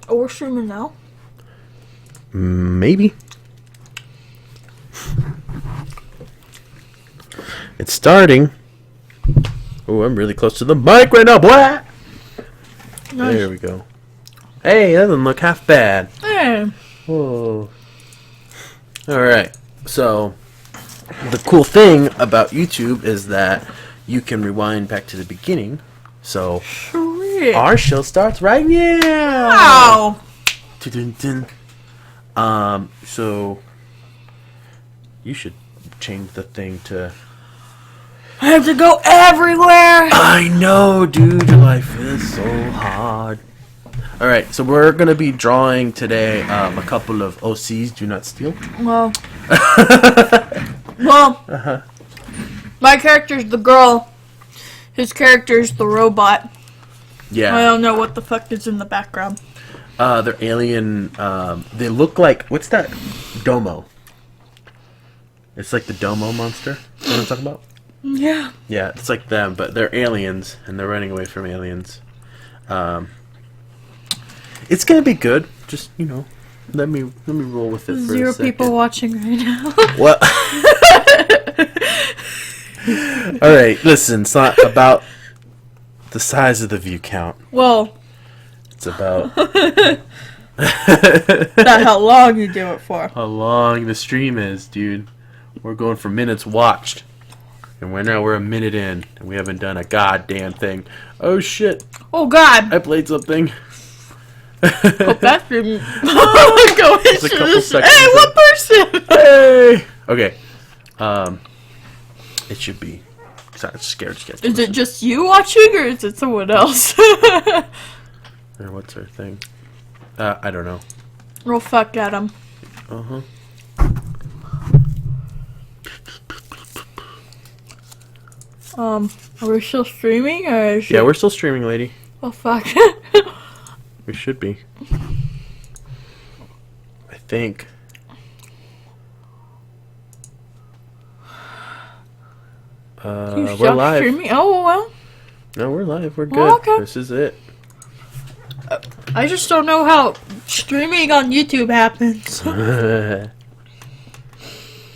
Oh, we're streaming now? Maybe. It's starting. Oh, I'm really close to the mic right now, boy. Nice. There we go. Hey, that doesn't look half bad. Hey. Whoa. Alright, so the cool thing about YouTube is that you can rewind back to the beginning. So Sweet. our show starts right now. Wow. Dun-dun-dun. So you should change the thing to... I have to go everywhere. I know, dude. Your life is so hard. Alright, so we're going to be drawing today a couple of OCs, Do Not Steal. Well, my character's the girl. His character's the robot. Yeah. I don't know what the fuck is in the background. They're alien. They look like... What's that? Domo. It's like the Domo monster. You know what I'm talking about? Yeah. Yeah, it's like them, but they're aliens, and they're running away from aliens. It's gonna be good. Just, you know, let me roll with it for a second. 0 people watching right now. What? Alright, listen, it's not about the size of the view count. Well, It's about not how long you do it for. how long the stream is, dude. We're going for minutes watched. And we're a minute in, and we haven't done a goddamn thing. Oh shit, Oh God! I played something. Hope that didn't go Just a into couple this. seconds. Hey, what person? Hey! Okay. It should be. I'm scared. Is it just you watching, or is it someone else? Or what's our thing? I don't know. Roll fuck at him. Uh-huh. Are we still streaming, or is Yeah, we're still streaming, lady. Oh fuck. We should be. I think. You We're stop live. streaming? Oh well. No, we're live. We're good. Oh, okay. This is it. I just don't know how streaming on YouTube happens.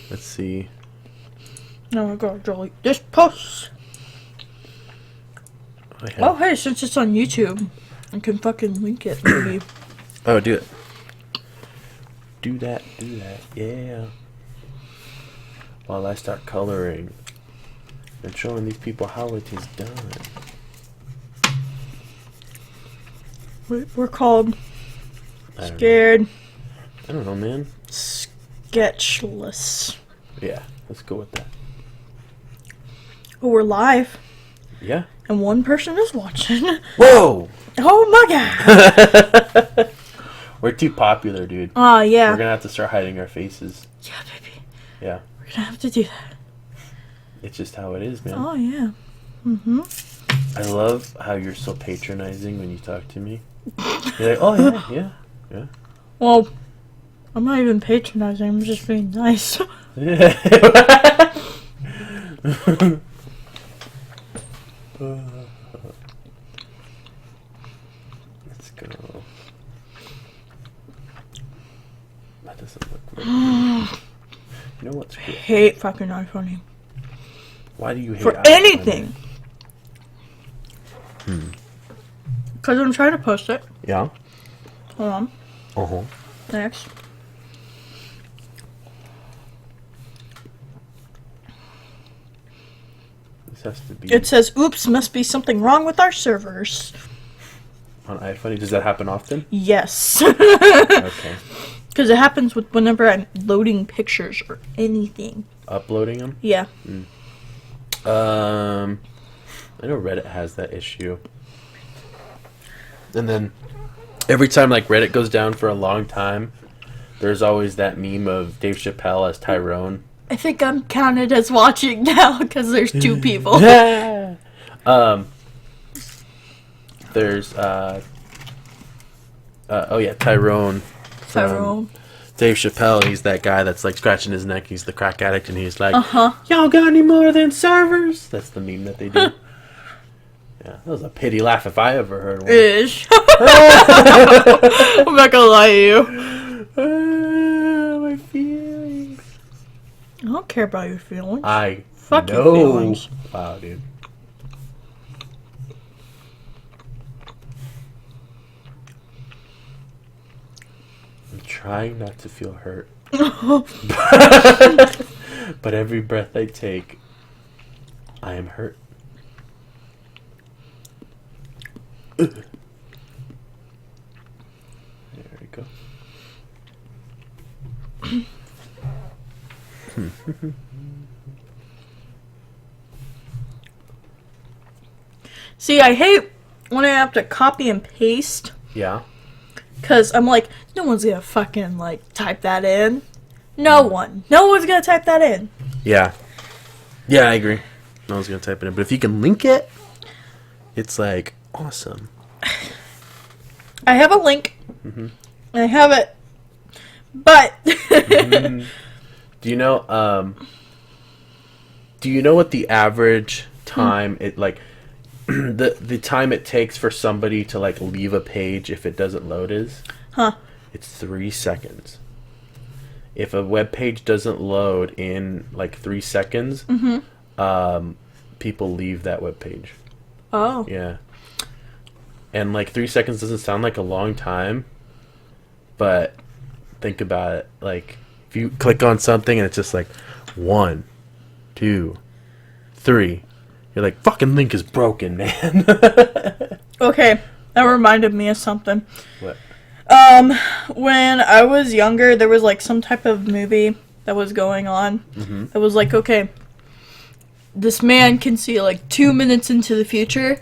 Let's see. No, we're gonna delete this post. Oh hey, since it's on YouTube, I can fucking link it maybe. Oh, do it. Do that. Yeah. While I start coloring and showing these people how it is done. We're called I don't Scared I don't know, man. Sketchless. Yeah, let's go with that. Oh, we're live, Yeah. and one person is watching. Whoa! Oh my god! We're too popular, dude. Oh yeah. We're gonna have to start hiding our faces. Yeah, baby. Yeah. We're gonna have to do that. It's just how it is, man. Oh yeah. Mhm. I love how you're so patronizing when you talk to me. You're like, oh yeah. Well, I'm not even patronizing. I'm just being nice. Yeah. Let's go. That doesn't look right. You know what's I good? hate fucking iPhone Why do you hate for iPhone? anything. Because I'm trying to post it. Yeah. Hold on. Uh-huh. Next. This has to be It says, "Oops, must be something wrong with our servers." on iPhone. Does that happen often? Yes. Okay. Because it happens with whenever I'm loading pictures or anything. Uploading them? Yeah. I know Reddit has that issue. And then every time like Reddit goes down for a long time, there's always that meme of Dave Chappelle as Tyrone. I think I'm counted as watching now because there's 2 people. There's Tyrone. Tyrone. Dave Chappelle, he's that guy that's like scratching his neck. He's the crack addict, and he's like, Uh-huh. "Y'all got any more than servers?" That's the meme that they do. Yeah, that was a pity laugh if I ever heard one. Ish. I'm not gonna lie to you. My feelings. I don't care about your feelings. Fuck your feelings. Wow, dude. I'm trying not to feel hurt. But every breath I take, I am hurt. There we go. See, I hate when I have to copy and paste. Yeah. Because I'm like, no one's gonna fucking, like, type that in. No one. No one's gonna type that in. Yeah. Yeah, I agree. No one's gonna type it in. But if you can link it, it's, like, awesome. I have a link. Mm-hmm. I have it. But... Do you know what the average time it, like... the time it takes for somebody to, like, leave a page if it doesn't load is? Huh. It's 3 seconds. If a web page doesn't load in, like, 3 seconds, people leave that web page. Oh. Yeah. And, like, 3 seconds doesn't sound like a long time, but think about it. Like, if you click on something and it's just like 1, 2, 3... You're like, fucking link is broken, man. Okay, that reminded me of something. What? When I was younger, there was, like, some type of movie that was going on. Mm-hmm. It was like, okay, this man can see, like, 2 minutes into the future.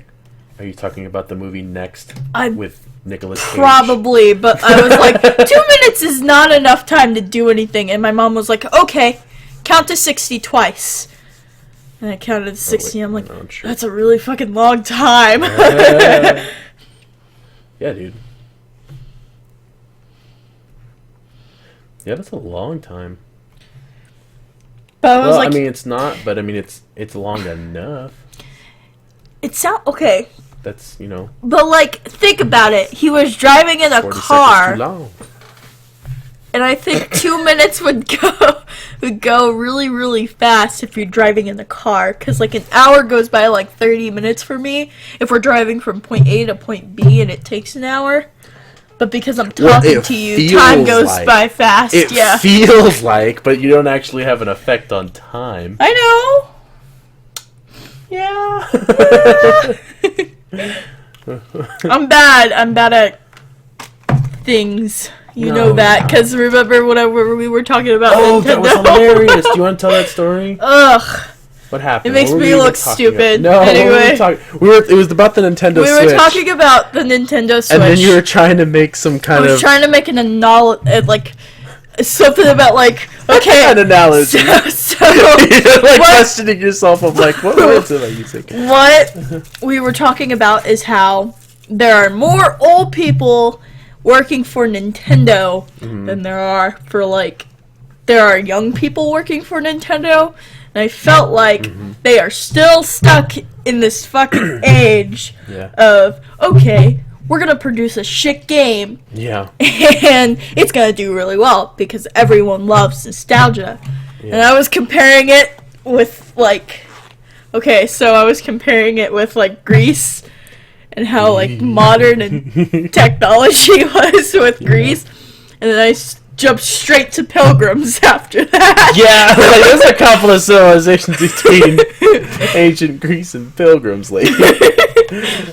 Are you talking about the movie Next with Nicolas Cage? Probably, but I was like, 2 minutes is not enough time to do anything. And my mom was like, okay, count to 60 twice. And I counted to 60, I'm like, that's a really fucking long time. Yeah, dude. Yeah, that's a long time. But I was like... I mean, it's not, but I mean, it's long enough. Okay. That's, you know... But, like, think about it. He was driving in a 40 car. seconds too long. And I think 2 minutes would go really, really fast if you're driving in the car. Because, like, an hour goes by, like, 30 minutes for me. If we're driving from point A to point B and it takes an hour. But because I'm talking to you, time goes by fast. It feels like, but you don't actually have an effect on time. I know. Yeah. I'm bad at things. You know that, because remember whenever we were talking about Nintendo? That was hilarious. Do you want to tell that story? Ugh. What happened? It makes me look stupid. No, anyway. It was about the Nintendo Switch. We were talking about the Nintendo Switch. And then you were trying to make some kind of... I was trying to make like, something about, like, okay. An analogy. So you're, like, questioning yourself of, like, what words am I using? What we were talking about is how there are more old people working for Nintendo than there are for, like, there are young people working for Nintendo, and I felt like they are still stuck in this fucking age of, okay, we're gonna produce a shit game, and it's gonna do really well because everyone loves nostalgia. And I was comparing it with, like, okay, so I was comparing it with, like, Greece and how, like, modern and technology was with Greece, and then I jumped straight to Pilgrims after that. Yeah, like, there's a couple of civilizations between ancient Greece and Pilgrims lately.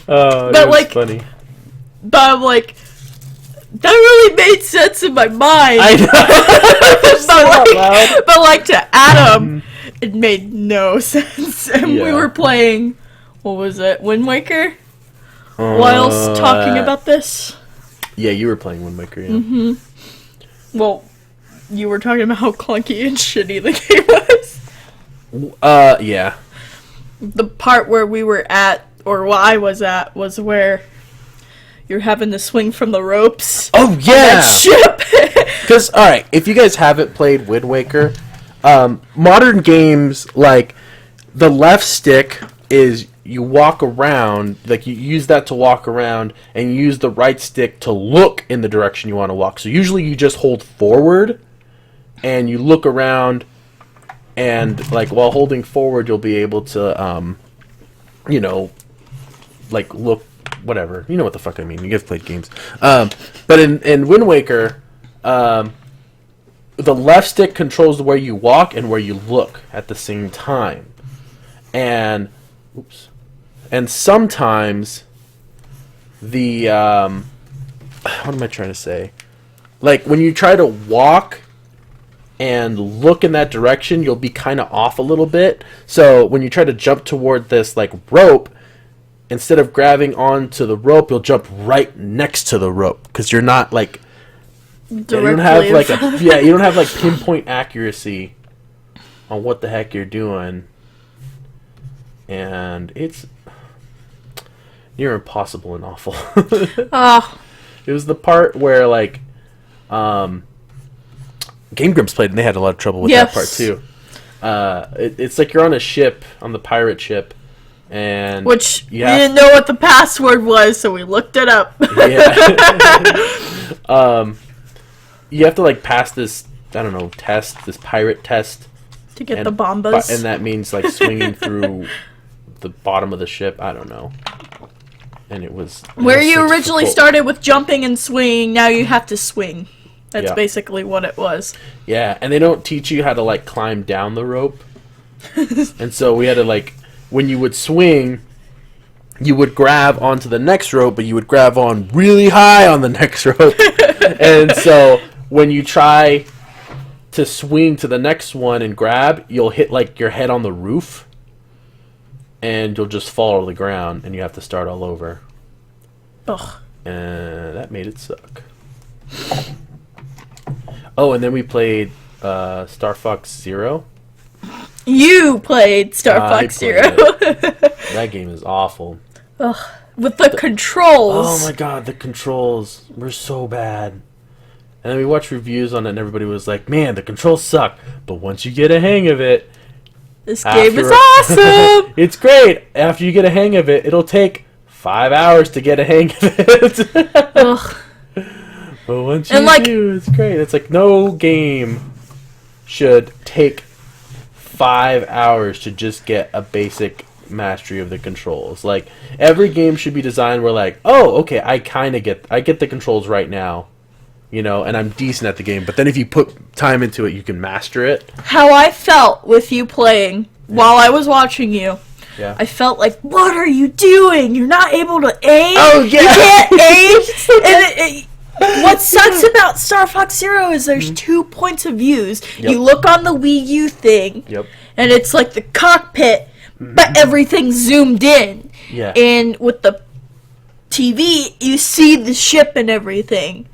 Oh, but, like, funny. But I'm like, that really made sense in my mind. I know. but like to Adam, it made no sense. And we were playing, what was it, Wind Waker? Whilst talking about this. Yeah, you were playing Wind Waker, yeah. Well, you were talking about how clunky and shitty the game was. Yeah. The part where we were at, or where I was at, was where you're having to swing from the ropes. Oh, yeah! On that ship! Because, alright, if you guys haven't played Wind Waker, modern games, like, the left stick is you walk around, like you use that to walk around, and you use the right stick to look in the direction you want to walk. So usually you just hold forward, and you look around, and like while holding forward, you'll be able to, like look, whatever. You know what the fuck I mean. You guys played games. But in Wind Waker, the left stick controls where you walk and where you look at the same time. And sometimes the what am I trying to say? Like when you try to walk and look in that direction, you'll be kind of off a little bit. So when you try to jump toward this like rope, instead of grabbing onto the rope, you'll jump right next to the rope because you're not like you don't have like you don't have like pinpoint accuracy on what the heck you're doing. And it's near impossible and awful. It was the part where like Game Grumps played and they had a lot of trouble with that part too. It's like you're on a ship, on the pirate ship, and which we didn't know what the password was, so we looked it up. You have to like pass this, I don't know, test, this pirate test to get the bombas, and that means like swinging through the bottom of the ship. I don't know. And it was where you originally started with jumping and swinging. Now you have to swing. That's basically what it was. Yeah, and they don't teach you how to like climb down the rope. And so we had to like, when you would swing, you would grab onto the next rope, but you would grab on really high on the next rope. And so when you try to swing to the next one and grab, you'll hit like your head on the roof. And you'll just fall to the ground, and you have to start all over. Ugh. And that made it suck. Oh, and then we played Star Fox Zero. You played Star Fox Zero. That game is awful. Ugh. With the controls. Oh my god, the controls were so bad. And then we watched reviews on it, and everybody was like, man, the controls suck. But once you get a hang of it... This game is awesome! It's great! After you get a hang of it, it'll take 5 hours to get a hang of it. Ugh. But once you do, it's great. It's like no game should take 5 hours to just get a basic mastery of the controls. Like, every game should be designed where like, oh, okay, I get the controls right now. You know, and I'm decent at the game. But then if you put time into it, you can master it. How I felt with you playing while I was watching you. Yeah. I felt like, what are you doing? You're not able to aim. Oh, yeah. You can't aim. And what sucks about Star Fox Zero is there's 2 points of views. Yep. You look on the Wii U thing. Yep. And it's like the cockpit, but everything's zoomed in. Yeah. And with the TV, you see the ship and everything.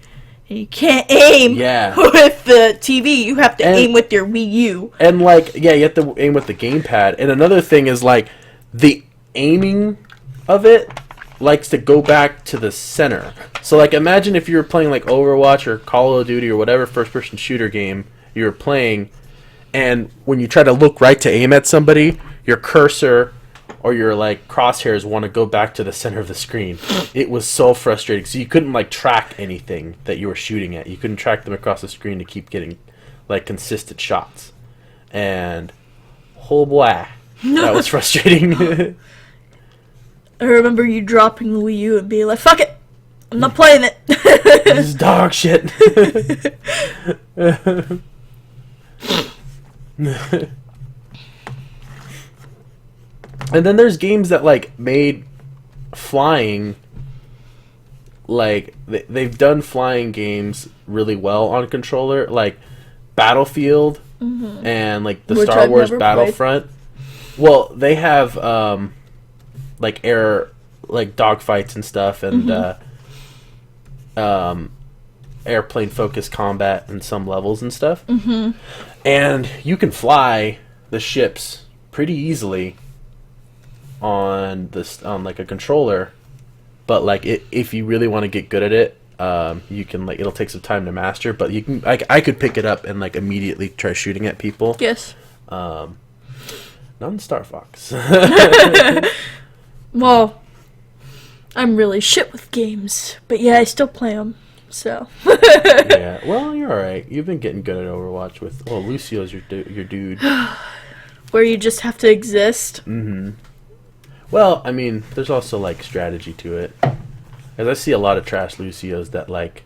You can't aim with the TV. You have to aim with your Wii U. And, like, yeah, you have to aim with the gamepad. And another thing is, like, the aiming of it likes to go back to the center. So, like, imagine if you were playing, like, Overwatch or Call of Duty or whatever first-person shooter game you were playing, and when you try to look right to aim at somebody, your cursor or your like crosshairs want to go back to the center of the screen. It was so frustrating. So you couldn't like track anything that you were shooting at. You couldn't track them across the screen to keep getting like consistent shots. And oh boy, that was frustrating. I remember you dropping the Wii U and being like, "Fuck it, I'm not playing it." This is dog shit. And then there's games that like made flying, like they've done flying games really well on controller, like Battlefield and like the Star Wars Battlefront. Well, they have like air, like dogfights and stuff, and airplane focused combat in some levels and stuff. And you can fly the ships pretty easily on this on like a controller, but like if you really want to get good at it, you can like it'll take some time to master, but you can like I could pick it up and like immediately try shooting at people. Yes. Not in Star Fox. Well, I'm really shit with games, but yeah, I still play them. So. Yeah. Well, you're all right. You've been getting good at Overwatch with. Well, Lucio's your dude. Where you just have to exist. Mm-hmm. Well, I mean, there's also like strategy to it. As I see a lot of trash Lucios that like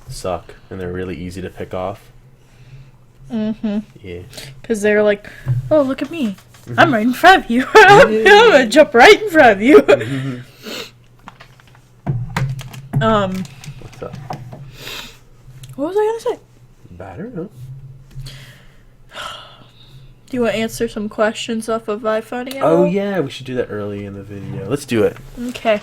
suck and they're really easy to pick off. Mm-hmm. Yeah. Because they're like, oh, look at me. Mm-hmm. I'm right in front of you. I'm going to jump right in front of you. Mm-hmm. What's up? What was I going to say? I don't know. Do you want to answer some questions off of iPhone? Oh, yeah. We should do that early in the video. Let's do it. Okay.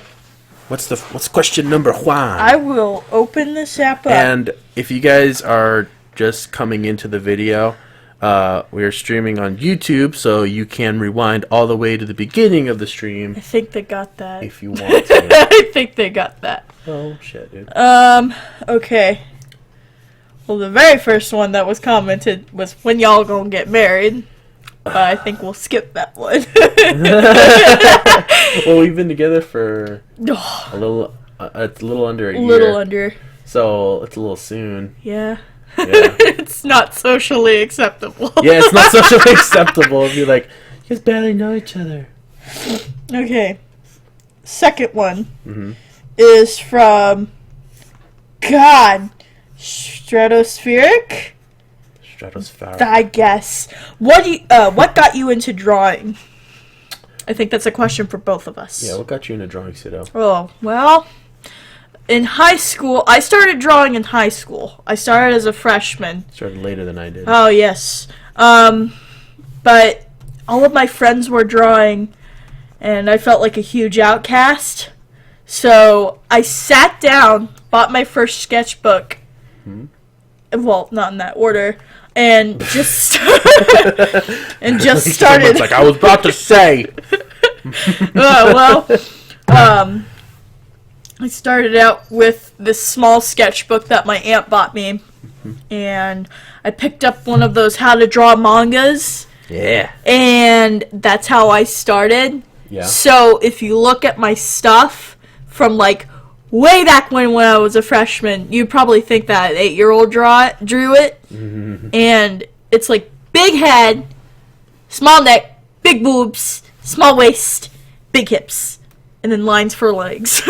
What's question number one? I will open this app up. And if you guys are just coming into the video, we are streaming on YouTube, so you can rewind all the way to the beginning of the stream. I think they got that. If you want to. I think they got that. Oh, shit, dude. Okay. Well, the very first one that was commented was when y'all gonna get married. But I think we'll skip that one. Well, we've been together for a little. It's a little under a year. Little under. So it's a little soon. Yeah. Yeah. It's not socially acceptable. Yeah, it's not socially acceptable if you're like, you guys barely know each other. Okay. Second one is from God Stratospheric. I guess. What got you into drawing? I think that's a question for both of us. Yeah, what got you into drawing, Sido? Oh, well, in high school, I started drawing in high school. I started as a freshman. Started later than I did. Oh, yes. But all of my friends were drawing, and I felt like a huge outcast. So I sat down, bought my first sketchbook. Well, not in that order. And just started. It's like I was about to say. I started out with this small sketchbook that my aunt bought me, and I picked up one of those how to draw mangas. Yeah. And that's how I started. Yeah. So if you look at my stuff from like way back when I was a freshman, you'd probably think that an 8-year-old drew it. And it's like big head, small neck, big boobs, small waist, big hips, and then lines for legs.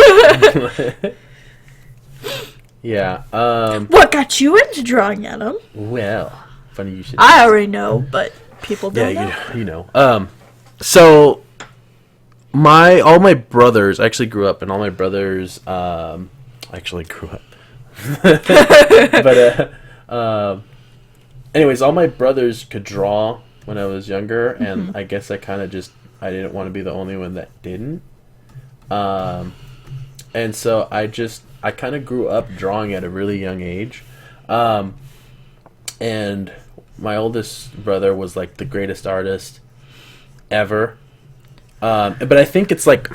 Yeah. What got you into drawing, Adam? Well, funny you should. I already know, but people don't know. Yeah, you know. So all my brothers actually grew up, and all my brothers actually grew up. But anyways, all my brothers could draw when I was younger, and I guess I kind of I didn't want to be the only one that didn't. And so I kind of grew up drawing at a really young age. And my oldest brother was like the greatest artist ever. But I think it's like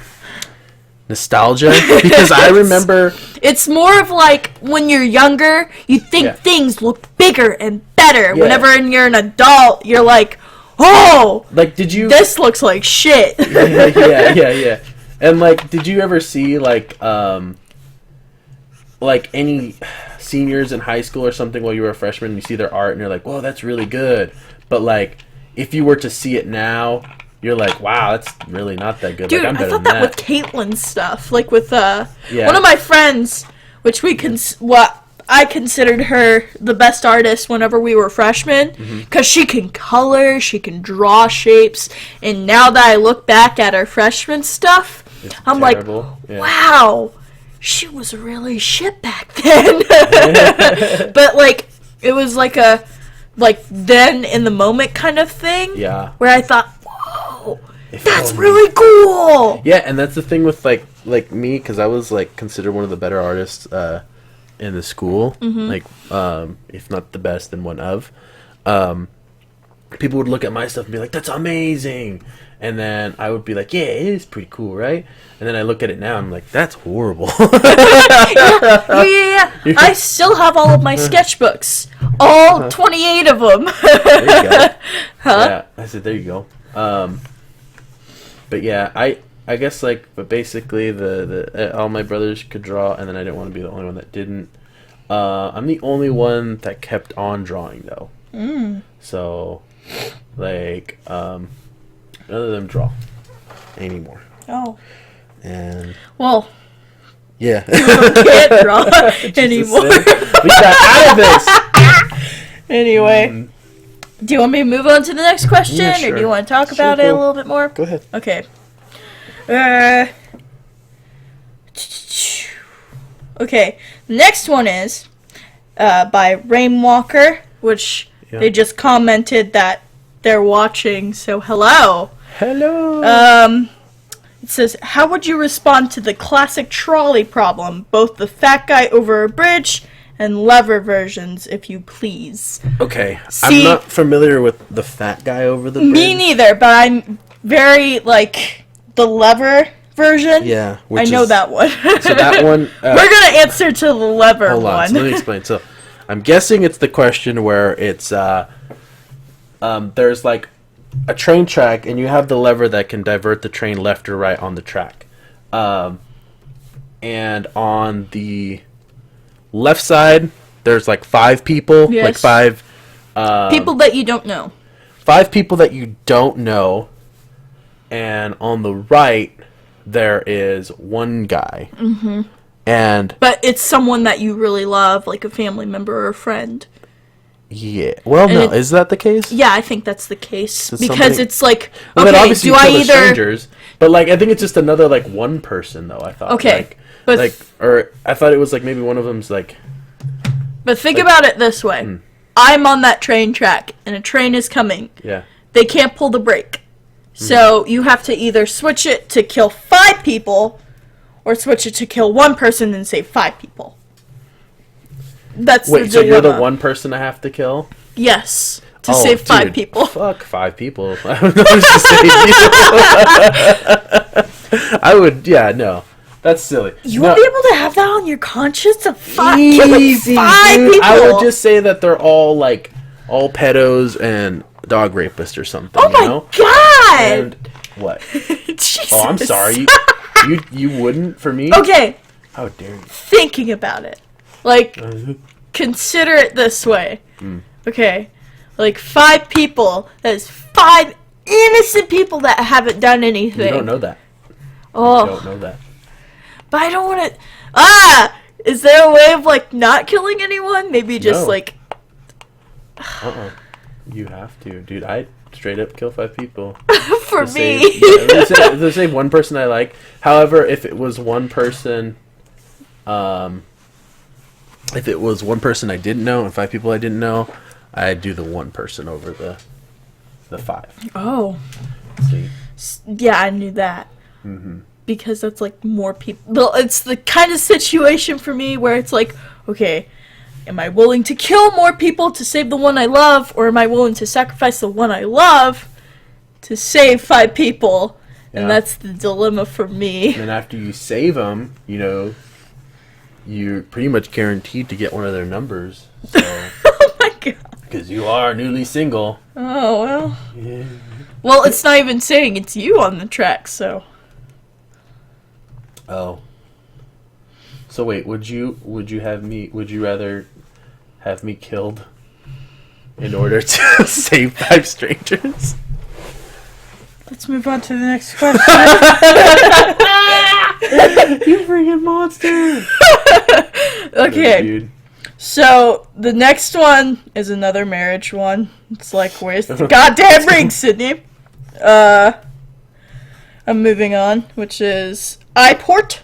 nostalgia because I remember it's more of like when you're younger, you think things look bigger and better. Yeah. Whenever you're an adult, you're like, oh, like this looks like shit. yeah. And like, did you ever see like any seniors in high school or something while you were a freshman and you see their art and you're like, whoa, that's really good. But like, if you were to see it now, you're like, wow, that's really not that good. Dude, like, I'm better I thought than that with Caitlin's stuff. Like with one of my friends, which I considered her the best artist whenever we were freshmen, because she can color, she can draw shapes, and now that I look back at her freshman stuff, I'm terrible. Like, wow, she was really shit back then. But like, it was like a then in the moment kind of thing. Yeah. Where I thought, whoa, that's really cool. Yeah, and that's the thing with like me, because I was like considered one of the better artists in the school, like if not the best, then one of. People would look at my stuff and be like, "That's amazing," and then I would be like, "Yeah, it is pretty cool, right?" And then I look at it now and I'm like, "That's horrible." Yeah. I still have all of my sketchbooks, all 28 of them. There you go. Yeah, I said, there you go. But yeah, I guess like, but basically the all my brothers could draw, and then I didn't want to be the only one that didn't. I'm the only one that kept on drawing though. So, like, none of them draw anymore. Oh. And well, yeah, can't draw anymore. We got out of this. Anyway, do you want me to move on to the next question, Yeah, sure. or do you want to talk about it a little bit more? Go ahead. Okay. Okay. The next one is by Rainwalker, which they just commented that they're watching. So hello. Hello. It says, how would you respond to the classic trolley problem, both the fat guy over a bridge and lever versions, if you please? Okay. See, I'm not familiar with the fat guy over the bridge. Me neither, but I'm very, like, the lever version. Yeah. I know that one. So that one... We're going to answer to the lever hold on, one. so let me explain. So, I'm guessing it's the question where it's, there's, like, a train track, and you have the lever that can divert the train left or right on the track. And on the left side, there's like 5 people, Yes. like 5 People that you don't know. 5 people that you don't know, and on the right there is one guy. Mm-hmm. And but it's someone that you really love, like a family member or a friend. yeah, well, no, is that the case? Yeah, I think that's the case So because somebody- it's like, Well, then okay, obviously do you I kill the either? strangers, but like I think it's just another like one person though. I thought. Okay, like, but like or I thought it was like maybe one of them's like. But think about it this way: I'm on that train track, and a train is coming. Yeah. They can't pull the brake, so you have to either switch it to kill 5 people, or switch it to kill 1 person and save 5 people. That's Wait, the so you're the dilemma. one person I have to kill? Yes, to Oh, save 5 dude, people. Fuck 5 people. I was just saying, I would, yeah, no. That's silly. You no, won't be able to have that on your conscience of killing easy, 5 dude. people. I would just say that they're all like all pedos and dog rapists or something. Oh my you know? god! And what? Jesus. Oh, I'm sorry. You wouldn't for me? Okay, How dare you? thinking about it. Like, consider it this way. Okay, like 5 people. That is 5 innocent people that haven't done anything. You don't know that. Oh, You don't know that. but I don't want to. Is there a way of like not killing anyone? Maybe just No. like. You have to, dude. I straight up kill 5 people. For To me. save, to save one person I like. However, if it was one person, if it was one person I didn't know and 5 people I didn't know, I'd do the one person over the 5. Oh. See? Yeah, I knew that. Because that's like more people. Well, it's the kind of situation for me where it's like, okay, am I willing to kill more people to save the one I love, or am I willing to sacrifice the one I love to save 5 people? Yeah. And that's the dilemma for me. And then after you save them, you know, you're pretty much guaranteed to get one of their numbers. So, Oh my god. because you are newly single. Oh well. Yeah. Well, it's not even saying it's you on the track, so. Oh. So wait, would you rather have me killed in order to save 5 strangers? Let's move on to the next question. You freaking monster! Okay. Dude. So, the next one is another marriage one. It's like, where's the goddamn ring, Sydney? I'm moving on, which is iPort.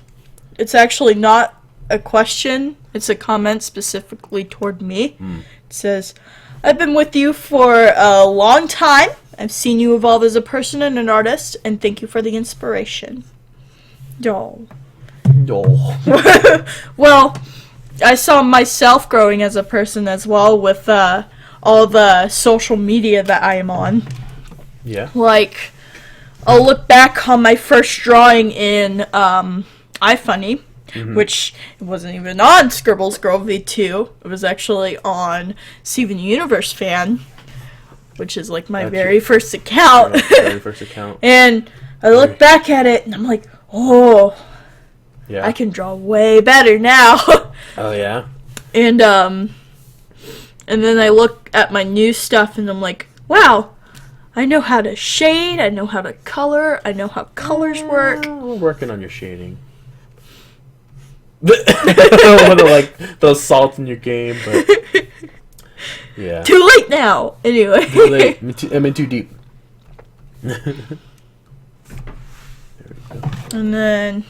It's actually not a question. It's a comment specifically toward me. It says, I've been with you for a long time. I've seen you evolve as a person and an artist, and thank you for the inspiration. Oh. Oh. Well, I saw myself growing as a person as well with all the social media that I am on. Yeah. Like, I'll look back on my first drawing in iFunny, which wasn't even on Scribbles Girl V2. It was actually on Steven Universe Fan, which is like my That's very your- first account. Very first account. And I look back at it and I'm like, oh, Yeah. I can draw way better now. Oh yeah. And then I look at my new stuff and I'm like, wow, I know how to shade, I know how to color, I know how colors work. We're working on your shading. One of like those salts in your game, but yeah. Too late now. Anyway. Too late. I'm in too deep. And then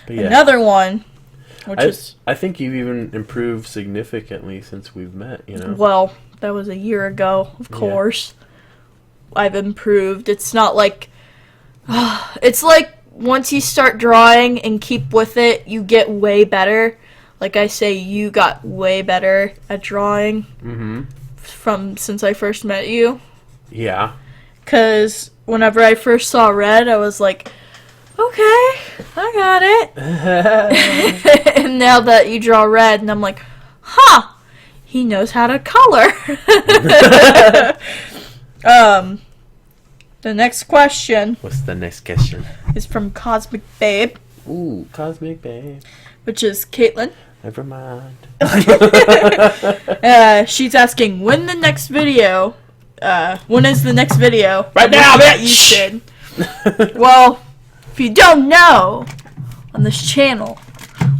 But yeah. another one, which is, I think you've even improved significantly since we've met, you know? well, that was a year ago, of course. I've improved. It's not like, it's like once you start drawing and keep with it, you get way better. Like I say, you got way better at drawing from since I first met you. Yeah. Because whenever I first saw red, I was like, okay, I got it. And now that you draw red, and I'm like, huh, he knows how to color. The next question What's the next question? is from Cosmic Babe, Ooh, Cosmic Babe. which is Caitlin. Never mind. She's asking when is the next video? Right now, that bitch! you did. Well, if you don't know, on this channel,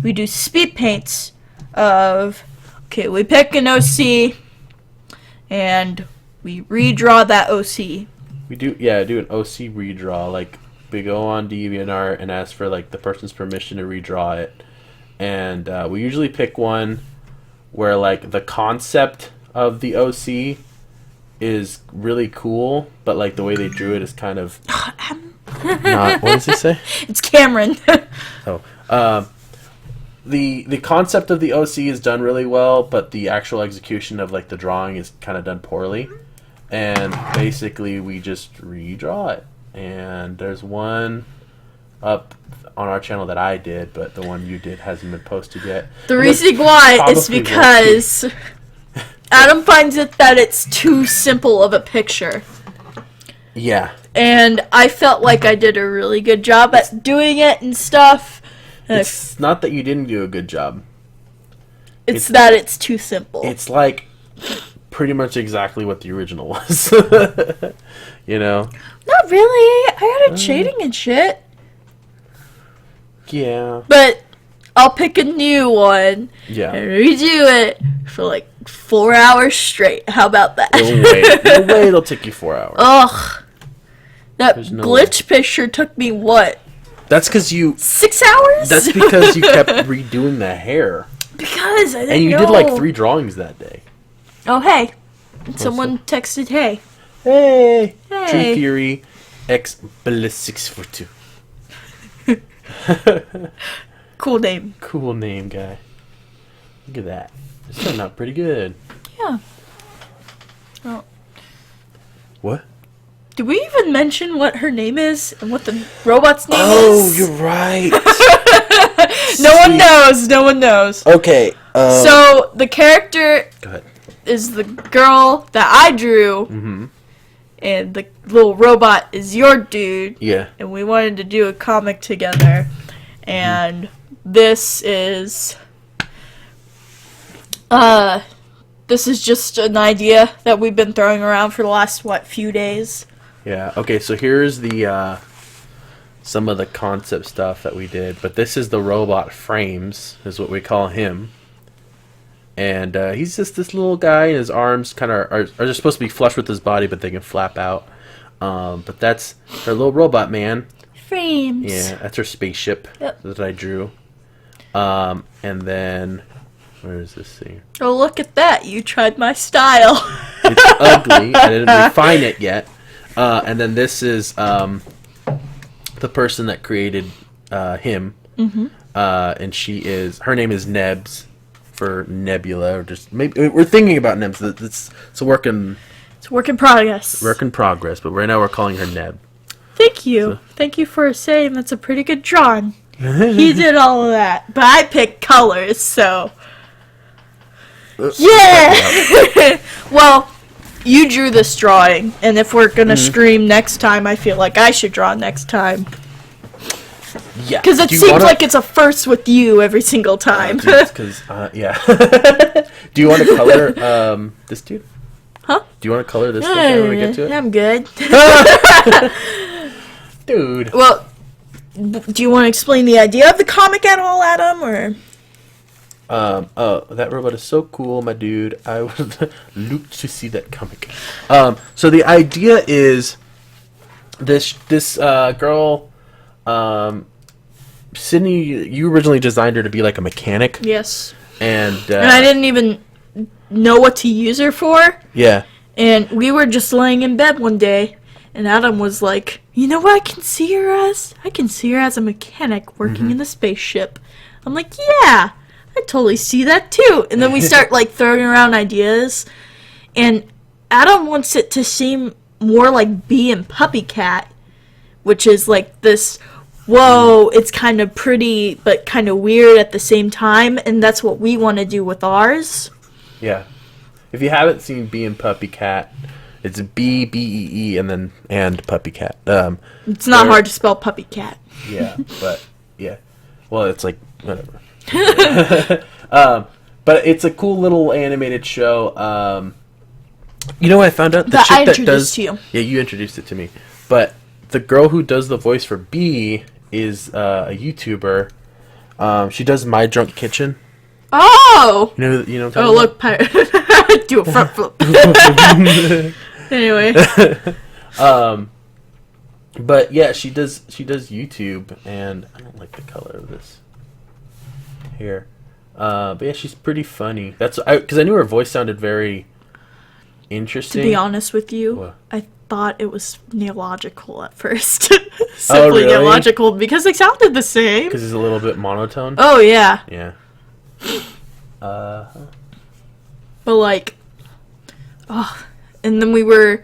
we do speed paints of, okay, we pick an OC, and we redraw that OC. We do an OC redraw. Like, we go on DeviantArt and ask for, like, the person's permission to redraw it. And we usually pick one where, like, the concept of the OC is really cool, but, like, the way they drew it is kind of not... What does he say? It's Cameron. Oh. The concept of the OC is done really well, but the actual execution of, like, the drawing is kind of done poorly. And basically we just redraw it. And there's one up on our channel that I did, but the one you did hasn't been posted yet. The reason why is because Adam finds it that it's too simple of a picture. Yeah. And I felt like I did a really good job at doing it and stuff. And It's not that you didn't do a good job. it's that it's too simple. It's like pretty much exactly what the original was. You know? Not really. I added shading and shit. Yeah. But I'll pick a new one Yeah. and redo it for like 4 hours straight. How about that? No way. No way it'll take you 4 hours. Ugh. That There's no glitch picture took me, what, That's because you... 6 hours? That's because you kept redoing the hair. Because I didn't And you know. did like 3 drawings that day. Oh, hey. Someone texted, hey. Hey! Hey. True Theory X Ballistics for 2. Cool name. Cool name, guy. Look at that. It's turned out pretty good. Yeah. Oh. What? Did we even mention what her name is and what the robot's name Oh, is? you're right. No one knows. No one knows. Okay. So the character Go ahead. is the girl that I drew, Mm-hmm. and the little robot is your dude. Yeah. And we wanted to do a comic together, and this is just an idea that we've been throwing around for the last few days. Yeah. Okay. So here's the some of the concept stuff that we did, but this is the robot Frames, is what we call him. And he's just this little guy, and his arms kind of are just supposed to be flush with his body, but they can flap out. But that's her little robot man. Frames. Yeah, that's her spaceship. Yep. That I drew. And then where is this thing? Oh, look at that! You tried my style. It's ugly. I didn't refine it yet. And then this is the person that created him. Mm-hmm. And her name is Nebs, for Nebula, or just maybe we're thinking about Nebs. It's a work in progress. Work in progress, but right now we're calling her Neb. Thank you. Thank you for saying that's a pretty good drawing. He did all of that, but I picked colors, so yeah. Well, you drew this drawing, and if we're gonna scream next time, I feel like I should draw next time. Yeah. Because it seems like it's a first with you every single time. Because, yeah. Do you want to color this dude? Huh? Do you want to color this guy when we get to it? I'm good. Dude. Well, do you want to explain the idea of the comic at all, Adam, or? Oh, that robot is so cool, my dude. I would look to see that comic. So the idea is this girl, Sydney, you originally designed her to be like a mechanic. Yes. And I didn't even know what to use her for. Yeah. And we were just laying in bed one day, and Adam was like, "You know what I can see her as? I can see her as a mechanic working in the spaceship." I'm like, "Yeah, I totally see that too." And then we start like throwing around ideas, and Adam wants it to seem more like Bee and Puppy Cat, which is like this, whoa, it's kind of pretty but kind of weird at the same time, and that's what we want to do with ours. Yeah. If you haven't seen Bee and Puppy Cat, it's BEE and Puppy Cat. It's not hard to spell Puppy Cat. Yeah, but yeah. Well, it's like whatever. But it's a cool little animated show. You know what I found out? That I introduced to you. Yeah, you introduced it to me. But the girl who does the voice for Bee is a YouTuber. She does My Drunk Kitchen. Oh! You know what I'm Oh, look, do a front flip. Anyway. But yeah, she does YouTube, and I don't like the color of this hair. But yeah, she's pretty funny. That's because I knew her voice sounded very interesting. To be honest with you, What? I thought it was neological at first. Simply really? neological because they sounded the same. Because it's a little bit monotone. Oh yeah. Yeah. But like, and then we were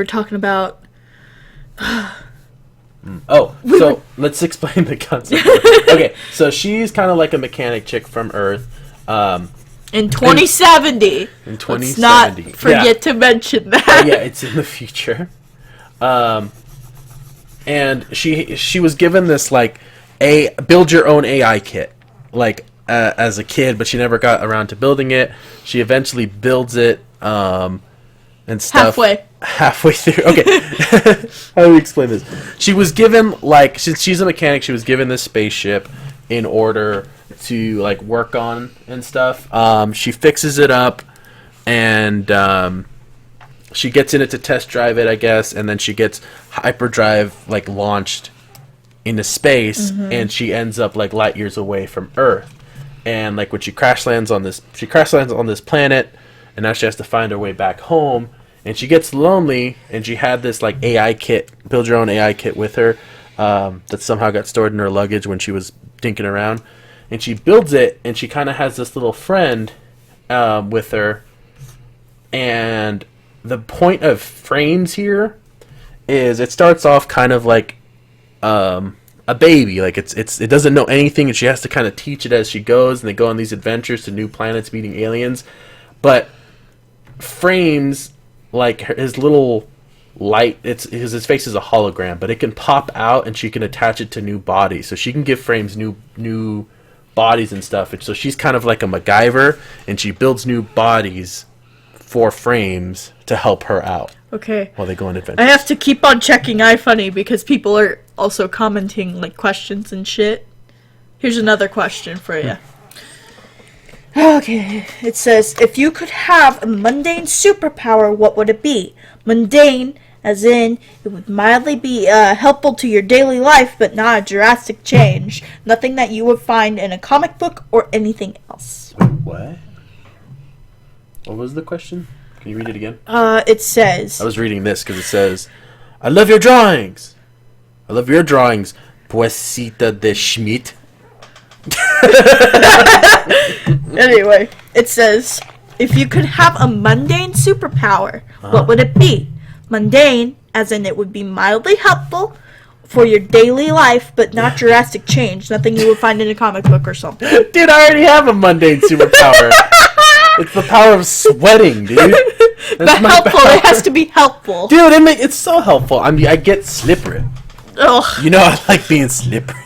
talking about. So let's explain the concept. Okay, so she's kind of like a mechanic chick from Earth. In 2070. In 2070. Let's not forget to mention that. Yeah, it's in the future. And she was given this like build your own AI kit, like as a kid, but she never got around to building it. She eventually builds it and stuff. Halfway through. Okay. How do we explain this? She was given like she's a mechanic. She was given this spaceship in order to like work on and stuff. She fixes it up and she gets in it to test drive it, I guess, and then she gets hyperdrive like launched into space, and she ends up like light years away from Earth. And like when she crash lands on this planet, and now she has to find her way back home. And she gets lonely, and she had this like AI kit, build your own AI kit with her, that somehow got stored in her luggage when she was dinking around. And she builds it, and she kind of has this little friend with her. And the point of frames here is it starts off kind of like a baby, like it doesn't know anything, and she has to kind of teach it as she goes. And they go on these adventures to new planets, meeting aliens. But frames, like his little light, his face is a hologram, but it can pop out, and she can attach it to new bodies. So she can give frames new bodies and stuff. And so she's kind of like a MacGyver, and she builds new bodies for frames to help her out. Okay. While they go on adventures. I have to keep on checking iFunny because people are also commenting like questions and shit. Here's another question for you. Okay, it says, if you could have a mundane superpower, what would it be? Mundane, as in, it would mildly be helpful to your daily life, but not a drastic change. Nothing that you would find in a comic book or anything else. Wait, what? What was the question? Can you read it again? It says... I was reading this because it says, I love your drawings. I love your drawings, Puesita de Schmidt. Anyway, it says, if you could have a mundane superpower, what would it be? Mundane, as in it would be mildly helpful for your daily life, but not drastic change. Nothing you would find in a comic book or something. Dude, I already have a mundane superpower. It's the power of sweating, dude. But my helpful, power. it has to be helpful. Dude, it's so helpful. I get slippery. Ugh. You know I like being slippery.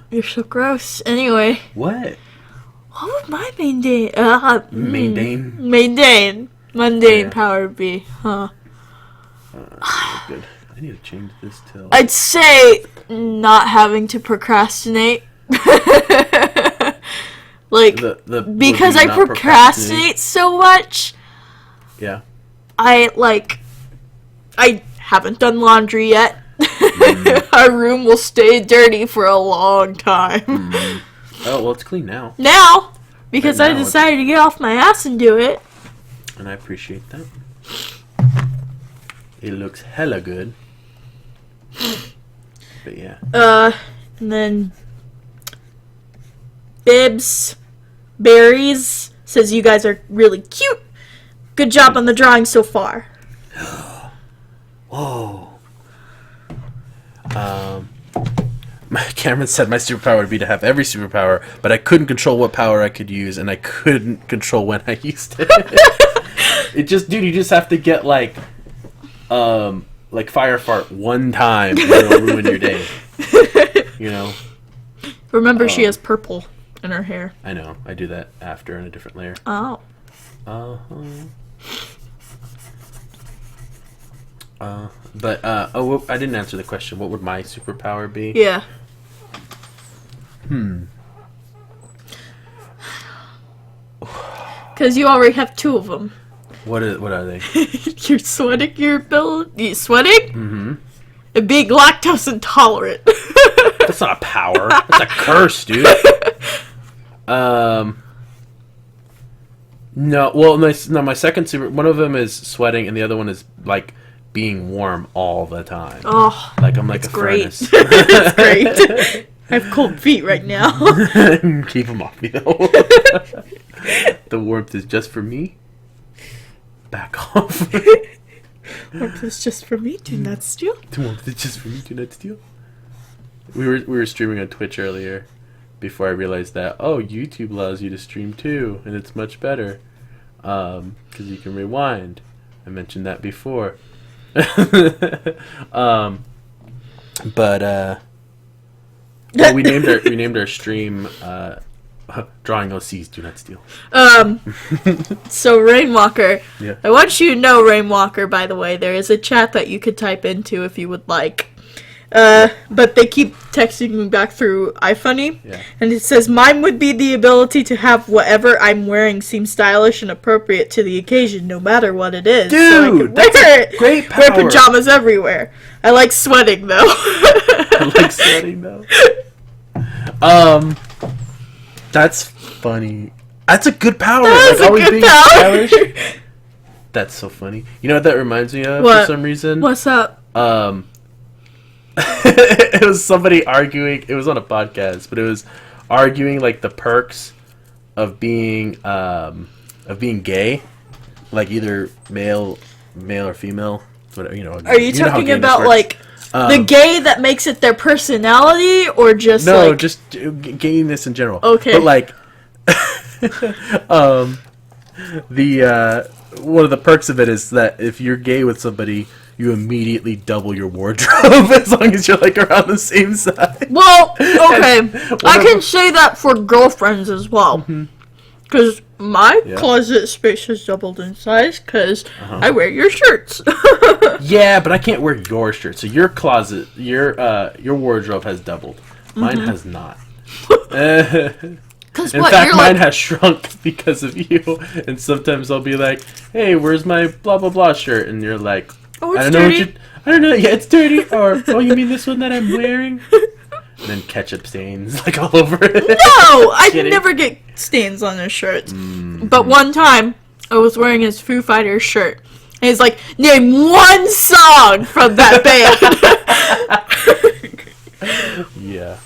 You're so gross. Anyway, What? what would my mundane Yeah. power be? Huh? Good. I need to change this till. I'd say not having to procrastinate. Like, because I procrastinate so much, Yeah. I haven't done laundry yet. Our room will stay dirty for a long time. Oh, well, it's clean now. Now, because Right I now decided to get off my ass and do it. And I appreciate that. It looks hella good. But yeah. And then Berries says you guys are really cute. Good job on the drawing so far. Whoa. Cameron said my superpower would be to have every superpower, but I couldn't control what power I could use, and I couldn't control when I used it. You just have to get like fire fart one time, and it'll ruin your day. You know. Remember, she has purple in her hair. I know. I do that after in a different layer. Oh. But I didn't answer the question. What would my superpower be? Yeah. Because you already have two of them. What are they? You're sweating your ability. Sweating? Mm-hmm. And being lactose intolerant. That's not a power. That's a curse, dude. No. Well, my second super. One of them is sweating, and the other one is like being warm all the time. Oh, Like I'm like a great. furnace. It's great. I have cold feet right now. Keep them off me, though. The warmth is just for me. Back off. Warmth is just for me. Do not steal. The warmth is just for me. Do not steal. We were streaming on Twitch earlier, before I realized that YouTube allows you to stream too, and it's much better, because you can rewind. I mentioned that before. Well, we named our stream Drawing OCs Do Not Steal. So Rainwalker, Yeah. I want you to know, Rainwalker, by the way, there is a chat that you could type into if you would like. But they keep texting me back through iFunny, Yeah. and it says, mine would be the ability to have whatever I'm wearing seem stylish and appropriate to the occasion, no matter what it is. Dude, so I can that's wear a it. great Wear power. pajamas everywhere. I like sweating, though. I like sweating though. That's funny. That's a good power. That's like a always good being power. stylish. That's so funny. You know what that reminds me of What? for some reason? What's up? It was somebody arguing. It was on a podcast, but it was arguing like the perks of being gay, like either male or female. Whatever, you know. Are you talking gayness about, works. like, the gay that makes it their personality, or just, No, like... just gayness in general. Okay. But like, one of the perks of it is that if you're gay with somebody, you immediately double your wardrobe as long as you're like around the same size. Well, okay. I can say that for girlfriends as well. Because my closet space has doubled in size because I wear your shirts. Yeah, but I can't wear your shirt. So your closet, your wardrobe has doubled. Mine has not. In fact, mine has shrunk because of you. And sometimes I'll be like, "Hey, where's my blah blah blah shirt?" And you're like, Oh, it's "I don't know dirty. I don't know. Yeah, it's dirty." Or, "Oh, you mean this one that I'm wearing?" And then ketchup stains like all over it. No, I Kidding. never get stains on his shirts. But one time, I was wearing his Foo Fighters shirt. And he's like, name one song from that band. Yeah.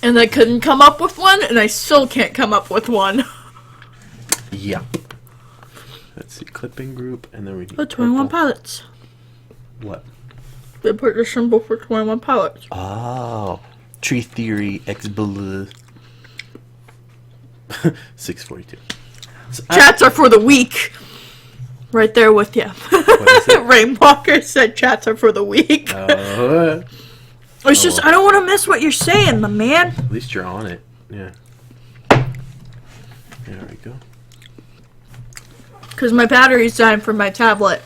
And I couldn't come up with one, and I still can't come up with one. Yep. Let's see, clipping group, and then we need The 21 purple. Pilots. What? They put the symbol for 21 Pilots. Oh, Tree Theory X Blue. 6:42. So Chats are for the weak. Right there with you. What is it? Rainwalker said chats are for the weak. It's just, well. I don't want to miss what you're saying, my man. At least you're on it. Yeah. There we go. Because my battery's dying for my tablet.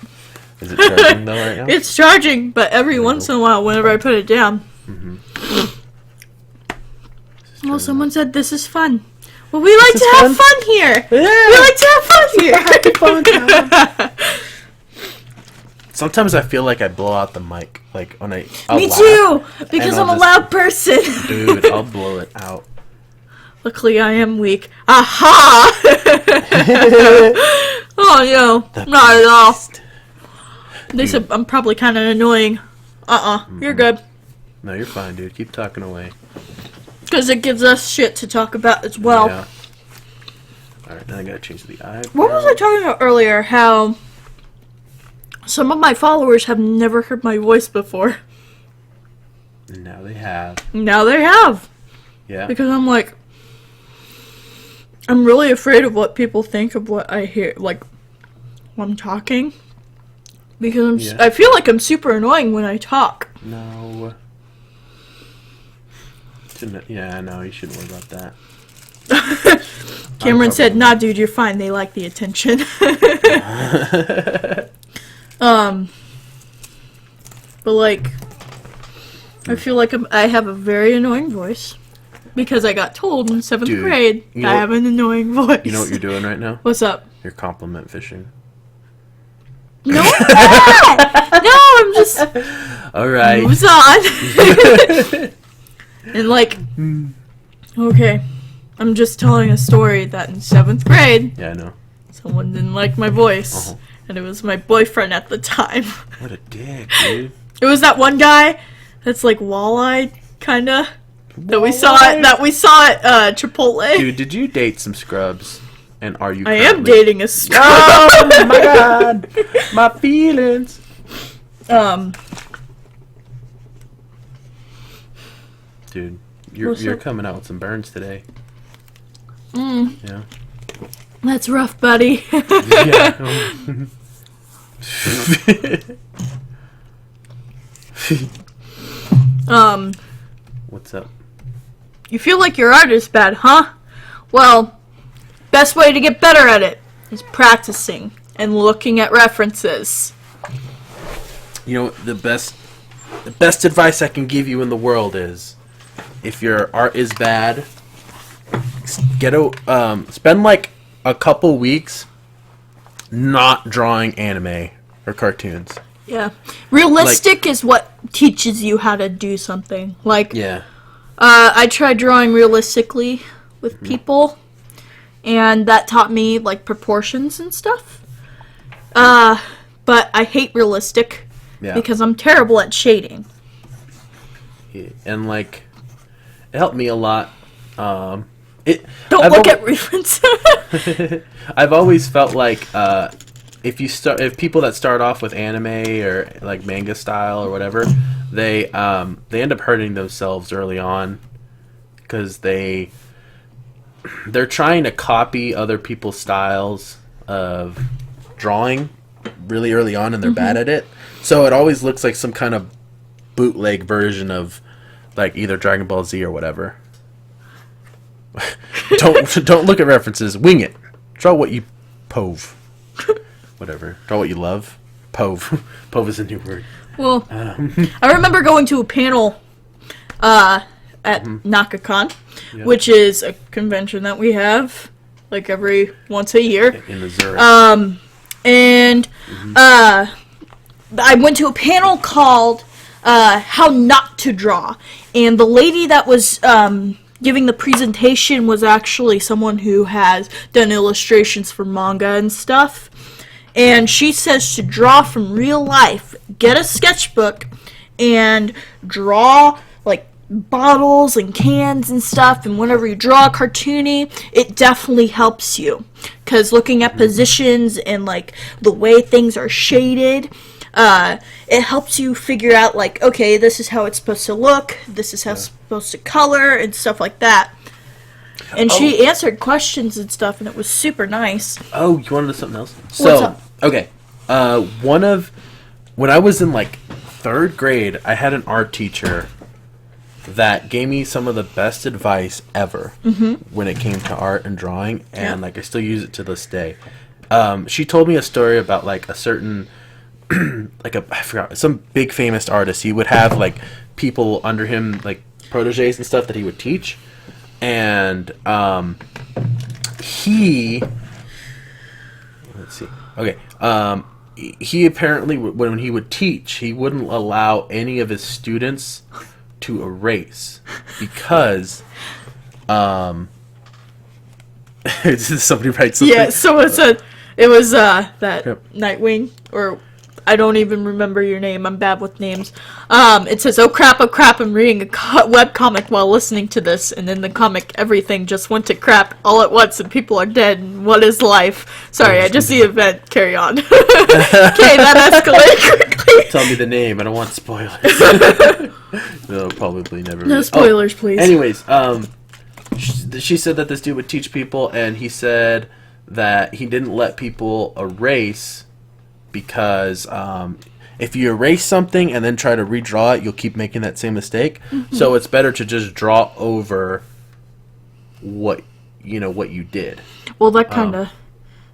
Is it charging though right now? It's charging, but every once in a while, whenever I put it down. Well, someone said this is fun. Well, we like to have fun here. Yeah. We like to have fun here. Happy fun time. Sometimes I feel like I blow out the mic, like when Me laugh, too, because and I'm a loud person. Dude, I'll blow it out. Luckily, I am weak. Aha! Oh no, not at all. They said I'm probably kind of annoying. You're good. No, you're fine, dude. Keep talking away. Because it gives us shit to talk about as well. Yeah. Alright, now I gotta change the eyebrow. What was I talking about earlier? How some of my followers have never heard my voice before. Now they have. Now they have. Yeah. Because I'm like, I'm really afraid of what people think of what I hear, like, when I'm talking. Because I feel like I'm super annoying when I talk. No. Yeah, no, you shouldn't worry about that. Cameron said, nah, dude, you're fine. They like the attention. But, like, I feel like I have a very annoying voice. Because I got told in 7th grade I have an annoying voice. You know what you're doing right now? What's up? You're compliment fishing. No, I'm not! No, I'm just... Alright. Moves on. And, like, okay, I'm just telling a story that in 7th grade, Yeah, I know. someone didn't like my voice. And it was my boyfriend at the time. What a dick, dude. It was that one guy that's, like, wall-eyed, kinda. That we saw at Chipotle. Dude, did you date some scrubs? And are you I am dating a scrub. Oh my god! My feelings! Dude, you're coming out with some burns today. Yeah. That's rough, buddy. Yeah. What's up? You feel like your art is bad, huh? Well, best way to get better at it is practicing and looking at references. You know, the best advice I can give you in the world is, if your art is bad, spend like a couple weeks not drawing anime or cartoons. Yeah. Realistic is what teaches you how to do something. Like, Yeah. I tried drawing realistically with people, and that taught me, like, proportions and stuff. But I hate realistic because I'm terrible at shading. Yeah. And, like, it helped me a lot. Don't look at references. I've always felt like if people that start off with anime or like manga style or whatever, they end up hurting themselves early on because they're trying to copy other people's styles of drawing really early on, and they're bad at it. So it always looks like some kind of bootleg version of like either Dragon Ball Z or whatever. Don't look at references. Wing it. Draw what you pove. Whatever. Draw what you love. Pove. Pove is a new word. Well, I remember going to a panel at NakaCon, which is a convention that we have like every once a year. In Missouri. And I went to a panel called How Not to Draw. And the lady that was giving the presentation was actually someone who has done illustrations for manga and stuff. And she says to draw from real life. Get a sketchbook and draw like bottles and cans and stuff. And whenever you draw cartoony, it definitely helps you. Because looking at positions and like the way things are shaded, it helps you figure out like, okay, this is how it's supposed to look. This is how it's supposed to color and stuff like that. And she answered questions and stuff, and it was super nice. Oh, you wanted to know something else? What's up? Okay. When I was in like 3rd grade, I had an art teacher that gave me some of the best advice ever when it came to art and drawing, and like I still use it to this day. She told me a story about like a certain I forgot, some big famous artist. He would have like people under him, like proteges and stuff that he would teach, and he apparently, when he would teach, he wouldn't allow any of his students to erase because somebody writes something. Yeah, so it was that Nightwing, or I don't even remember your name. I'm bad with names. It says, oh crap, I'm reading a webcomic while listening to this, and in the comic, everything just went to crap all at once, and people are dead, and what is life? Sorry, I just see a vent. Carry on. Okay, that escalated quickly. Tell me the name. I don't want spoilers. No, probably never. No spoilers, please. Anyways, she said that this dude would teach people, and he said that he didn't let people erase because if you erase something and then try to redraw it, you'll keep making that same mistake. So it's better to just draw over what you did. Well, that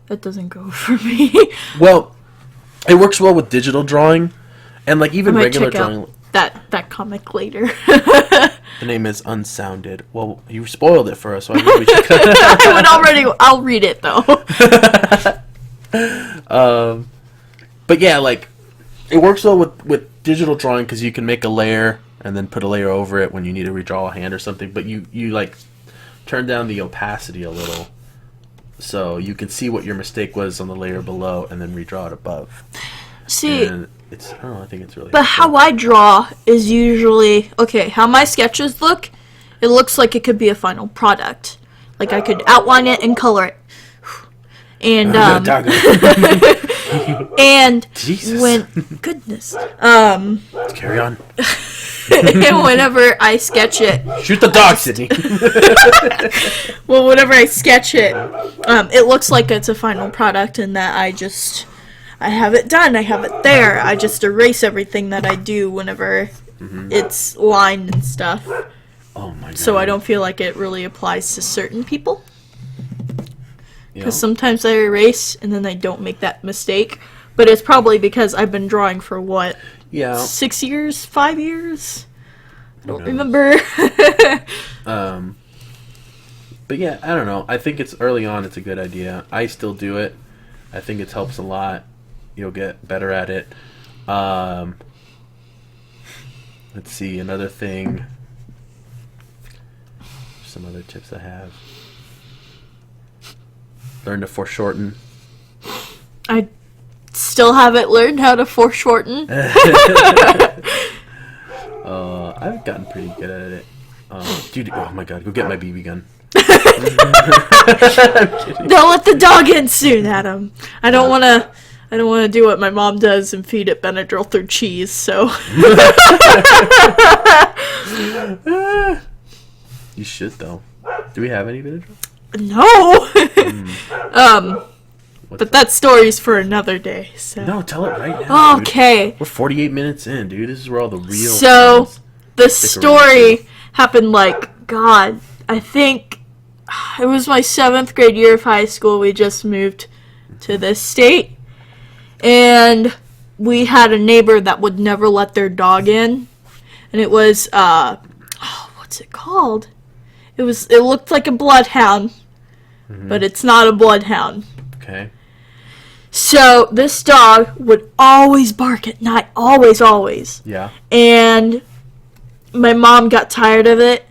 doesn't go for me. Well, it works well with digital drawing, and like even regular drawing. That comic later. The name is Unsounded. Well, you spoiled it for us, so I think we should cut it. I'll read it though. But yeah, like it works well with digital drawing because you can make a layer and then put a layer over it when you need to redraw a hand or something. But you like turn down the opacity a little so you can see what your mistake was on the layer below and then redraw it above. See, and I think it's really. But how I draw is usually how my sketches look. It looks like it could be a final product. Like I could outline it and color it. And and Jesus. goodness. Carry on. And whenever I sketch it, shoot the dog, Sydney. Well, whenever I sketch it, it looks like it's a final product, and that I have it done. I have it there. I just erase everything that I do whenever it's lined and stuff. Oh my god. So I don't feel like it really applies to certain people. Because sometimes I erase and then I don't make that mistake. But it's probably because I've been drawing for 6 years? 5 years? I don't remember. But yeah, I don't know. I think it's early on. It's a good idea. I still do it. I think it helps a lot. You'll get better at it. Let's see, another thing. Some other tips I have. Learn to foreshorten. I still haven't learned how to foreshorten. I've gotten pretty good at it. Dude, oh my god, go get my BB gun. Don't let the dog in soon, Adam. I don't want to do what my mom does and feed it Benadryl through cheese, so. You should, though. Do we have any Benadryl? No. But that story's for another day, so. No, tell it right now. Okay. Dude. We're 48 minutes in, dude. This is where all the real. So, the story happened God, I think it was my 7th grade year of high school. We just moved to this state. And we had a neighbor that would never let their dog in. And it was, what's it called? It looked like a bloodhound, but it's not a bloodhound. Okay. So this dog would always bark at night, always. Yeah. And my mom got tired of it,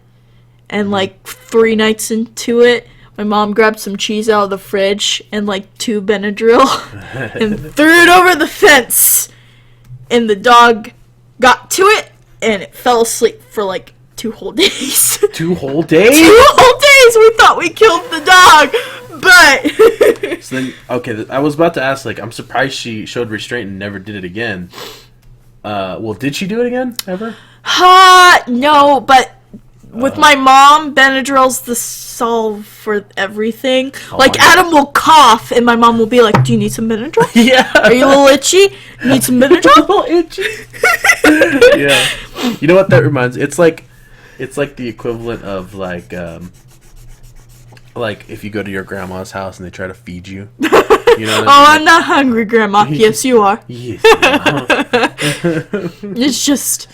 and 3 nights into it, my mom grabbed some cheese out of the fridge and 2 Benadryl and threw it over the fence. And the dog got to it, and it fell asleep for 2 whole days. 2 whole days? 2 whole days! We thought we killed the dog, but... So then, okay, I was about to ask, I'm surprised she showed restraint and never did it again. Well, did she do it again, ever? No, but with my mom, Benadryl's the solve for everything. Oh like, Adam will cough, and my mom will be like, do you need some Benadryl? Yeah. Are you a little itchy? Need some Benadryl? A little itchy. Yeah. You know what that reminds? It's like the equivalent of like if you go to your grandma's house and they try to feed you. You know what I I'm not hungry, Grandma. Yes, you are. Yes. It's just,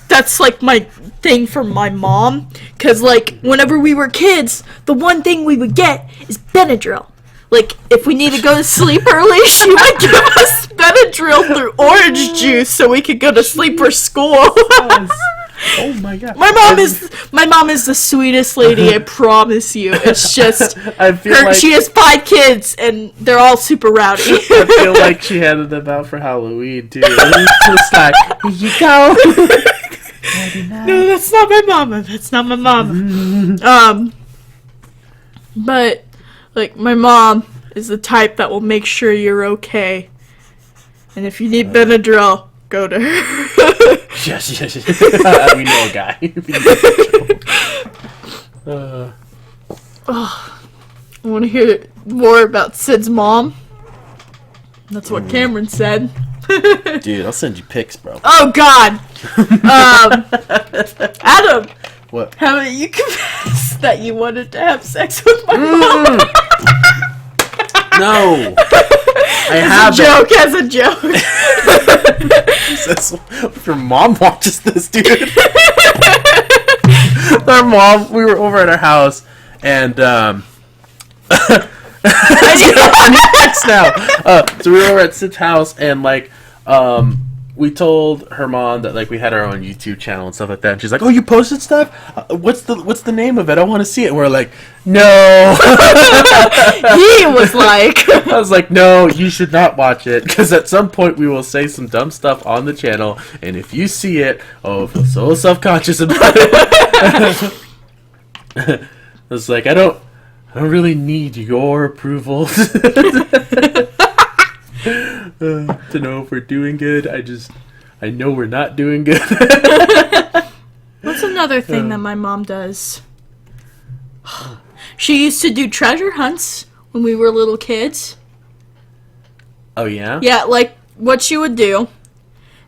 that's like my thing from my mom. Because, like, whenever we were kids, the one thing we would get is Benadryl. Like, if we need to go to sleep early, she would give us Benadryl through orange juice so we could go to sleep for school. Oh my god. My mom is the sweetest lady, I promise you. It's just I feel like she has 5 kids and they're all super rowdy. I feel like she handed them out for Halloween too. It's just like, here you go. No, that's not my mama. That's not my mama. But like my mom is the type that will make sure you're okay. And if you need Benadryl, go to her. Yes. We know a guy. I want to hear more about Sid's mom. That's what Cameron said. Dude, I'll send you pics, bro. Oh, God. Adam. What? How about you confess that you wanted to have sex with my mom? No. I have As a joke. If your mom watches this, dude. Our mom, we were over at our house, and I need text now. So we were over at Sid's house, and like, we told her mom that like we had our own YouTube channel and stuff like that. And she's like, "Oh, you posted stuff? What's the name of it? I want to see it." And we're like, "No." He was like, I was like, "No, you should not watch it because at some point we will say some dumb stuff on the channel, and if you see it, I feel so self-conscious about it." I was like, I don't really need your approval to know if we're doing good. I know we're not doing good. What's another thing that my mom does? She used to do treasure hunts when we were little kids. Oh, yeah? Yeah, like, what she would do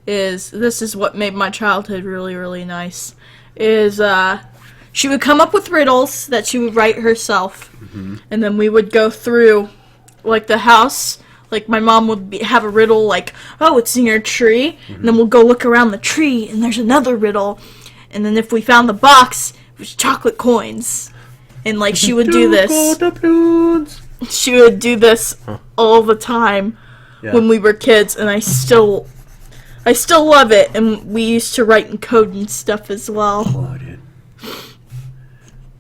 is, this is what made my childhood really, really nice, is, she would come up with riddles that she would write herself, and then we would go through, like, the house. Like, my mom would have a riddle, like, oh, it's near a tree, and then we'll go look around the tree, and there's another riddle, and then if we found the box, it was chocolate coins. And, like, she would do this. She would do this all the time when we were kids, and I still love it, and we used to write in code and stuff as well. Oh, dude.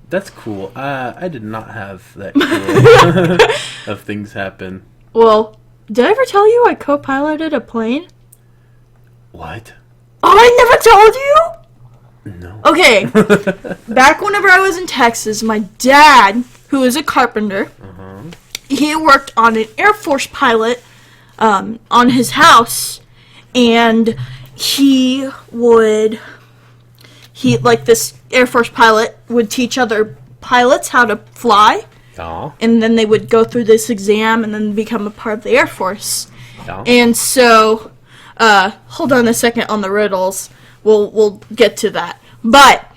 That's cool. I did not have that cool of things happen. Well, did I ever tell you I co-piloted a plane? What? Oh, I never told you? No. Okay. Back whenever I was in Texas, my dad, who is a carpenter, he worked on an Air Force pilot on his house, and this Air Force pilot would teach other pilots how to fly. Yeah. And then they would go through this exam and then become a part of the Air Force. Yeah. And so, hold on a second on the riddles. We'll get to that. But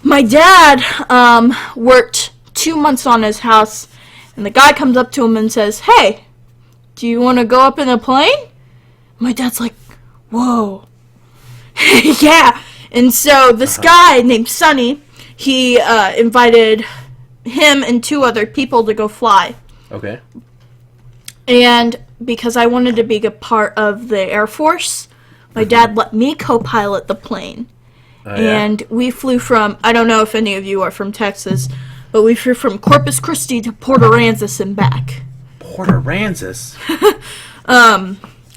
my dad worked 2 months on his house, and the guy comes up to him and says, "Hey, do you want to go up in a plane?" My dad's like, "Whoa." Yeah. And so this guy named Sonny, he invited him and 2 other people to go fly. Okay. And because I wanted to be a part of the Air Force, my dad let me co-pilot the plane. And we flew from, I don't know if any of you are from Texas, but we flew from Corpus Christi to Port Aransas and back. Port Aransas?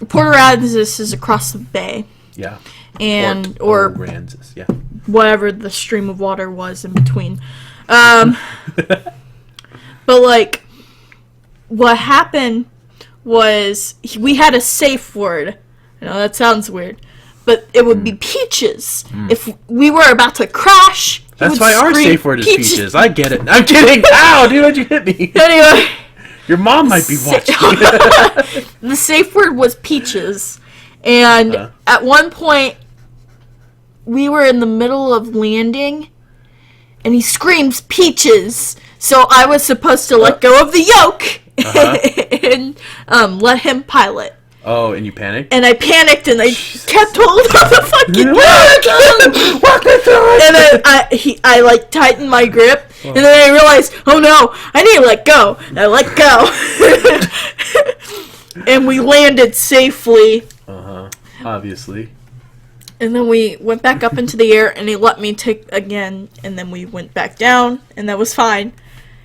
Port Aransas is across the bay. Yeah. And, Port Aransas, yeah. Whatever the stream of water was in between. But, like, what happened was we had a safe word. I know that sounds weird. but it would be peaches. If we were about to crash, that's why our safe word is peaches. I get it. I'm kidding. Ow, dude, why'd you hit me? Anyway. Your mom might be watching. The safe word was peaches. And at one point, we were in the middle of landing, and he screams, peaches. So I was supposed to let go of the yoke and let him pilot. Oh, and you panicked? And I panicked, and I kept hold of the fucking yoke. Walk me through it. And then I like tightened my grip, and then I realized, oh no, I need to let go. And I let go. And we landed safely. Obviously. And then we went back up into the air, and he let me take again, and then we went back down, and that was fine.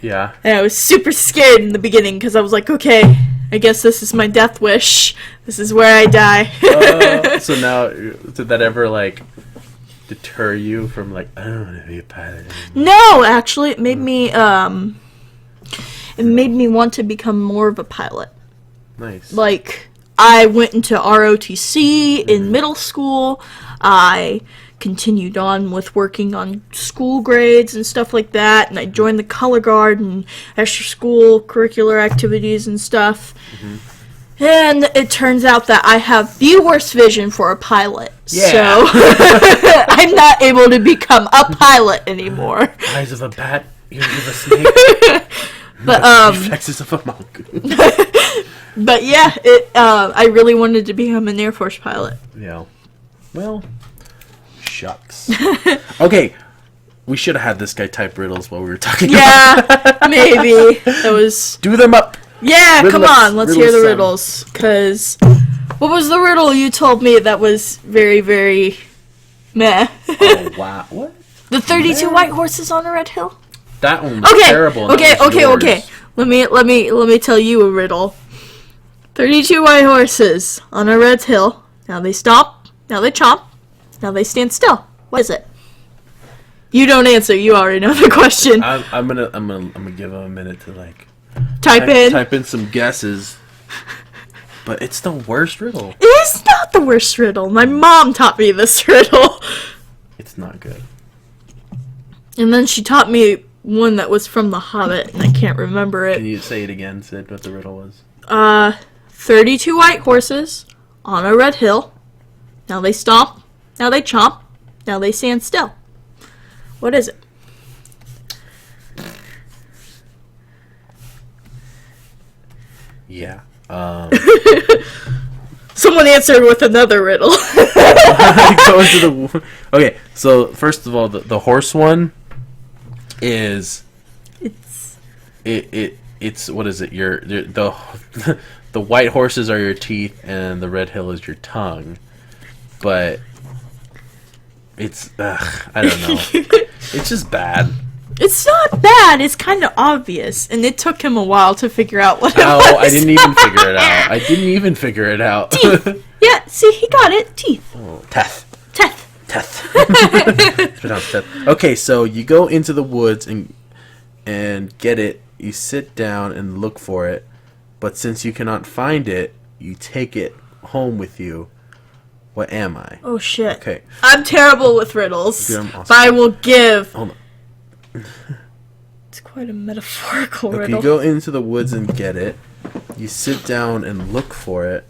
Yeah. And I was super scared in the beginning, because I was like, okay, I guess this is my death wish. This is where I die. So now, did that ever, like, deter you from, like, I don't want to be a pilot anymore? No, actually, it made me want to become more of a pilot. Nice. Like, I went into ROTC in middle school. I continued on with working on school grades and stuff like that, and I joined the color guard and extra school curricular activities and stuff. And it turns out that I have the worst vision for a pilot. Yeah. So I'm not able to become a pilot anymore. Eyes of a bat, ears of a snake, But reflexes of a monk. But yeah, I really wanted to become an Air Force pilot. Yeah. Well, shucks. Okay, we should have had this guy type riddles while we were talking. Yeah, maybe. That was... Do them up. Yeah, Riddle come us. on, let's Riddle hear the us some. riddles. Because, what was the riddle you told me that was very, very meh? Oh, wow. What? The 32 white horses on a red hill? That one was Okay, terrible. okay. Let me tell you a riddle. 32 white horses on a red hill. Now they stop. Now they chomp. Now they stand still. What is it? You don't answer. You already know the question. I'm gonna give him a minute to like Type in some guesses. But it's the worst riddle. It is not the worst riddle. My mom taught me this riddle. It's not good. And then she taught me one that was from The Hobbit, and I can't remember Can it. you say it again, Sid, what the riddle was? 32 white horses on a red hill. Now they stomp. Now they chomp. Now they stand still. What is it? Yeah. Someone answered with another riddle. Go into the... Okay, so first of all, the horse one is... It's what is it? The white horses are your teeth, and the red hill is your tongue. But it's I don't know. It's just bad. It's not bad. It's kind of obvious, and it took him a while to figure out what it was. Oh, I didn't even figure it out. Teeth. Yeah, see, he got it. Teeth. Oh, teeth. Teeth. It's pronounced teeth. Okay, so you go into the woods and get it. You sit down and look for it, but since you cannot find it, you take it home with you. What am I? Oh, shit. Okay. I'm terrible with riddles, Dude, I'm awesome. but I will give... Hold on. It's quite a metaphorical Okay, riddle. you go into the woods and get it. You sit down and look for it,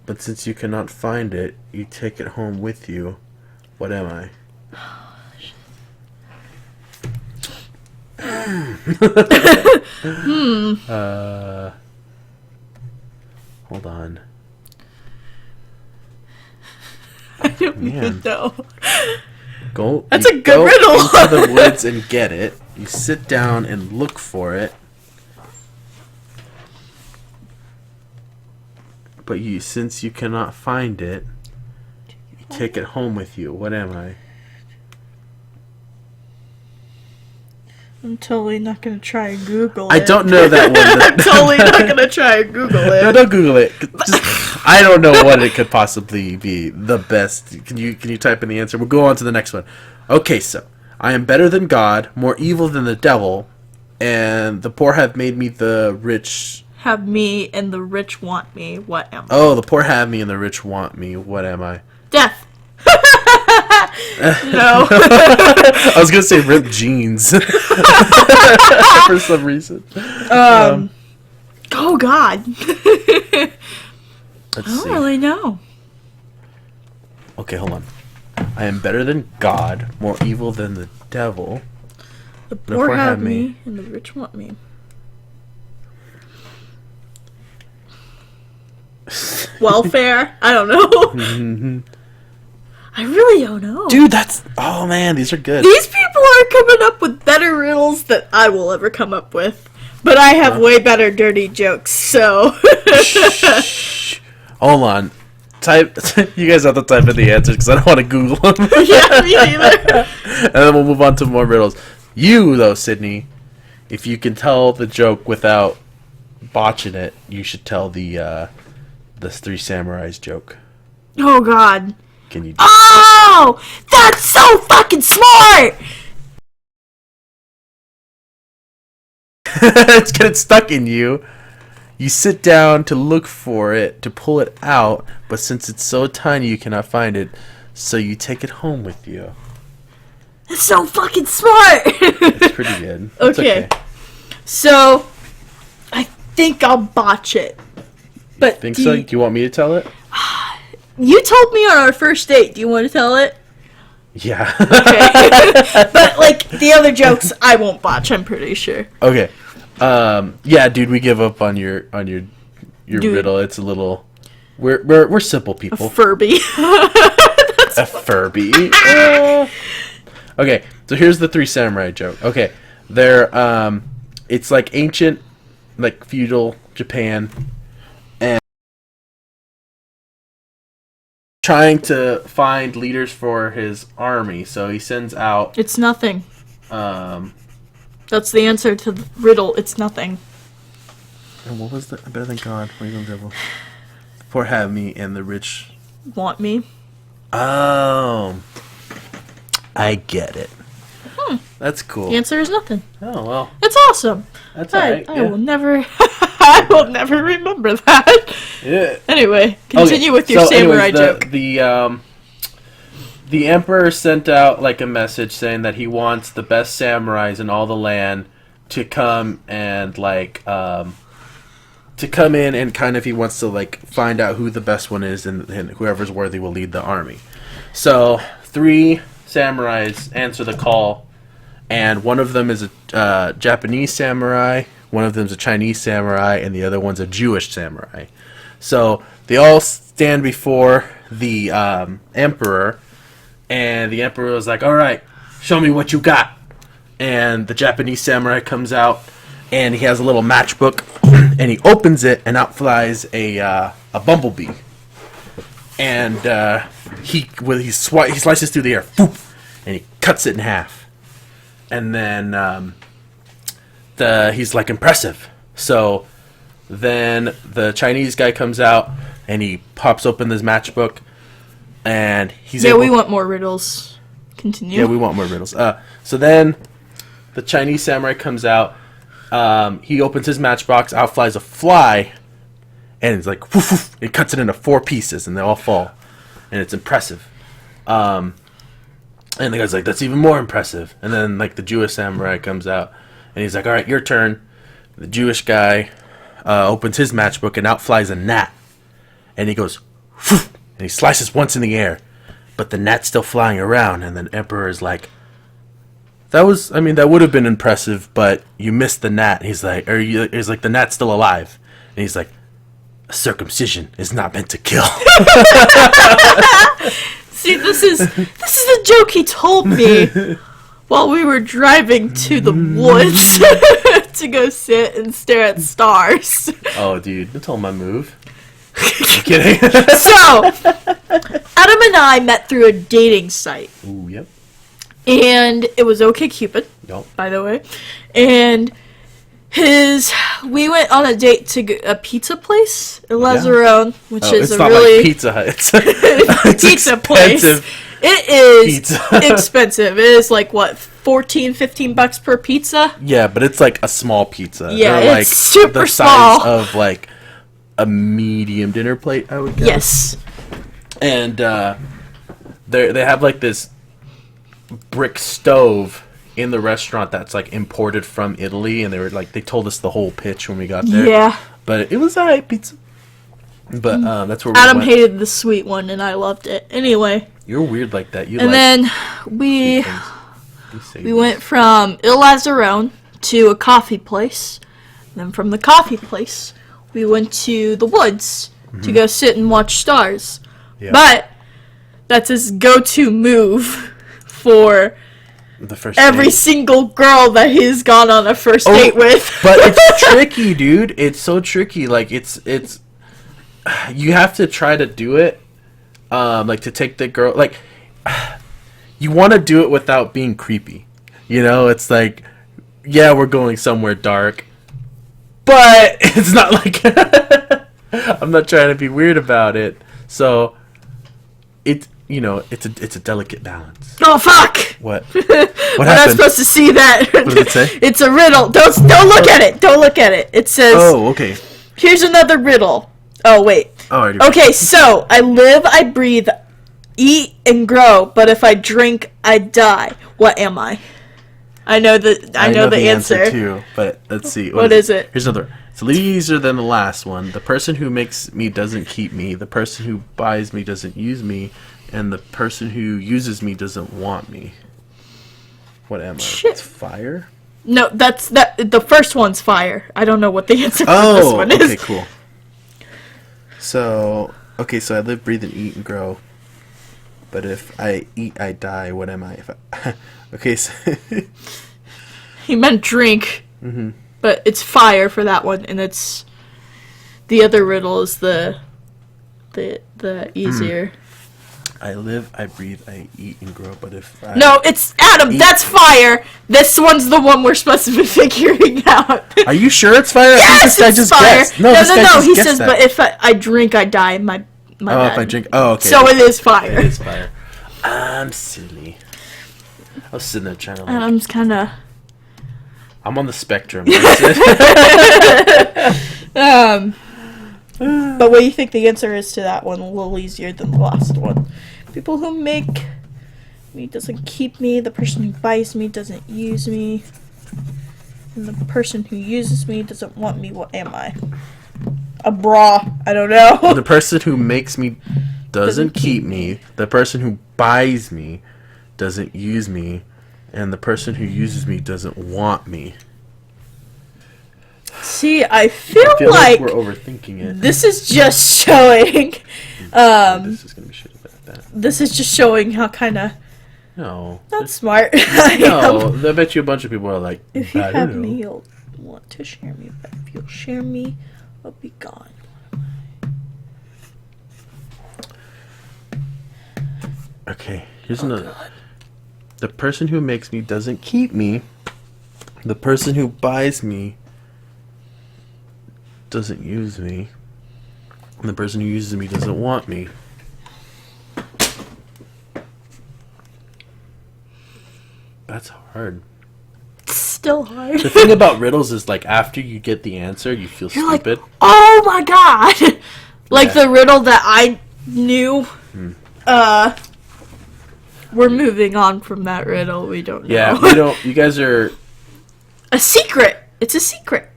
but since you cannot find it, you take it home with you. What am I? Hold on. I don't even know. That's a good riddle. Into the woods and get it. You sit down and look for it. But since you cannot find it, you take it home with you. What am I? I'm totally not going to try and Google it. I don't know that one. I'm totally not going to try and Google it. No, don't Google it. I don't know what it could possibly be. The best. Can you type in the answer? We'll go on to the next one. Okay, so I am better than God, more evil than the devil, and the poor have made me, the rich have me and the rich want me. What am I? Oh, the poor have me and the rich want me. What am I? Death. No. I was gonna say ripped jeans for some reason. Oh God. I Let's don't see. really know. Okay, hold on. I am better than God, more evil than the devil. The poor have me, and the rich want me. Welfare? I don't know. I really don't know. Dude, oh man, these are good. These people are coming up with better riddles than I will ever come up with. But I have way better dirty jokes, so. Shh. Hold on. You guys have to type in the answers because I don't want to Google them. Yeah, me neither. And then we'll move on to more riddles. You, though, Sydney, if you can tell the joke without botching it, you should tell the Three Samurais joke. Oh God. Can you do Oh! That's so fucking smart! It's getting stuck in you. You sit down to look for it, to pull it out, but since it's so tiny you cannot find it, so you take it home with you. That's so fucking smart! It's pretty good. It's Okay. So, I think I'll botch it. But Think so? Do you want me to tell it? You told me on our first date. Do you want to tell it? Yeah. Okay. But, like, the other jokes I won't botch, I'm pretty sure. Okay. Yeah, dude, we give up on your Dude. riddle. It's a little. We're simple people. Furby. A Furby. Okay, so here's the Three Samurai joke. Okay, they're it's like ancient, like feudal Japan, and trying to find leaders for his army. So he sends out. It's nothing. That's the answer to the riddle. It's nothing. And what was the better than God? What are you gonna do? Poor have me and the rich. Want me? Oh, I get it. That's cool. The answer is nothing. Oh well, It's awesome. that's alright. I will never. I will never remember that. Yeah. Anyway, continue with your samurai joke. The emperor sent out like a message saying that he wants the best samurais in all the land to come and to come in and kind of he wants to like find out who the best one is and whoever's worthy will lead the army. So 3 samurais answer the call, and one of them is a Japanese samurai, one of them's a Chinese samurai, and the other one's a Jewish samurai. So they all stand before the emperor, and the emperor was like, "All right, show me what you got." And the Japanese samurai comes out, and he has a little matchbook, and he opens it, and out flies a bumblebee. And he slices through the air, and he cuts it in half. And then he's like impressive. So then the Chinese guy comes out, and he pops open this matchbook, and he's we want more riddles. Continue. Yeah, we want more riddles. So then the Chinese samurai comes out. He opens his matchbox. Out flies a fly, and it's like woof, woof, it cuts it into 4 pieces, and they all fall, and it's impressive. And the guy's like, "That's even more impressive." And then like the Jewish samurai comes out, and he's like, "All right, your turn." The Jewish guy opens his matchbook, and out flies a gnat, and he goes, woof, and he slices once in the air, but the gnat's still flying around, and then Emperor is like, that would have been impressive, but you missed the gnat. He's like, the gnat's still alive. And he's like, a circumcision is not meant to kill. See, this is a joke he told me while we were driving to the woods to go sit and stare at stars. Oh, dude, don't tell him my move. I'm kidding. So, Adam and I met through a dating site. Ooh, yep. And it was OkCupid, Yep. by the way. And we went on a date to a pizza place, Lazzarone, which is it's a not really like Pizza Hut. It's pizza place. It is Pizza. expensive. It is like what, $14-15 per pizza? Yeah, but it's like a small pizza. Yeah, They're it's like super the small. size of like a medium dinner plate, I would guess. Yes. And they have like this brick stove in the restaurant that's like imported from Italy, and they told us the whole pitch when we got there. Yeah. But it was alright pizza. But that's where we Adam went. hated the sweet one, and I loved it. Anyway. You're weird like that. You And like then we sweet things. went from Il Lazzarone to a coffee place. And then from the coffee place, we went to the woods to go sit and watch stars. Yeah. But that's his go-to move for The first every date. single girl that he's gone on a first date with. But it's tricky, dude. It's so tricky. Like it's you have to try to do it. Like to take the girl. Like you want to do it without being creepy. You know, it's like, yeah, we're going somewhere dark, but it's not like I'm not trying to be weird about it. So it's a delicate balance. Oh fuck! What? What What We're not happened? supposed to see that. What does it say? It's a riddle. Don't look at it. Don't look at it. It says, Oh, okay. here's another riddle. Oh wait. Oh, I already- Okay, so I live, I breathe, eat, and grow, but if I drink, I die. What am I? I know the answer. too, but let's see. What is it? Here's another. It's a little easier than the last one. The person who makes me doesn't keep me. The person who buys me doesn't use me, and the person who uses me doesn't want me. What am I? Shit. It's fire. No, that's that. The first one's fire. I don't know what the answer for this Oh, one okay, is. cool. So I live, breathe, and eat and grow. But if I eat, I die. What am I? If I... Okay, so... He meant drink, Mm-hmm. but it's fire for that one, and it's the other riddle is the easier. I live, I breathe, I eat and grow. But if I... No, it's Adam. Eat. That's fire. This one's the one we're supposed to be figuring out. Are you sure it's fire? I think Yes, this guy it's just fire. guessed. No, this guy just He guessed says, that. but if I drink, I die. My Oh, bad. if I drink... Oh, okay. So it is fire. It is fire. I'm silly. I was sitting there trying to... Like, Adam's kind of... I'm on the spectrum. But what do you think the answer is to that one? A little easier than the last one. People who make me doesn't keep me. The person who buys me doesn't use me. And the person who uses me doesn't want me. What am I? A bra. I don't know. The person who makes me doesn't keep me. The person who buys me doesn't use me. And the person who uses me doesn't want me. See, I feel I feel like like we're overthinking it. this is just showing. This is gonna be shit about that. This is just showing how kind of No. not smart I am. No, I bet you a bunch of people are like, If you I have don't know. me, you'll want to share me. But if you'll share me, I'll be gone. Okay, here's Oh, another. God. The person who makes me doesn't keep me. The person who buys me doesn't use me. And the person who uses me doesn't want me. That's hard. It's still hard. The thing about riddles is, like, after you get the answer, you feel You're like, stupid. oh my god! Like Yeah. the riddle that I knew. We're moving on from that riddle. We don't know. Yeah, we don't. You guys are. A secret. It's a secret.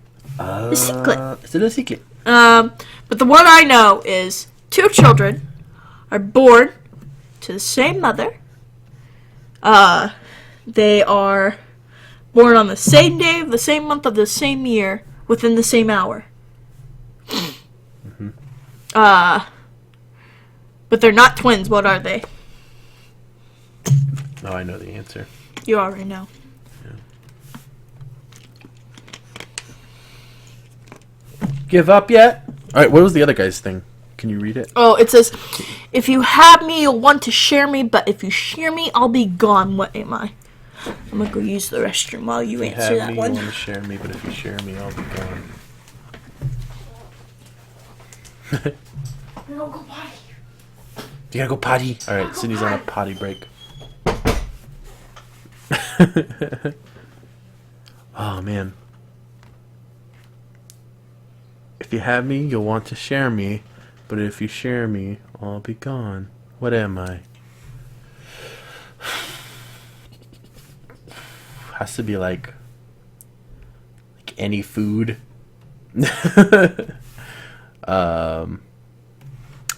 secret. Is it a secret? But the one I know is two children are born to the same mother. They are born on the same day of the same month of the same year within the same hour. Mm-hmm. But they're not twins. What are they? Oh, I know the answer. You already know. Give up yet? All right. What was the other guy's thing? Can you read it? Oh, it says, if you have me, you'll want to share me, but if you share me, I'll be gone. What am I? I'm gonna go use the restroom while you If you answer have that me, one. you want to share me, but if you share me, I'll be gone. I'm gonna go potty. You gotta go potty. All right, Sydney's on a potty break. Oh man. If you have me, you'll want to share me, but if you share me, I'll be gone. What am I? Has to be like any food.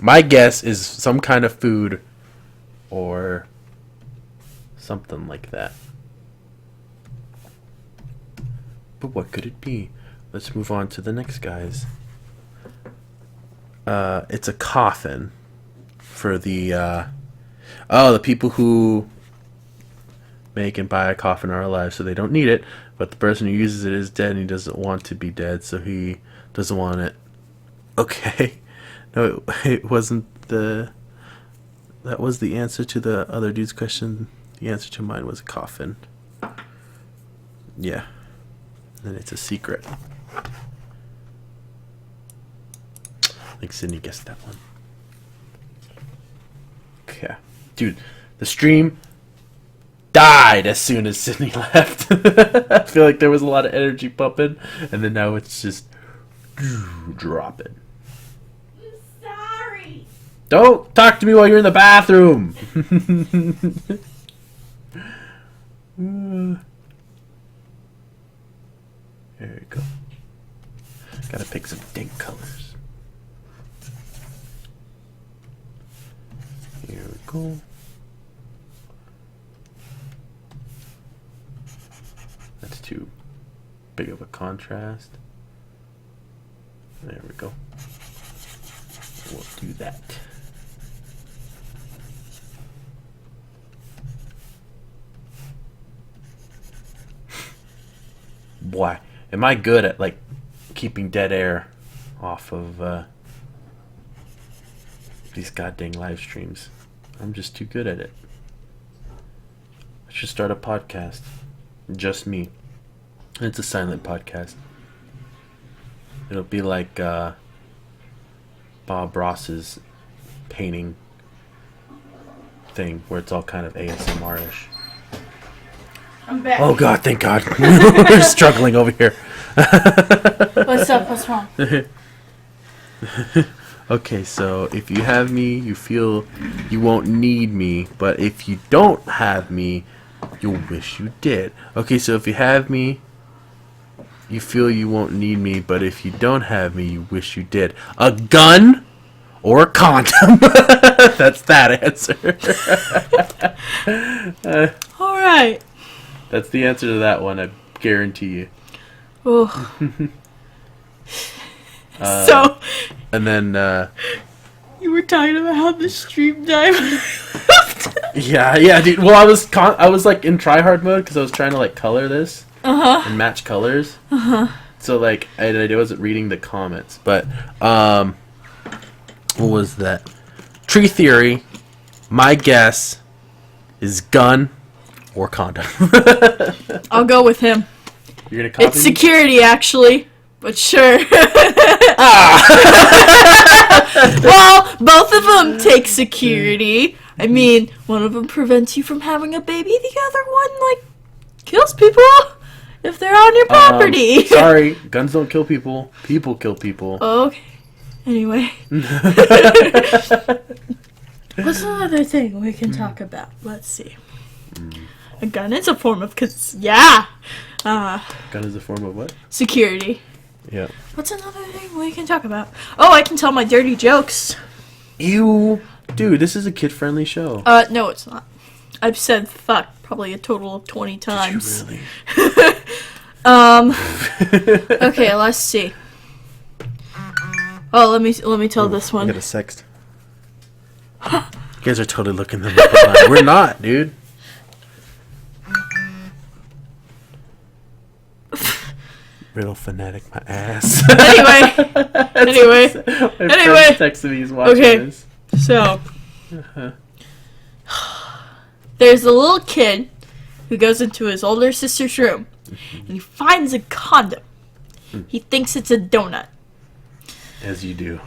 My guess is some kind of food or something like that. But what could it be? Let's move on to the next guys. It's a coffin for the people who make and buy a coffin are alive, so they don't need it, but the person who uses it is dead and he doesn't want to be dead, so he doesn't want it. Okay. No, it wasn't that was the answer to the other dude's question. The answer to mine was a coffin. Yeah. And it's a secret. I think Sydney guessed that one. Okay. Dude, the stream died as soon as Sydney left. I feel like there was a lot of energy pumping, and then now it's just dropping. I'm sorry. Don't talk to me while you're in the bathroom. There we go. Gotta pick some dink colors. Here we go. That's too big of a contrast. There we go. We'll do that. Boy, am I good at like keeping dead air off of these goddamn live streams. I'm just too good at it. I should start a podcast. Just me. It's a silent podcast. It'll be like Bob Ross's painting thing where it's all kind of ASMR-ish. I'm back. Oh God, thank God. We're struggling over here. What's up? What's wrong? Okay, so if you have me, you feel you won't need me, but if you don't have me, you'll wish you did. Okay, so if you have me, you feel you won't need me, but if you don't have me, you wish you did. A gun or a condom? That's that answer. All right. That's the answer to that one, I guarantee you. Oh. So. And then, you were talking about how the stream died. yeah, dude. Well, I was like in try-hard mode because I was trying to like color this and match colors. So like I wasn't reading the comments, but what was that? Tree theory. My guess is gun or condom. I'll go with him. You're gonna copy It's security, actually, but sure. Well, both of them take security. I mean, one of them prevents you from having a baby. The other one, like, kills people if they're on your property. Sorry, guns don't kill people. People kill people. Okay. Anyway. What's another thing we can talk about? Let's see. A gun is a form of, gun is a form of what? Security. Yeah. What's another thing we can talk about? Oh, I can tell my dirty jokes. Ew. Dude, this is a kid-friendly show. No, it's not. I've said fuck probably a total of 20 times. Did you really? Okay, let's see. Oh, let me tell this I one. got a sext. You guys are totally looking them up online. We're not, dude. Riddle fanatic, my ass. Anyway. My friend texted me, he's watching this. So, there's a little kid who goes into his older sister's room, and he finds a condom. He thinks it's a donut. As you do.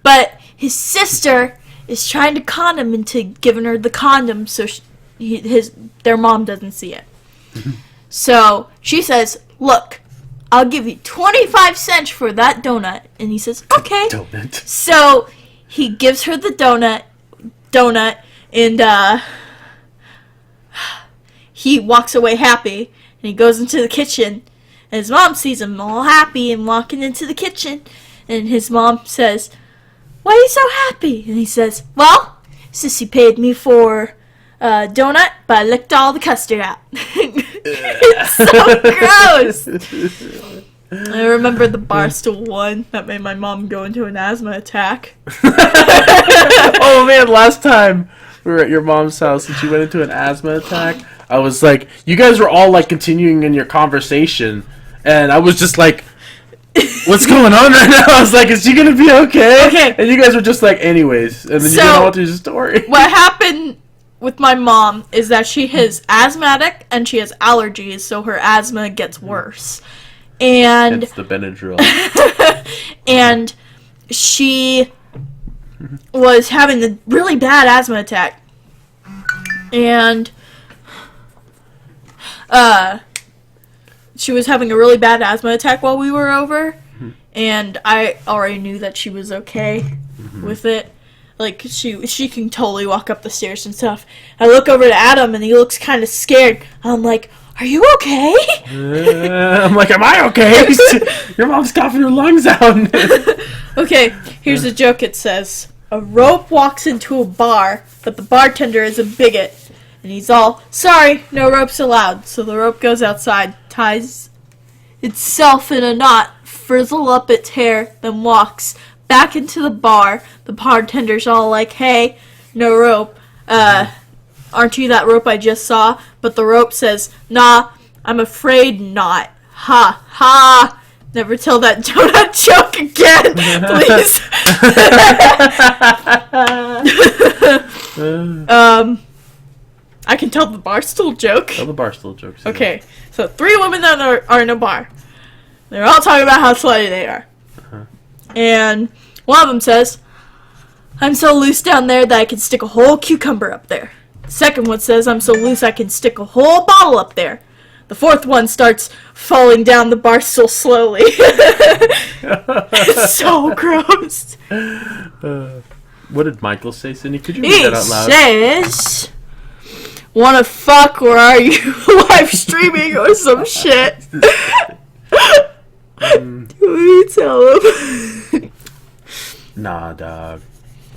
But his sister is trying to con him into giving her the condom so their mom doesn't see it. So she says, "Look, I'll give you 25 cents for that donut." And he says, "Okay." Donut. So he gives her the donut, and he walks away happy, and he goes into the kitchen, and his mom sees him all happy and walking into the kitchen, and his mom says, "Why are you so happy?" And he says, "Well, Sissy paid me for a donut, but I licked all the custard out." It's so gross. I remember the Barstool one that made my mom go into an asthma attack. Oh man, last time we were at your mom's house and she went into an asthma attack, I was like, you guys were all like continuing in your conversation, and I was just like, what's going on right now? I was like, is she gonna be okay? Okay. And you guys were just like, anyways, and then you didn't want to do the story. What happened with my mom is that she is asthmatic and she has allergies, so her asthma gets worse. And it's the Benadryl. and she was having a really bad asthma attack. And she was having a really bad asthma attack while we were over. And I already knew that she was okay with it. Like, she can totally walk up the stairs and stuff. I look over to Adam, and he looks kind of scared. I'm like, "Are you okay?" I'm like, am I okay? Your mom's coughing her lungs out. Okay, here's a joke. It says, "A rope walks into a bar, but the bartender is a bigot. And he's all, 'Sorry, no ropes allowed.' So the rope goes outside, ties itself in a knot, frizzle up its hair, then walks back into the bar. The bartender's all like, 'Hey, no rope. Aren't you that rope I just saw?' But the rope says, 'Nah, I'm afraid not. Ha, ha. Never tell that donut joke again, please.'" I can tell the Barstool joke. Tell the Barstool jokes. Yeah. Okay, so 3 women that are in a bar. They're all talking about how slutty they are. And one of them says, "I'm so loose down there that I can stick a whole cucumber up there." The second one says, "I'm so loose I can stick a whole bottle up there." The fourth one starts falling down the bar stool slowly. It's so gross. What did Michael say, Cindy? Could you read He that out loud? says, "Wanna fuck or are you live streaming or some shit?" Do we tell him? Nah, dog.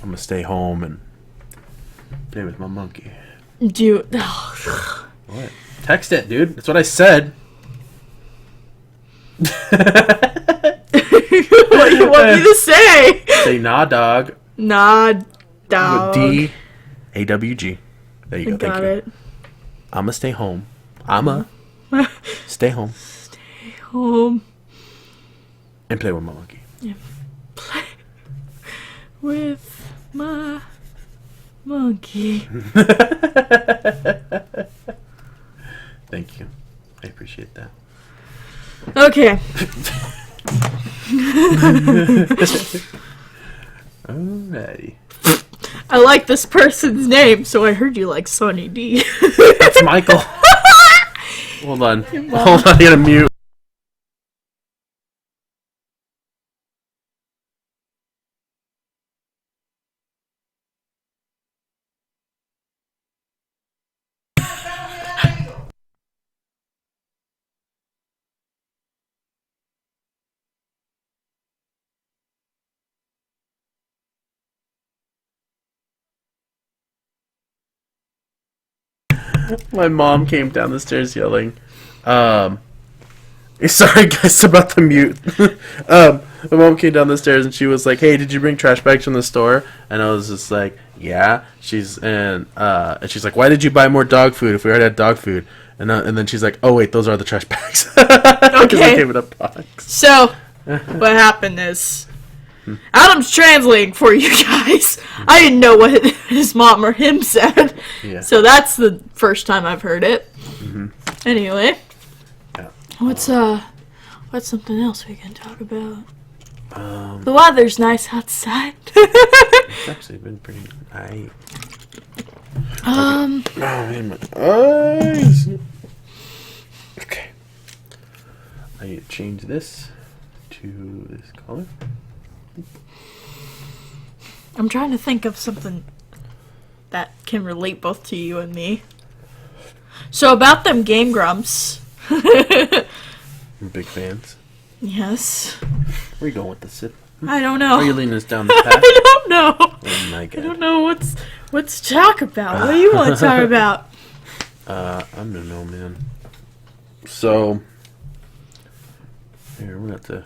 I'm gonna stay home and play with my monkey. Dude. What? Text it, dude. That's what I said. What do you want me to say? Say nah, dog. Nah, dog. With D-A-W-G. There you go. Got Thank you. it. I'ma stay home. I'ma stay home Home. and play with my monkey. Play with my monkey. Thank you. I appreciate that. Okay. Alrighty. I like this person's name, so I heard you like Sonny D. That's Michael. Hold on. Hold on, I gotta mute. My mom came down the stairs yelling, sorry guys about the mute. My mom came down the stairs and she was like, "Hey, did you bring trash bags from the store?" And I was just like, "Yeah." She's like, "Why did you buy more dog food if we already had dog food?" And then she's like, "Oh wait, those are the trash bags." Because I gave it a box. So, what happened is, Adam's translating for you guys. I didn't know what his mom or him said. Yeah. So that's the first time I've heard it. Mm-hmm. Anyway. Yeah. What's something else we can talk about? The weather's nice outside. It's actually been pretty nice. Oh man, my eyes. Okay. I need to change this to this color. I'm trying to think of something that can relate both to you and me. So about them Game Grumps. We're big fans. Yes. Where are you going with this, Sid? I don't know. Are you leading us down the path? I don't know. Oh my god. I don't know what's to talk about. What do you want to talk about? I don't know, man. So, here, we're going to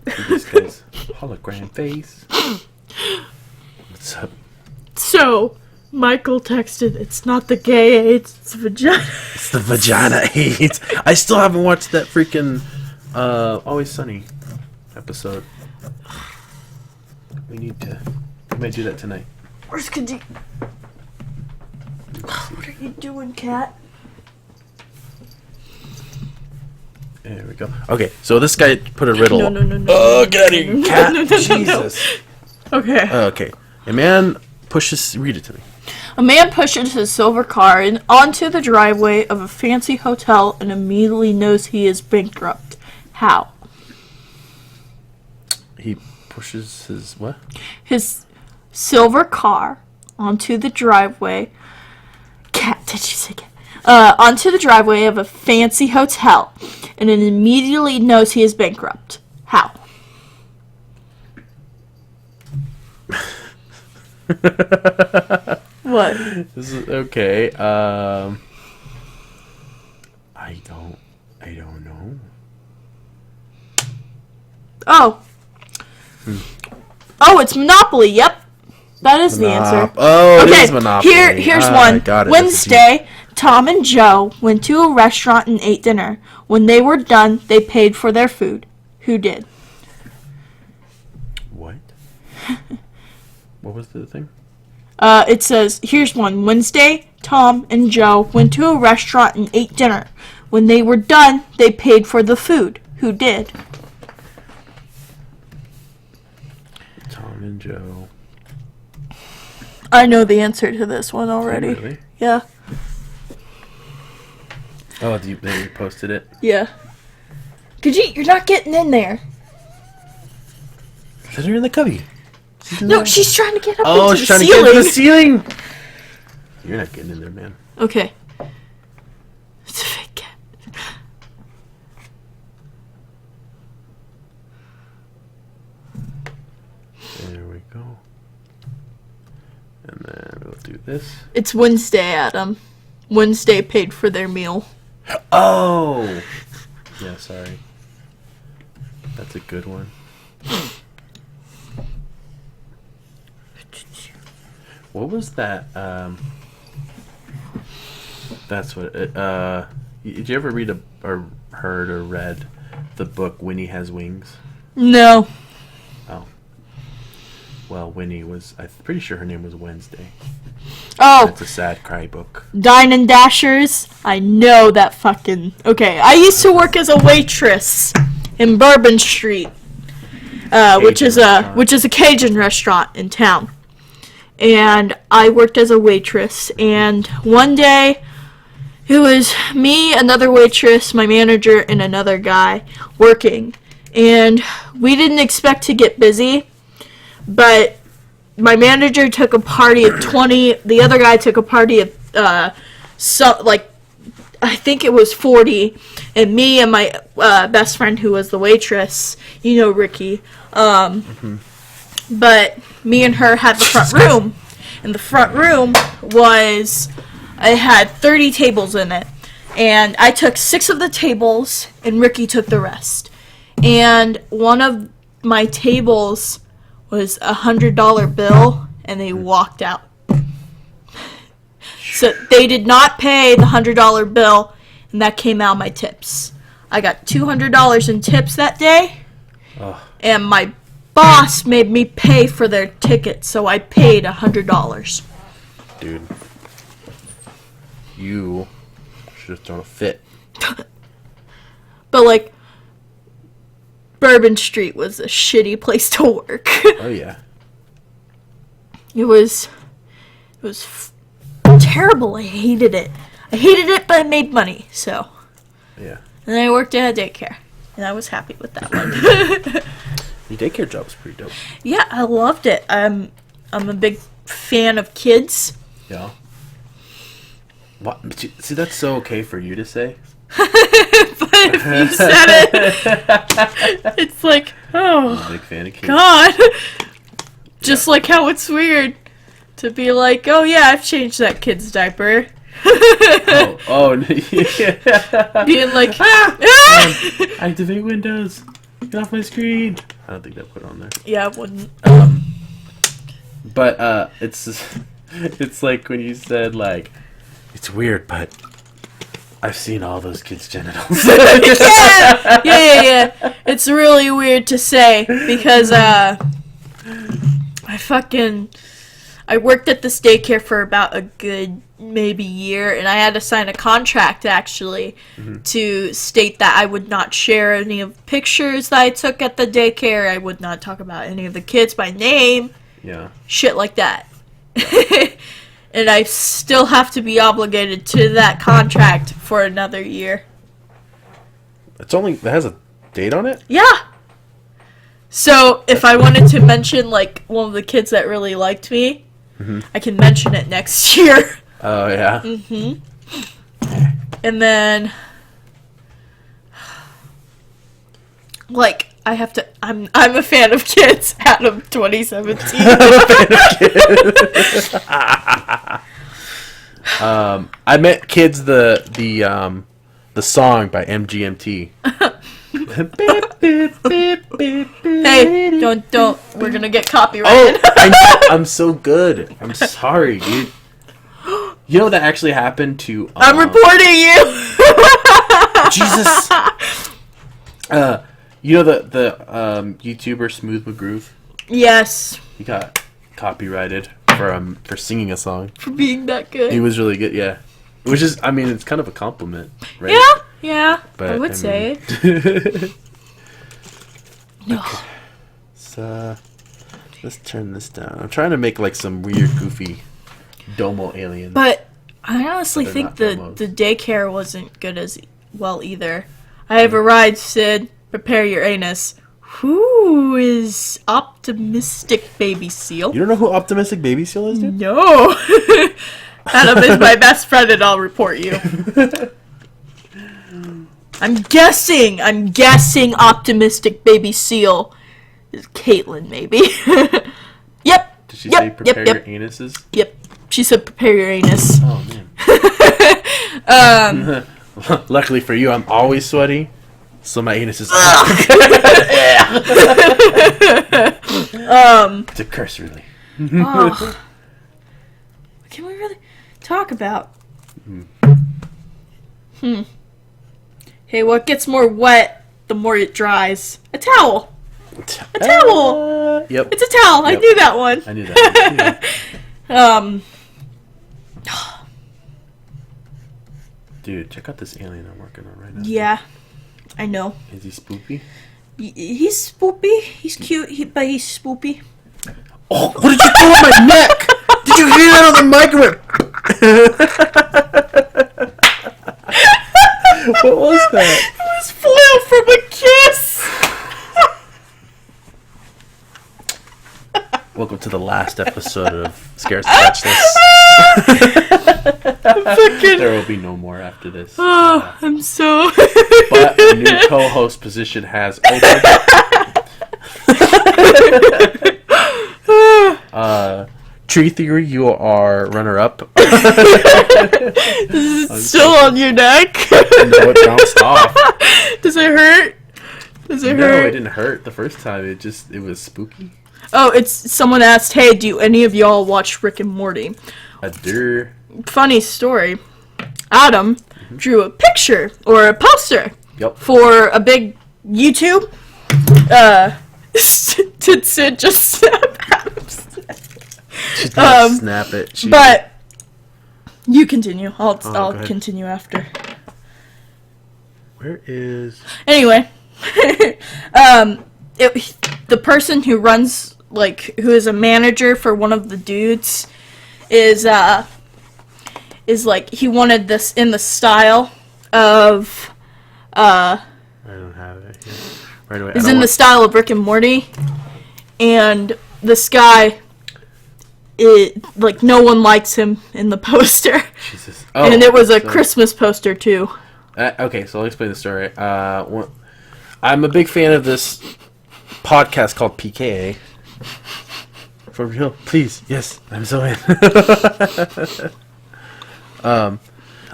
do this guy's hologram face. What's up? So, Michael texted, it's not the gay AIDS, it's the vagina. It's the vagina AIDS. I still haven't watched that freaking Always Sunny episode. We might do that tonight. Where's Kaji? What are you doing, cat? There we go. Okay, so this guy put a riddle. No. Oh, get out of here, cat. Jesus. Okay. Okay. A man pushes... Read it to me. A man pushes his silver car onto the driveway of a fancy hotel and immediately knows he is bankrupt. How? He pushes his... What? His silver car onto the driveway... Cat, did you say cat? Onto the driveway of a fancy hotel and it immediately knows he is bankrupt. How? What? This is okay. I don't know. Oh. Oh, it's Monopoly. Yep. That is the answer. Oh, okay, it is Monopoly. Here's one. Got it. Wednesday, Tom and Joe went to a restaurant and ate dinner. When they were done, they paid for their food. Who did? What? What was the thing? It says, here's one. Wednesday, Tom and Joe went to a restaurant and ate dinner. When they were done, they paid for the food. Who did? Tom and Joe. I know the answer to this one already. Oh, really? Yeah. Oh, they posted it? Yeah. Khajiit, you're not getting in there. Let her in the cubby. No, she's trying to get up Oh, into she's the trying ceiling. to get into the ceiling. You're not getting in there, man. Okay. It's a fake cat. There we go. And then we'll do this. It's Wednesday, Adam. Wednesday paid for their meal. Oh! Yeah, sorry. That's a good one. What was that? That's what it, did you ever read or heard or read the book Winnie Has Wings? No. Oh. Well, Winnie was, I'm pretty sure her name was Wednesday. Oh. That's a sad cry book. Dine and Dashers. I know that fucking... Okay, I used to work as a waitress in Bourbon Street, which is a Cajun restaurant in town. And I worked as a waitress, and one day it was me, another waitress, my manager, and another guy working. And we didn't expect to get busy, but my manager took a party of 20, the other guy took a party of, I think it was 40, and me and my best friend who was the waitress, you know Ricky, but me and her had the front room, and the front room it had 30 tables in it, and I took 6 of the tables, and Ricky took the rest, and one of my tables was $100 bill, and they walked out. So they did not pay the $100 bill, and that came out of my tips. I got $200 in tips that day, and my boss made me pay for their ticket, so I paid $100. Dude, you should have thrown a fit. But like, Bourbon Street was a shitty place to work. Oh yeah. It was terrible. I hated it. But I made money, so. Yeah. And I worked at a daycare, and I was happy with that one. Your daycare job was pretty dope. Yeah, I loved it. I'm a big fan of kids. Yeah. What? See, that's so okay for you to say. But if you said it, it's like, I'm a big fan of kids. God. Just like how it's weird to be like, oh yeah, I've changed that kid's diaper. Yeah. Being like, Activate Windows. Get off my screen. I don't think that put on there. Yeah, I wouldn't. But it's like when you said like, it's weird, but I've seen all those kids' genitals. Yeah. It's really weird to say because I worked at this daycare for about a good maybe year, and I had to sign a contract actually to state that I would not share any of the pictures that I took at the daycare. I would not talk about any of the kids by name. Yeah. Shit like that. And I still have to be obligated to that contract for another year. It has a date on it? Yeah. So if I wanted to mention like one of the kids that really liked me, I can mention it next year. Oh yeah. And then like I have to I'm a fan of kids, Adam 2017. I'm a fan of kids. I met Kids the song by MGMT. Hey, don't. We're gonna get copyrighted. I'm so good. I'm sorry, dude. You know that actually happened to... I'm reporting you! Jesus! You know the YouTuber Smooth McGroove? Yes. He got copyrighted for singing a song. For being that good. He was really good, yeah. Which is, I mean, it's kind of a compliment, right? Yeah. But, I would say it. No. Okay. So, let's turn this down. I'm trying to make like some weird, goofy domo aliens. But I honestly think the daycare wasn't good as well either. I have arrived, Sid. Prepare your anus. Who is Optimistic Baby Seal? You don't know who Optimistic Baby Seal is, dude? No. Adam is my best friend, and I'll report you. I'm guessing Optimistic Baby Seal is Caitlin, maybe. Yep. Did she say prepare your anuses? Yep. She said prepare your anus. Oh, man. Luckily for you, I'm always sweaty, so my anus is... It's a curse, really. What can we really talk about? Hey, what gets more wet the more it dries? A towel. A towel. Yep. It's a towel. Yep. I knew that one. I knew that one. Dude, check out this alien I'm working on right now. Yeah, I know. Is he spoopy? He's spoopy. He's cute, but he's spoopy. Oh, what did you do on my neck? Did you hear that on the microphone? What was that? It was foil from a kiss. Welcome to the last episode of Sketchless. There will be no more after this. Oh, I'm so... But a new co-host position has opened. Tree Theory, you are runner-up. Is it still on your neck? No, it bounced off. Does it hurt? Hurt? No, it didn't hurt the first time. It was spooky. Oh, someone asked, hey, do any of y'all watch Rick and Morty? I do. Funny story. Adam drew a picture or a poster for a big YouTube. Did Sid just snap Adam's neck? She didn't snap it. But you continue. I'll continue after. Where is... Anyway. The person who runs, like, who is a manager for one of the dudes is like, he wanted this in the style of, I don't have it here. Right away. Is in the style of Rick and Morty, and this guy like no one likes him in the poster. Jesus. Oh, and it was a Christmas poster too. Okay, so I'll explain the story. I'm a big fan of this podcast called PKA. For real, please, yes, I'm so in.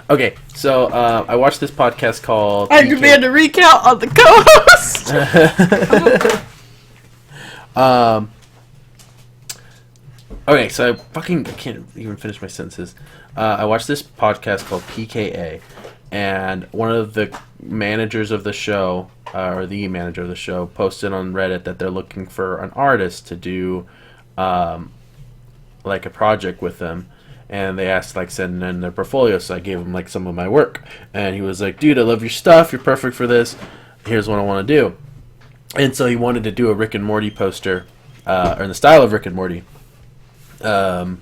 Okay, so I watched this podcast called. I demand a recount on the co-host. Okay, so I can't even finish my sentences. I watched this podcast called PKA, and one of the managers of the show, or the manager of the show, posted on Reddit that they're looking for an artist to do, like a project with them. And they asked, like, send in their portfolio, so I gave him, like, some of my work. And he was like, dude, I love your stuff, you're perfect for this, here's what I want to do. And so he wanted to do a Rick and Morty poster, or in the style of Rick and Morty, of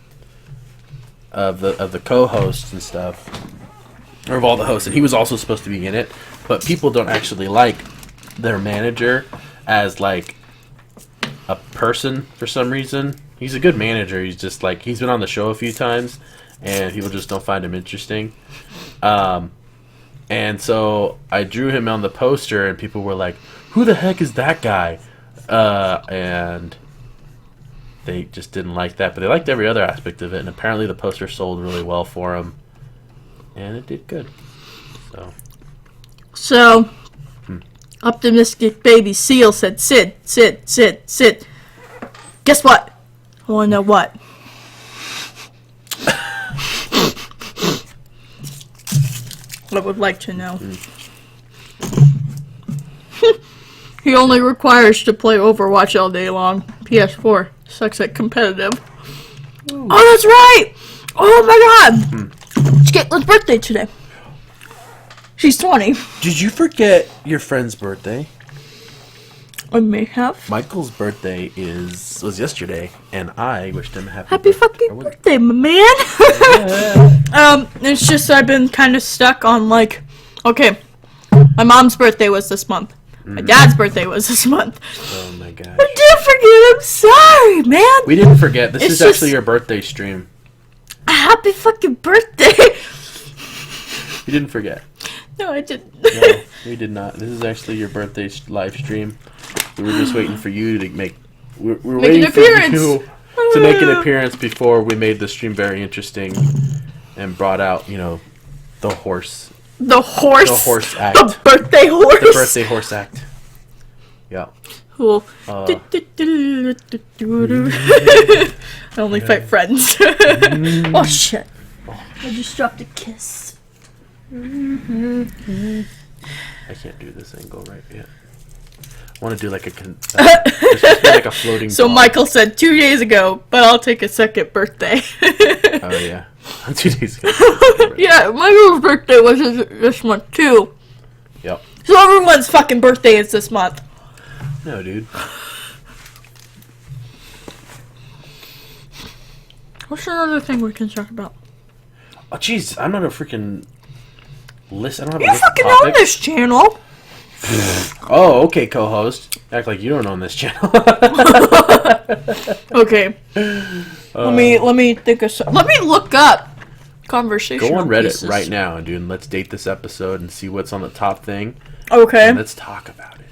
the co-hosts and stuff, or of all the hosts. And he was also supposed to be in it, but people don't actually like their manager as, like, a person for some reason. He's a good manager. He's just like, he's been on the show a few times, and people just don't find him interesting. And so I drew him on the poster, and people were like, "Who the heck is that guy?" And they just didn't like that, but they liked every other aspect of it. And apparently, the poster sold really well for him, and it did good. So, optimistic baby seal said, "Sit. Guess what? I want to know what." I would like to know. He only requires to play Overwatch all day long. PS4 sucks at competitive. Ooh. Oh, that's right! Oh my god! It's Caitlin's birthday today. She's 20. Did you forget your friend's birthday? I may have. Michael's birthday was yesterday, and I wished him happy fucking birthday, my man. It's just I've been kind of stuck on, like, okay, my mom's birthday was this month. My dad's birthday was this month. Oh my gosh. I did forget. I'm sorry, man. We didn't forget. This is actually your birthday stream. Happy fucking birthday. You didn't forget. No, I didn't. No, we did not. This is actually your birthday live stream. We were just waiting for you to make. We were make waiting an appearance. For you to make an appearance before we made the stream very interesting and brought out, the horse. The horse. The horse act. The birthday horse. The birthday horse act. Yeah. Cool. I only fight friends. Oh shit! I just dropped a kiss. I can't do this angle right yet. I want to do like a floating. So ball. Michael said 2 days ago, but I'll take a second birthday. Oh yeah, 2 days ago. Yeah, Michael's birthday was this month too. Yep. So everyone's fucking birthday is this month. No, dude. What's another thing we can talk about? Oh jeez, I'm not a freaking list. I don't have. You fucking own this channel. Oh, okay, co-host. Act like you don't own this channel. Okay. Let me think of let me look up conversation. Go on Reddit right now, dude, and let's date this episode and see what's on the top thing. Okay. And let's talk about it.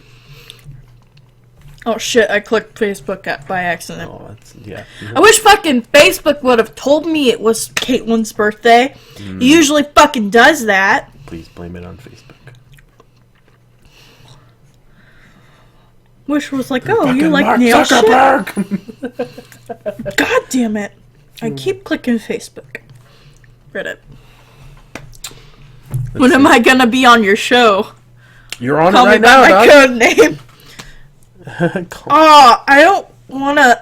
Oh shit! I clicked Facebook by accident. Oh, yeah. I wish fucking Facebook would have told me it was Caitlin's birthday. It usually fucking does that. Please blame it on Facebook. Wish was like, oh, you like Mark nail Zuckerberg. Shit? God damn it! I keep clicking Facebook. Reddit. When am I gonna be on your show? You're on Call it right me by now, my code name. Oh, I don't want to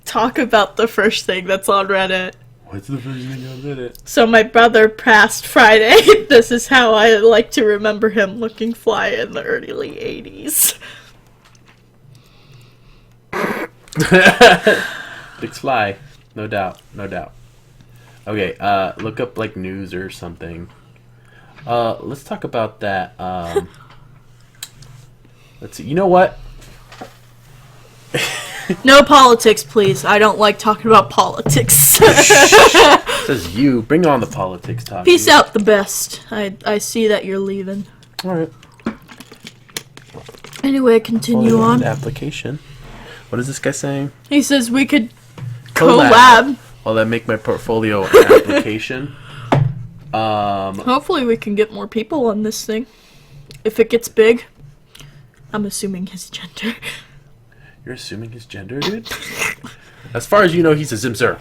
talk about the first thing that's on Reddit. What's the first thing on Reddit? So my brother passed Friday. This is how I like to remember him looking fly in the early 80s. Big fly. No doubt. Okay, look up, like, news or something. Let's talk about that. Let's see. You know what? No politics, please. I don't like talking about politics. Says you. Bring on the politics talk. Peace out, the best. I see that you're leaving. All right. Anyway, continue on. Application. What is this guy saying? He says we could collab. Well, that make my portfolio an application. Hopefully we can get more people on this thing. If it gets big. I'm assuming his gender. You're assuming his gender, dude? As far as you know, he's a Zimzer.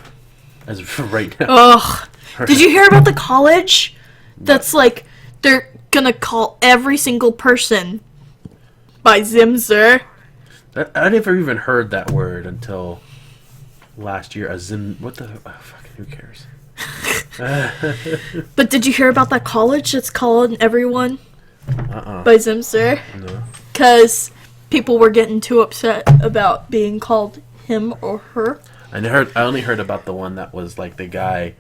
As of right now. Ugh. Did you hear about the college? That's like, they're gonna call every single person by Zimzer. I never even heard that word until last year. A Zim... What the... Oh, fucking who cares? But did you hear about that college that's calling everyone by Zimzer? No. Because people were getting too upset about being called him or her. I only heard about the one that was like the guy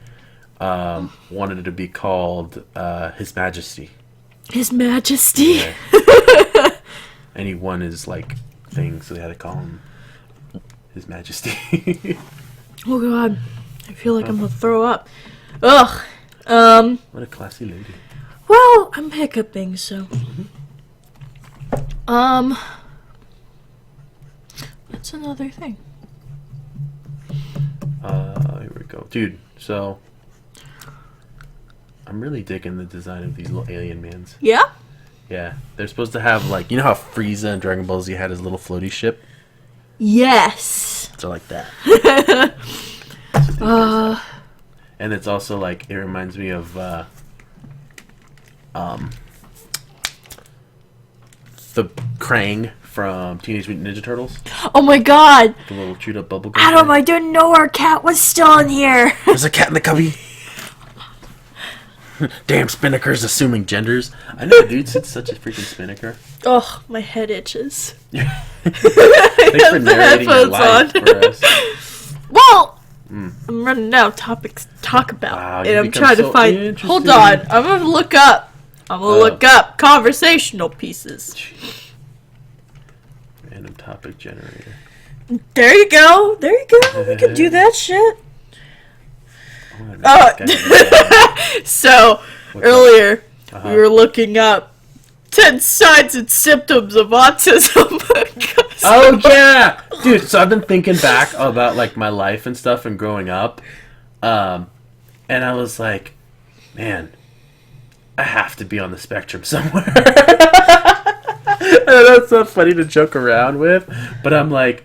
wanted it to be called His Majesty. His Majesty? Yeah. And he won his like thing, so they had to call him His Majesty. Oh god. I feel like I'm gonna throw up. Ugh. What a classy lady. Well, I'm hiccuping, so. That's another thing. Here we go. Dude, so I'm really digging the design of these little alien mans. Yeah? Yeah. They're supposed to have like, you know how Frieza in Dragon Ball Z had his little floaty ship? Yes. So like that. And it's also like, it reminds me of the Krang from Teenage Mutant Ninja Turtles. Oh my god. The little chewed up bubble gum. Adam, I didn't know our cat was still in here. There's a cat in the cubby. Damn Spinnaker's assuming genders. I know, dude. It's such a freaking Spinnaker. Oh, my head itches. Thanks for narrating your life for us. Well, I'm running out of topics to talk about. Wow, and I'm trying to find... Hold on. I'm going to look up. Look up conversational pieces. Random topic generator. There you go. There you go. We can do that shit. So, earlier, we were looking up 10 signs and symptoms of autism. Oh, yeah! Dude, so I've been thinking back about, like, my life and stuff and growing up. And I was like, man, I have to be on the spectrum somewhere. That's not funny to joke around with. But I'm like,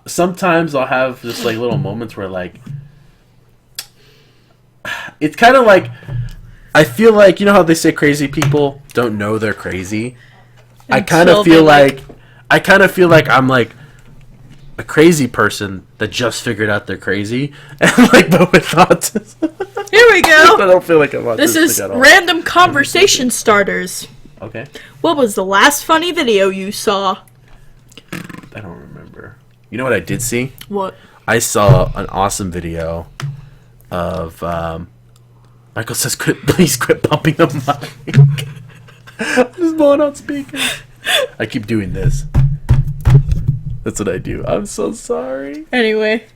sometimes I'll have just, like, little moments where, like, it's kind of like, I feel like, you know how they say crazy people don't know they're crazy? I kind of feel like I'm like a crazy person that just figured out they're crazy, and like, but with autism. Here we go. I don't feel like I'm autistic This is at all. random conversation starters. Okay. What was the last funny video you saw? I don't remember. You know what I did see? What? I saw an awesome video of Michael says, please quit pumping the mic. I'm just blowing out speakers. I keep doing this. That's what I do. I'm so sorry. Anyway.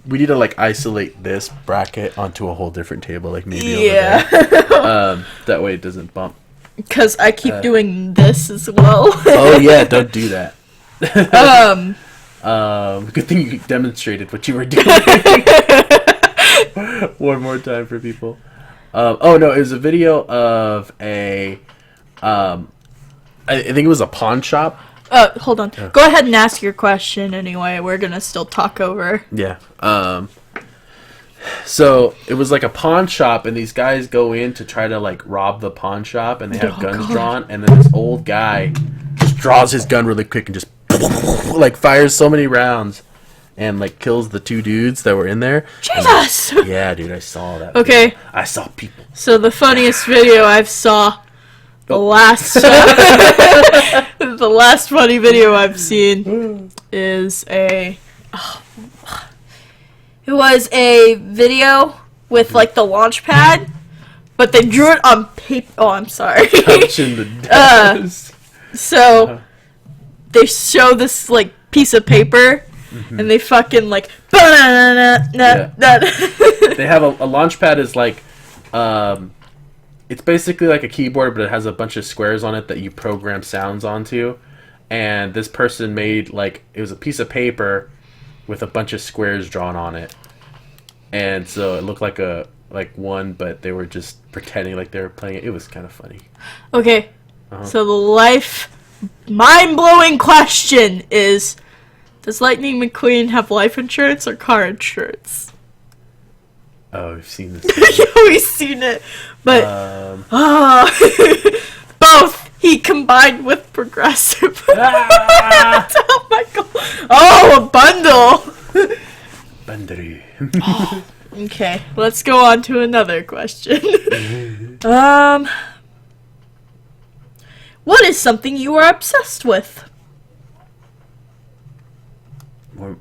We need to like isolate this bracket onto a whole different table, like maybe over there. That way it doesn't bump. Because I keep doing this as well. Oh yeah, don't do that. Good thing you demonstrated what you were doing. One more time for people. Oh no, it was a video of a I think it was a pawn shop. Hold on. Go ahead and ask your question anyway. We're gonna still talk over. Yeah. So it was like a pawn shop, and these guys go in to try to like rob the pawn shop, and they have guns drawn, and then this old guy just draws his gun really quick and just like fires so many rounds and like kills the two dudes that were in there. Jesus! Yeah, dude, I saw that. Okay. Video. I saw people. So the funniest video I've saw, the last funny video I've seen is it was a video with like the launch pad, but they drew it on paper. Oh, I'm sorry. Touching the dust. So they show this like piece of paper and they fucking like. They have a launch pad is like, it's basically like a keyboard, but it has a bunch of squares on it that you program sounds onto. And this person made like it was a piece of paper with a bunch of squares drawn on it, and so it looked like one, but they were just pretending like they were playing it. It was kind of funny. Okay, so the mind-blowing question is: does Lightning McQueen have life insurance or car insurance? Oh, we've seen this. Yeah, we've seen it, but both. He combined with Progressive. Oh my god! Oh, a bundle. Bundle. Okay, let's go on to another question. What is something you are obsessed with?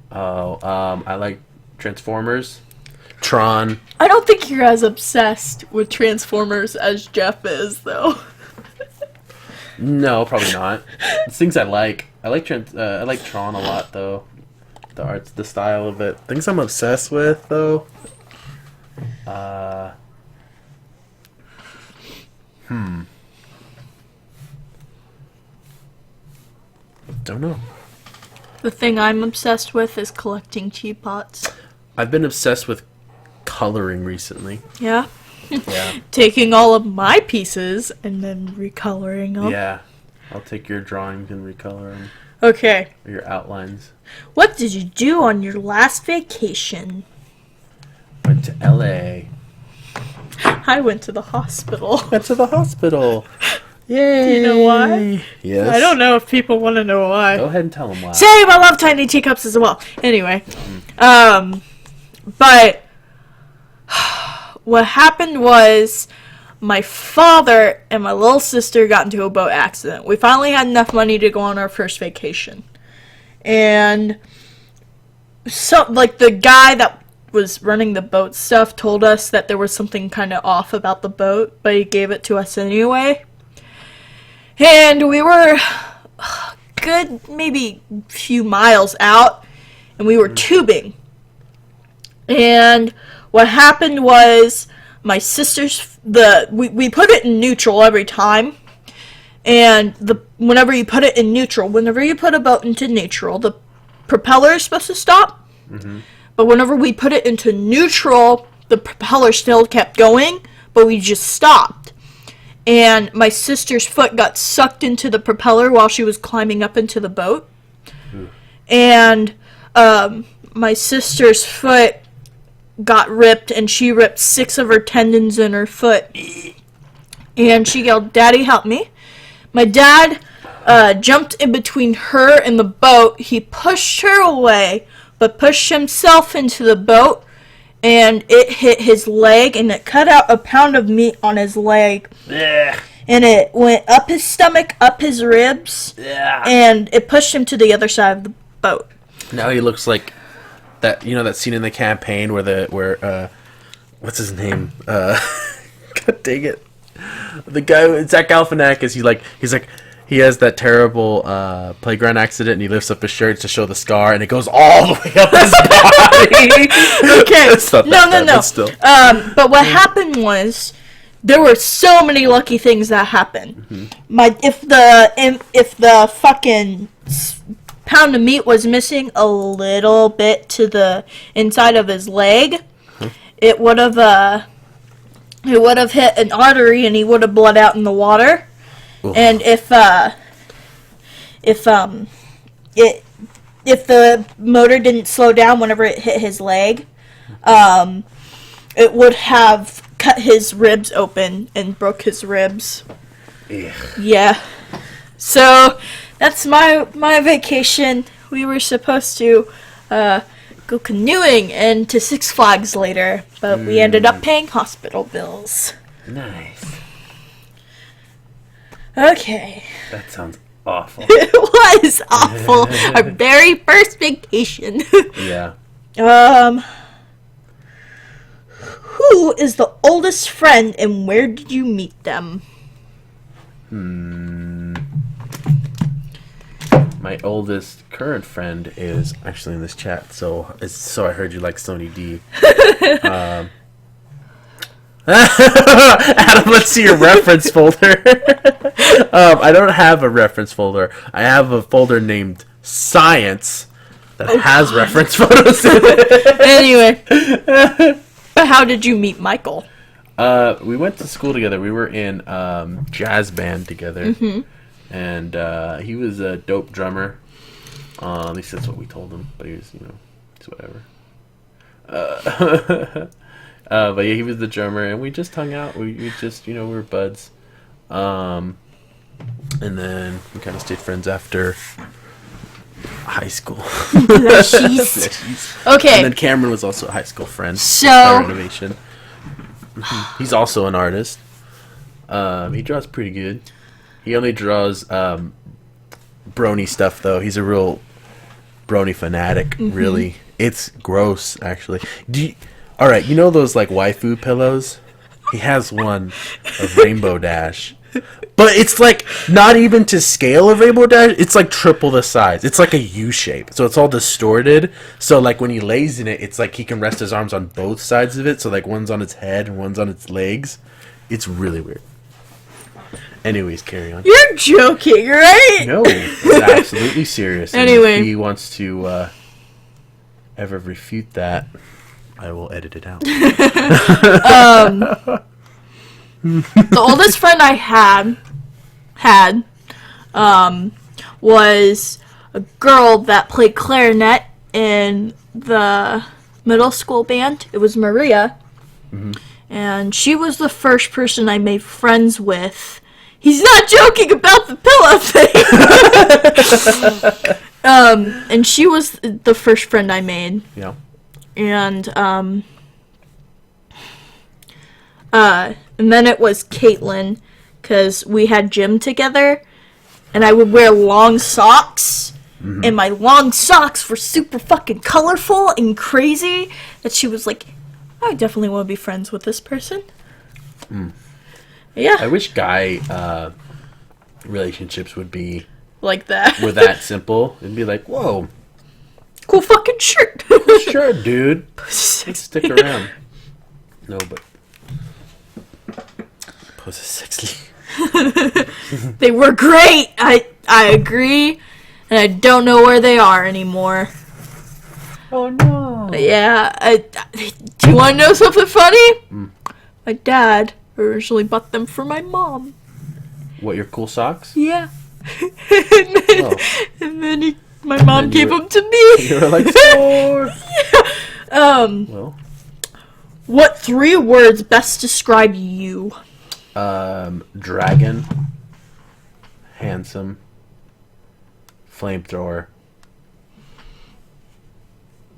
I like Transformers. Tron. I don't think you're as obsessed with Transformers as Jeff is, though. No, probably not. It's things I like. I like Tron a lot, though. The arts, the style of it. Things I'm obsessed with, though. Don't know. The thing I'm obsessed with is collecting teapots. I've been obsessed with coloring recently. Yeah? Yeah. Taking all of my pieces and then recoloring them. Yeah. I'll take your drawings and recolor them. Okay. Or your outlines. What did you do on your last vacation? Went to LA. I went to the hospital. Went to the hospital. Yay. Do you know why? Yes. I don't know if people want to know why. Go ahead and tell them why. Same, I love tiny teacups as well. Anyway. But what happened was my father and my little sister got into a boat accident. We finally had enough money to go on our first vacation. And so, like, the guy that was running the boat stuff told us that there was something kind of off about the boat, but he gave it to us anyway. And we were good, maybe a few miles out, and we were tubing. And what happened was my sister's we put it in neutral every time, and whenever you put a boat into neutral, the propeller is supposed to stop. Mm-hmm. But whenever we put it into neutral, the propeller still kept going, but we just stopped. And my sister's foot got sucked into the propeller while she was climbing up into the boat. And my sister's foot got ripped, and she ripped 6 of her tendons in her foot. And she yelled, "Daddy, help me." My dad jumped in between her and the boat. He pushed her away, but pushed himself into the boat, and it hit his leg, and it cut out a pound of meat on his leg. Yeah. And it went up his stomach, up his ribs, and it pushed him to the other side of the boat. Now he looks like that. You know that scene in The Campaign where what's his name? God dang it, the guy Zach Galifianakis. He has that terrible playground accident, and he lifts up his shirt to show the scar, and it goes all the way up his body. Okay, no. Still. But what happened was there were so many lucky things that happened. Mm-hmm. If the fucking pound of meat was missing a little bit to the inside of his leg, it would have hit an artery, and he would have bled out in the water. Ooh. And if the motor didn't slow down whenever it hit his leg, it would have cut his ribs open and broke his ribs. Ugh. Yeah. So that's my vacation. We were supposed to go canoeing and to Six Flags later, but we ended up paying hospital bills. Nice. Okay. That sounds awful. It was awful. Our very first vacation. Yeah. Who is the oldest friend, and where did you meet them? my oldest current friend is actually in this chat, so I heard you like Sony D. Adam, let's see your reference folder. I don't have a reference folder. I have a folder named Science that has reference photos in it. Anyway, but how did you meet Michael? We went to school together. We were in jazz band together, and he was a dope drummer. At least that's what we told him. But he was, it's whatever. But yeah, he was the drummer, and we just hung out. We just, we were buds. And then we kind of stayed friends after high school. Okay. And then Cameron was also a high school friend. So Renovation. He's also an artist. He draws pretty good. He only draws brony stuff, though. He's a real brony fanatic, really. It's gross, actually. All right, you know those, like, waifu pillows? He has one of Rainbow Dash. But it's, like, not even to scale of Rainbow Dash. It's, like, triple the size. It's, like, a U shape. So it's all distorted. So, like, when he lays in it, it's, like, he can rest his arms on both sides of it. So, like, one's on its head and one's on its legs. It's really weird. Anyways, carry on. you're joking, right? No, it's absolutely serious. And Anyway. if he wants to ever refute that, I will edit it out. The oldest friend I had was a girl that played clarinet in the middle school band. It was Maria. And she was the first person I made friends with. He's not joking about the pillow thing. And she was the first friend I made. Yeah. And then it was Caitlin, because we had gym together, and I would wear long socks, and my long socks were super fucking colorful and crazy, that she was like, I definitely want to be friends with this person. Yeah. I wish guy relationships would be Like that. were that simple. It'd be like, whoa, Cool fucking shirt. sure, dude. Let's stick around. No, but poses sexy. They were great. I agree. And I don't know where they are anymore. Oh no. Yeah. Do you want to know something funny? My dad originally bought them for my mom. What, your cool socks? Yeah. And then my mom then gave you them to me. You were like, "Score." Well, What 3 words best describe you? dragon, handsome, flamethrower.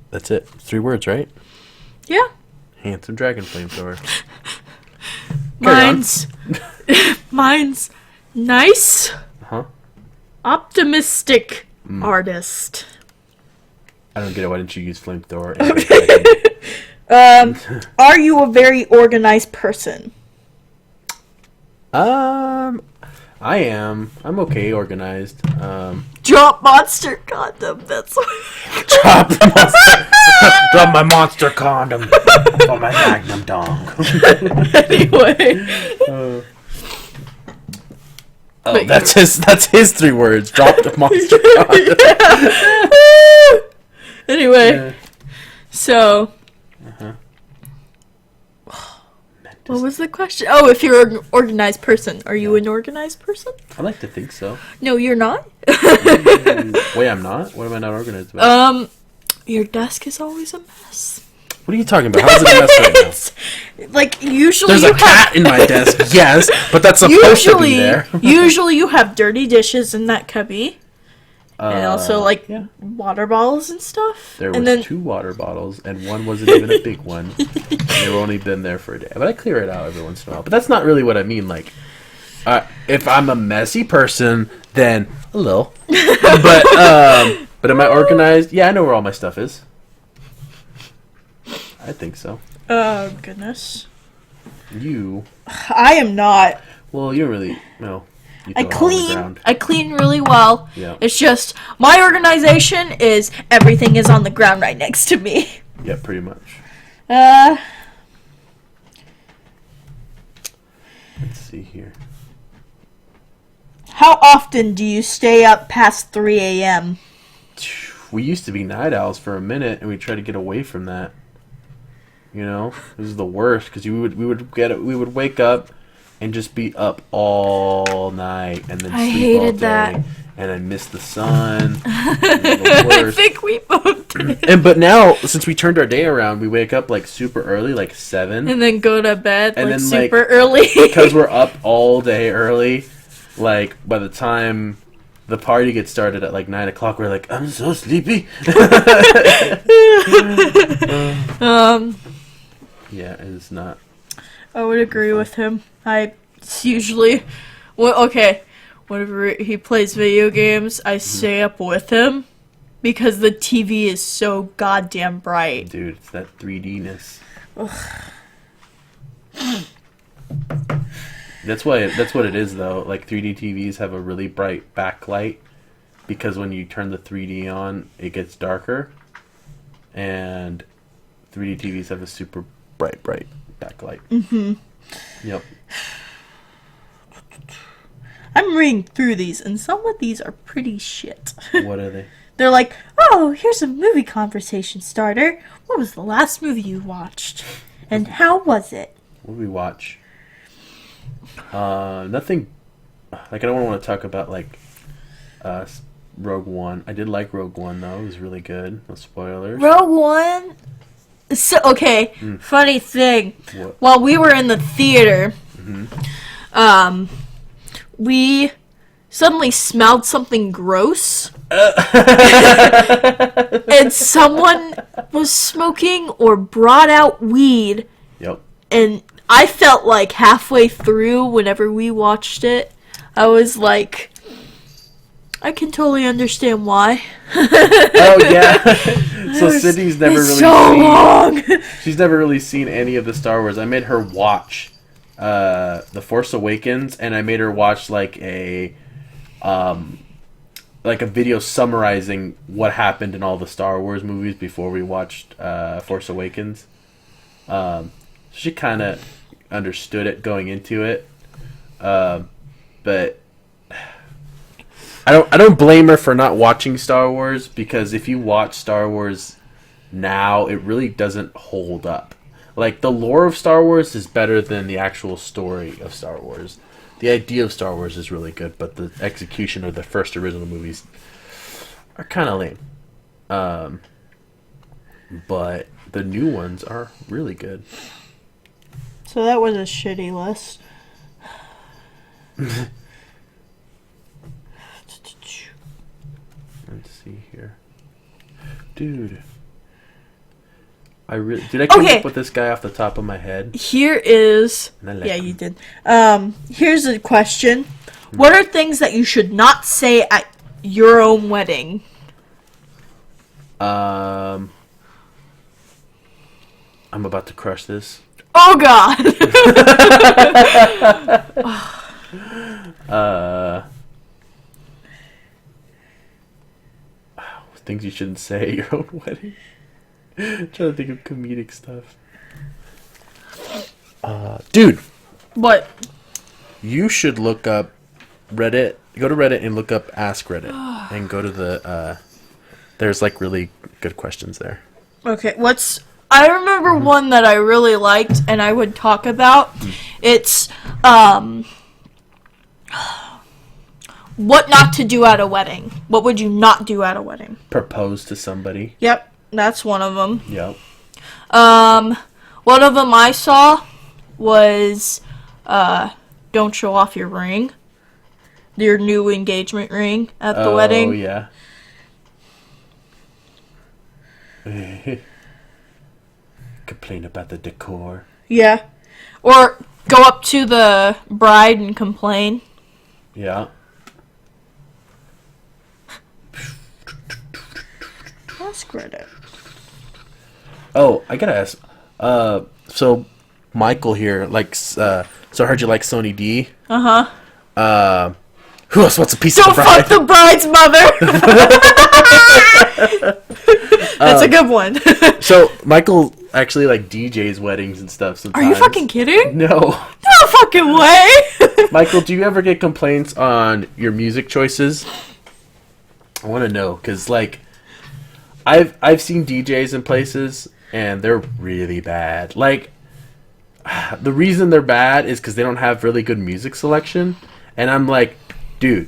That's it. 3 words, right? Yeah. Handsome dragon, flamethrower. Carry on. Mine's nice, Huh? optimistic artist. I don't get it. Why didn't you use flamethrower? Are you a very organized person? I am. I'm okay organized. Drop monster condom. That's Drop my monster condom for my magnum dong. anyway. Oh, that's his 3 words. Drop the monster condom. Anyway, so what was the question? Oh, if you're an organized person, are you an organized person? I like to think so. No, you're not. Wait, I'm not? What am I not organized about? Your desk is always a mess. What are you talking about? How's it a mess right now? Like usually There's you a cat in my desk, yes, but that's supposed to be there. Usually you have dirty dishes in that cubby. And also, like, yeah. water bottles and stuff. There and was then 2 water bottles, and one wasn't even a big one. And they've only been there for a day. But I clear it out every once in a while. But that's not really what I mean. Like, if I'm a messy person, then a little. But am I organized? Yeah, I know where all my stuff is. I think so. oh, goodness. You? I am not. Well, you don't really. No. You I throw it all on the clean. ground. I clean really well. Yeah. It's just my organization is everything is on the ground right next to me. Yeah, pretty much. Uh, Let's see here. how often do you stay up past 3 a.m.? We used to be night owls for a minute, and we tried to get away from that. You know, this is the worst because we would wake up and just be up all night and then I sleep hated all day that. and then miss the sun. It was the I worst. think we both did. But now, since we turned our day around, we wake up like super early, like 7. And then go to bed And like then, super early. Because we're up all day early. Like by the time the party gets started at like 9 o'clock, we're like, I'm so sleepy. Yeah, it's not. I would agree with him. It's usually, whenever he plays video games, I stay up with him because the TV is so goddamn bright. Dude, it's that 3D-ness. That's what it is, though. Like 3D TVs have a really bright backlight because when you turn the 3D on, it gets darker, and 3D TVs have a super bright backlight. Mm-hmm. Yep. I'm reading through these, and some of these are pretty shit. What are they? They're like, oh, here's a movie conversation starter. What was the last movie you watched? And how was it? What did we watch? Nothing. Like I don't want to talk about like Rogue One. I did like Rogue One though. It was really good. No spoilers. Rogue One. So okay, funny thing. What? While we were in the theater, we suddenly smelled something gross, and someone was smoking or brought out weed. Yep. And I felt like halfway through, whenever we watched it, I was like, I can totally understand why. Oh yeah. So Sydney's never It's really so seen. long. She's never really seen any of the Star Wars. I made her watch The Force Awakens, and I made her watch like a video summarizing what happened in all the Star Wars movies before we watched Force Awakens. She kind of understood it going into it, but I don't blame her for not watching Star Wars, because if you watch Star Wars now, it really doesn't hold up. Like, the lore of Star Wars is better than the actual story of Star Wars. The idea of Star Wars is really good, but the execution of the first original movies are kind of lame. But the new ones are really good. So that was a shitty list. Let's see here. Dude. Did I come up with this guy off the top of my head? Here is... Yeah, you did. Here's a question. What are things that you should not say at your own wedding? I'm about to crush this. Oh, God! Things you shouldn't say at your own wedding. I'm trying to think of comedic stuff. Dude. What? You should look up Reddit. Go to Reddit and look up Ask Reddit. And go to the... there's like really good questions there. Okay, I remember one that I really liked and I would talk about. It's, what not to do at a wedding. What would you not do at a wedding? Propose to somebody. Yep, that's one of them. Yep. One of them I saw was, don't show off your ring. Your new engagement ring at the wedding. Oh, yeah. Complain about the decor. Yeah. Or go up to the bride and complain. Yeah. Ask Reddit. Oh, I gotta ask. So Michael here likes. So I heard you like Sony D. Uh-huh. Who else wants a piece Don't of the bride? fuck the bride's mother. That's a good one. So Michael actually like DJs weddings and stuff sometimes. Are you fucking kidding? No. No fucking way. Michael, do you ever get complaints on your music choices? I want to know, because like I've seen DJs in places and they're really bad. Like the reason they're bad is because they don't have really good music selection, and I'm like, dude,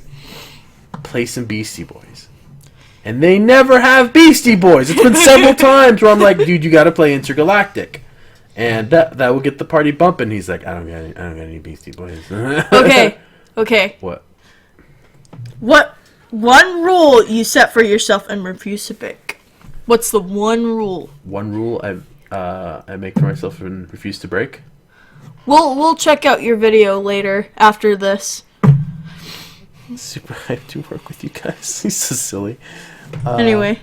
play some Beastie Boys. And they never have Beastie Boys. It's been several times where I'm like, dude, you got to play Intergalactic, and that will get the party bumping. He's like, I don't got any Beastie Boys. Okay. What one rule you set for yourself and refuse to break? What's the one rule? One rule I make for myself and refuse to break? We'll check out your video later after this. Super hyped to work with you guys. He's so silly. Anyway.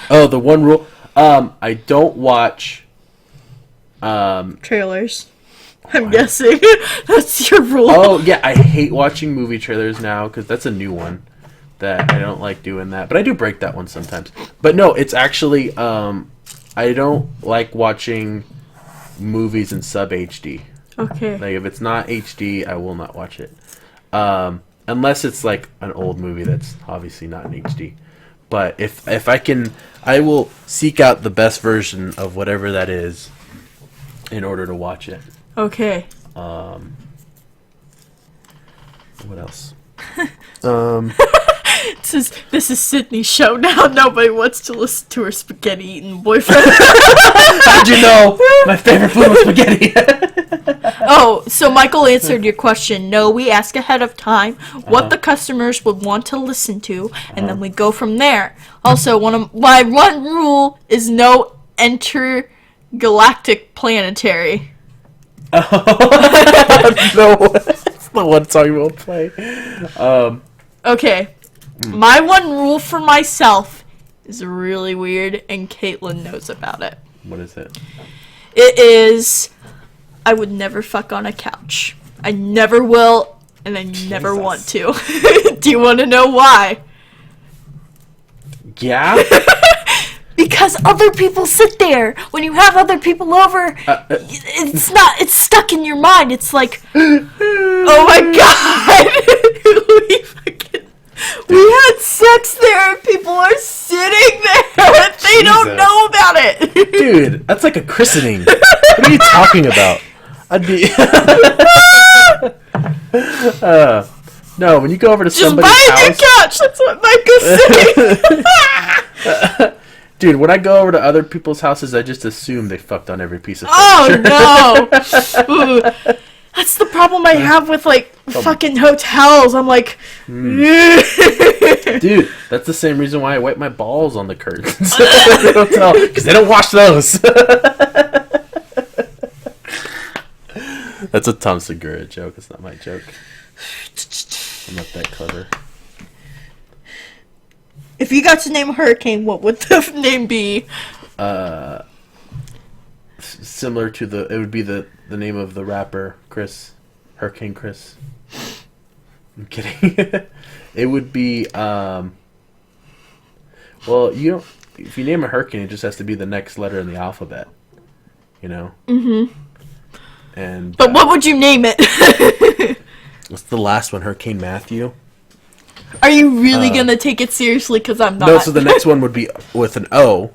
Oh, the one rule. I don't watch Trailers. I'm guessing. That's your rule. Oh, yeah, I hate watching movie trailers now, because that's a new one that I don't like doing that. But I do break that one sometimes. But no, it's actually, I don't like watching movies in sub HD. Okay. Like, if it's not HD, I will not watch it. Unless it's like an old movie that's obviously not in HD. But if I can, I will seek out the best version of whatever that is in order to watch it. Okay. What else? This is Sydney's show now. Nobody wants to listen to her spaghetti eating boyfriend. How'd you know? My favorite food was spaghetti. Oh, so Michael answered your question. No, we ask ahead of time what the customers would want to listen to, and then we go from there. Also, my one rule is no intergalactic planetary. No, that's the one song we won't play. Okay. My one rule for myself is really weird, and Caitlin knows about it. What is it? It is, I would never fuck on a couch. I never will, and I never want to. Do you want to know why? Yeah? Because other people sit there. When you have other people over, it's stuck in your mind. It's like, oh my god. We had sex there and people are sitting there and they don't know about it. Dude, that's like a christening. What are you talking about? I'd be... no, when you go over to somebody's house... Just buy a new couch. That's what Mike was saying. Dude, when I go over to other people's houses, I just assume they fucked on every piece of Oh, furniture. no. Ooh. That's the problem I have with, like, fucking hotels. I'm like... Dude, that's the same reason why I wipe my balls on the curtains at the hotel. Because they don't wash those. That's a Tom Segura joke. It's not my joke. I'm not that clever. If you got to name a hurricane, what would the name be? Similar to it would be the name of the rapper, Chris. Hurricane Chris. I'm kidding. It would be, well, if you name a hurricane, it just has to be the next letter in the alphabet. You know? Mm-hmm. But what would you name it? What's the last one? Hurricane Matthew? Are you really going to take it seriously? Because I'm not. No, so the next one would be with an O,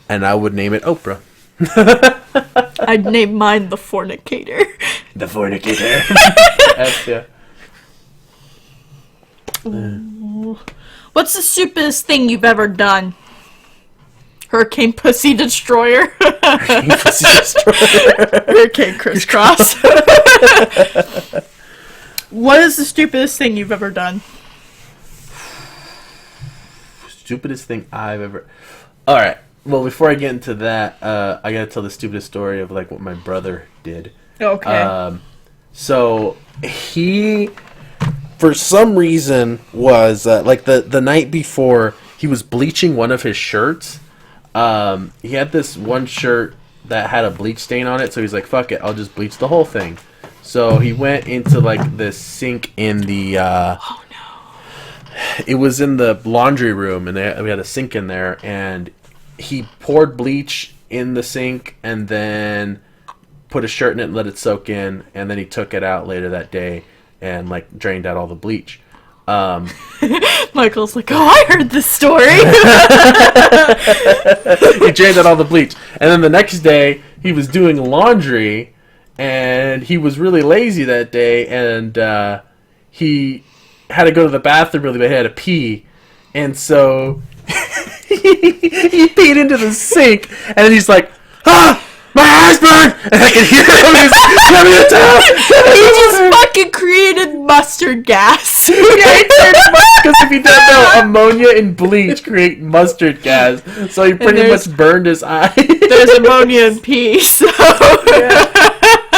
and I would name it Oprah. I'd name mine The Fornicator. The Fornicator. Yeah. What's the stupidest thing you've ever done? Hurricane Pussy Destroyer. Hurricane Pussy Destroyer. Hurricane Crisscross. What is the stupidest thing you've ever done? Stupidest thing I've ever... Alright. Well, before I get into that, I gotta tell the stupidest story of, like, what my brother did. Okay. So, he, for some reason, was, like, the night before, he was bleaching one of his shirts. He had this one shirt that had a bleach stain on it, so he's like, fuck it, I'll just bleach the whole thing. So he went into like the sink in the. Oh no. It was in the laundry room, and we had a sink in there, and he poured bleach in the sink, and then put a shirt in it and let it soak in, and then he took it out later that day and like drained out all the bleach. Michael's like, oh, I heard this story. He drained out all the bleach, and then the next day he was doing laundry, and he was really lazy that day, and he had to go to the bathroom really bad. He had to pee, and so he peed into the sink, and then he's like, ah, my eyes burn, and I can hear him. He's, "Give me a towel." He just fucking created mustard gas. Yeah, he because if you don't know, ammonia and bleach create mustard gas, so he pretty much burned his eye. There's ammonia in pee, so... Yeah.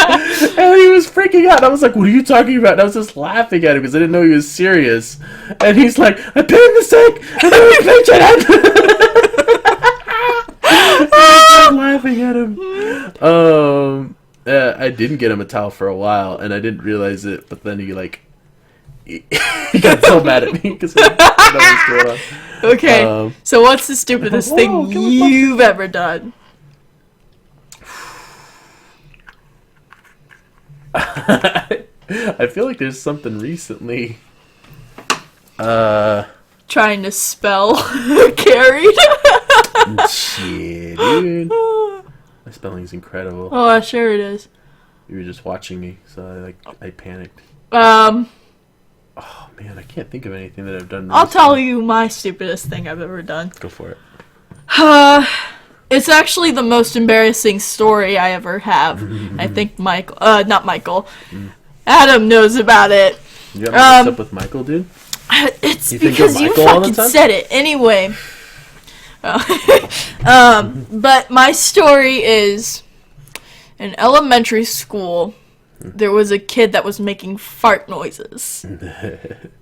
And he was freaking out. I was like, what are you talking about? And I was just laughing at him because I didn't know he was serious. And he's like, I peed in the sink, and then we bleach it. I was laughing at him. I didn't get him a towel for a while, and I didn't realize it, but then he got so mad at me because I didn't know what was going on. Okay, so what's the stupidest thing you've ever done? I feel like there's something recently. Trying to spell carried. Shit, dude. My spelling's incredible. Oh, sure it is. You were just watching me, so I panicked. Oh man, I can't think of anything that I've done recently. I'll tell you my stupidest thing I've ever done. Go for it. It's actually the most embarrassing story I ever have. I think not Michael. Adam knows about it. You got messed up with Michael, dude? It's you because you fucking said it. Anyway. But my story is, in elementary school, there was a kid that was making fart noises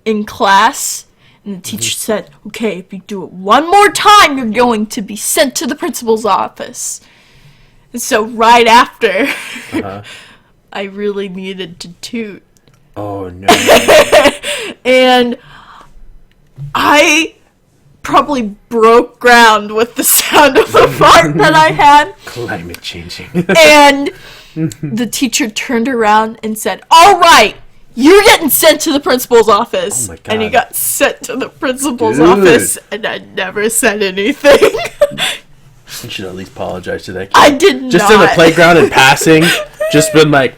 in class, and the teacher said, okay, if you do it one more time, you're going to be sent to the principal's office. And so right after, I really needed to toot. Oh, no. And I probably broke ground with the sound of the fart that I had. Climate changing. And the teacher turned around and said, all right, you're getting sent to the principal's office. Oh my God. And he got sent to the principal's office, and I never said anything. You should at least apologize to that kid. I did just not. in the playground and passing, just been like,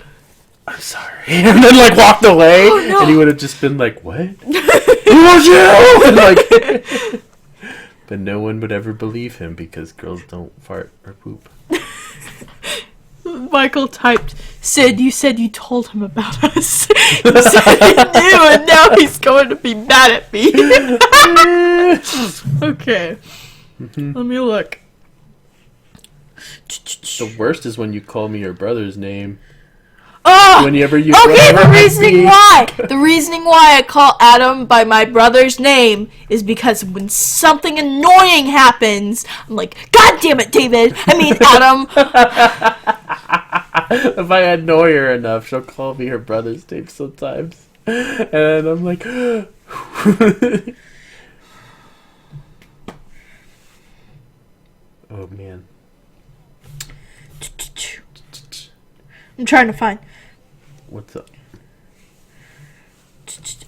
I'm sorry. And then walked away. Oh, no. And he would have just been like, what? Who was you? And but no one would ever believe him because girls don't fart or poop. Michael typed, Sid, you said you told him about us. You said you knew, and now he's going to be mad at me. Okay. Let me look. The worst is when you call me your brother's name. Oh! Whenever you the reasoning why. The reasoning why I call Adam by my brother's name is because when something annoying happens, I'm like, God damn it, David! I mean, Adam! If I annoy her enough, she'll call me her brother's name sometimes. And I'm like... Oh, man. I'm trying to find... What's up?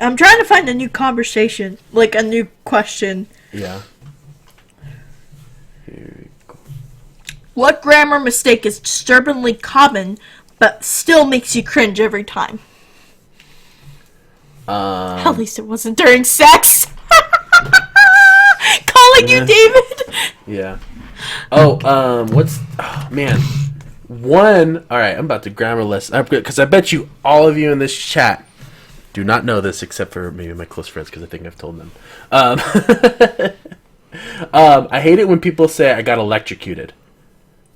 I'm trying to find a new conversation. Like, a new question. Yeah. Here we go. What grammar mistake is disturbingly common, but still makes you cringe every time? At least it wasn't during sex. Calling you David. Yeah. Oh, what's... Oh, man. One... Alright, I'm about to grammar lesson. Because I bet you all of you in this chat do not know this except for maybe my close friends because I think I've told them. I hate it when people say I got electrocuted.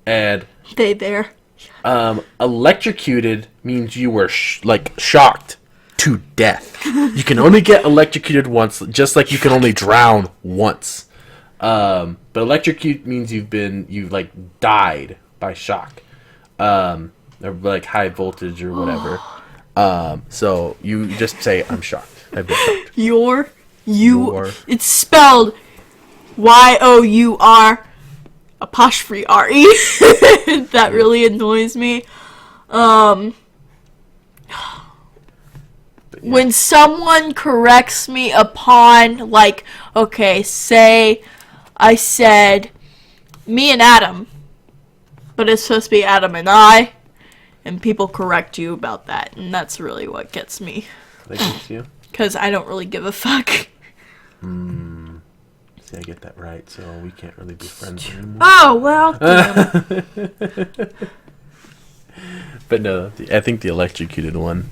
And... They there. Electrocuted means you were shocked to death. You can only get electrocuted once, just like you can only drown once. But electrocute means you've died by shock, or high voltage or whatever. So you just say, I'm shocked. I've been shocked. Your. Your. It's spelled Y-O-U-R apostrophe R-E. That really annoys me. But yeah. When someone corrects me upon, like, okay, say I said me and Adam, but it's supposed to be Adam and I, and people correct you about that, and that's really what gets me. That gets you? Because I don't really give a fuck. See, I get that right, so we can't really be friends anymore. Oh, well, damn. But no, I think the electrocuted one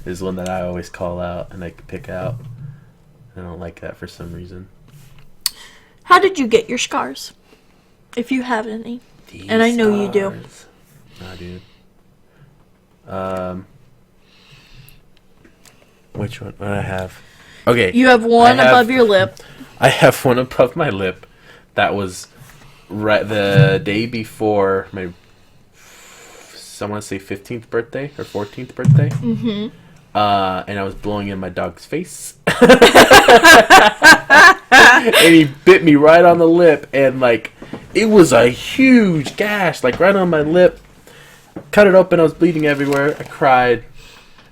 is one that I always call out and I pick out. I don't like that for some reason. How did you get your scars? If you have any. And I know you do. Nah, dude. Which one? What do I have? Okay. You have one above your lip. I have one above my lip. That was right the day before my, I want to say 15th birthday or 14th birthday. Mm-hmm. And I was blowing in my dog's face. And he bit me right on the lip, and like it was a huge gash, like right on my lip. Cut it open, I was bleeding everywhere. I cried,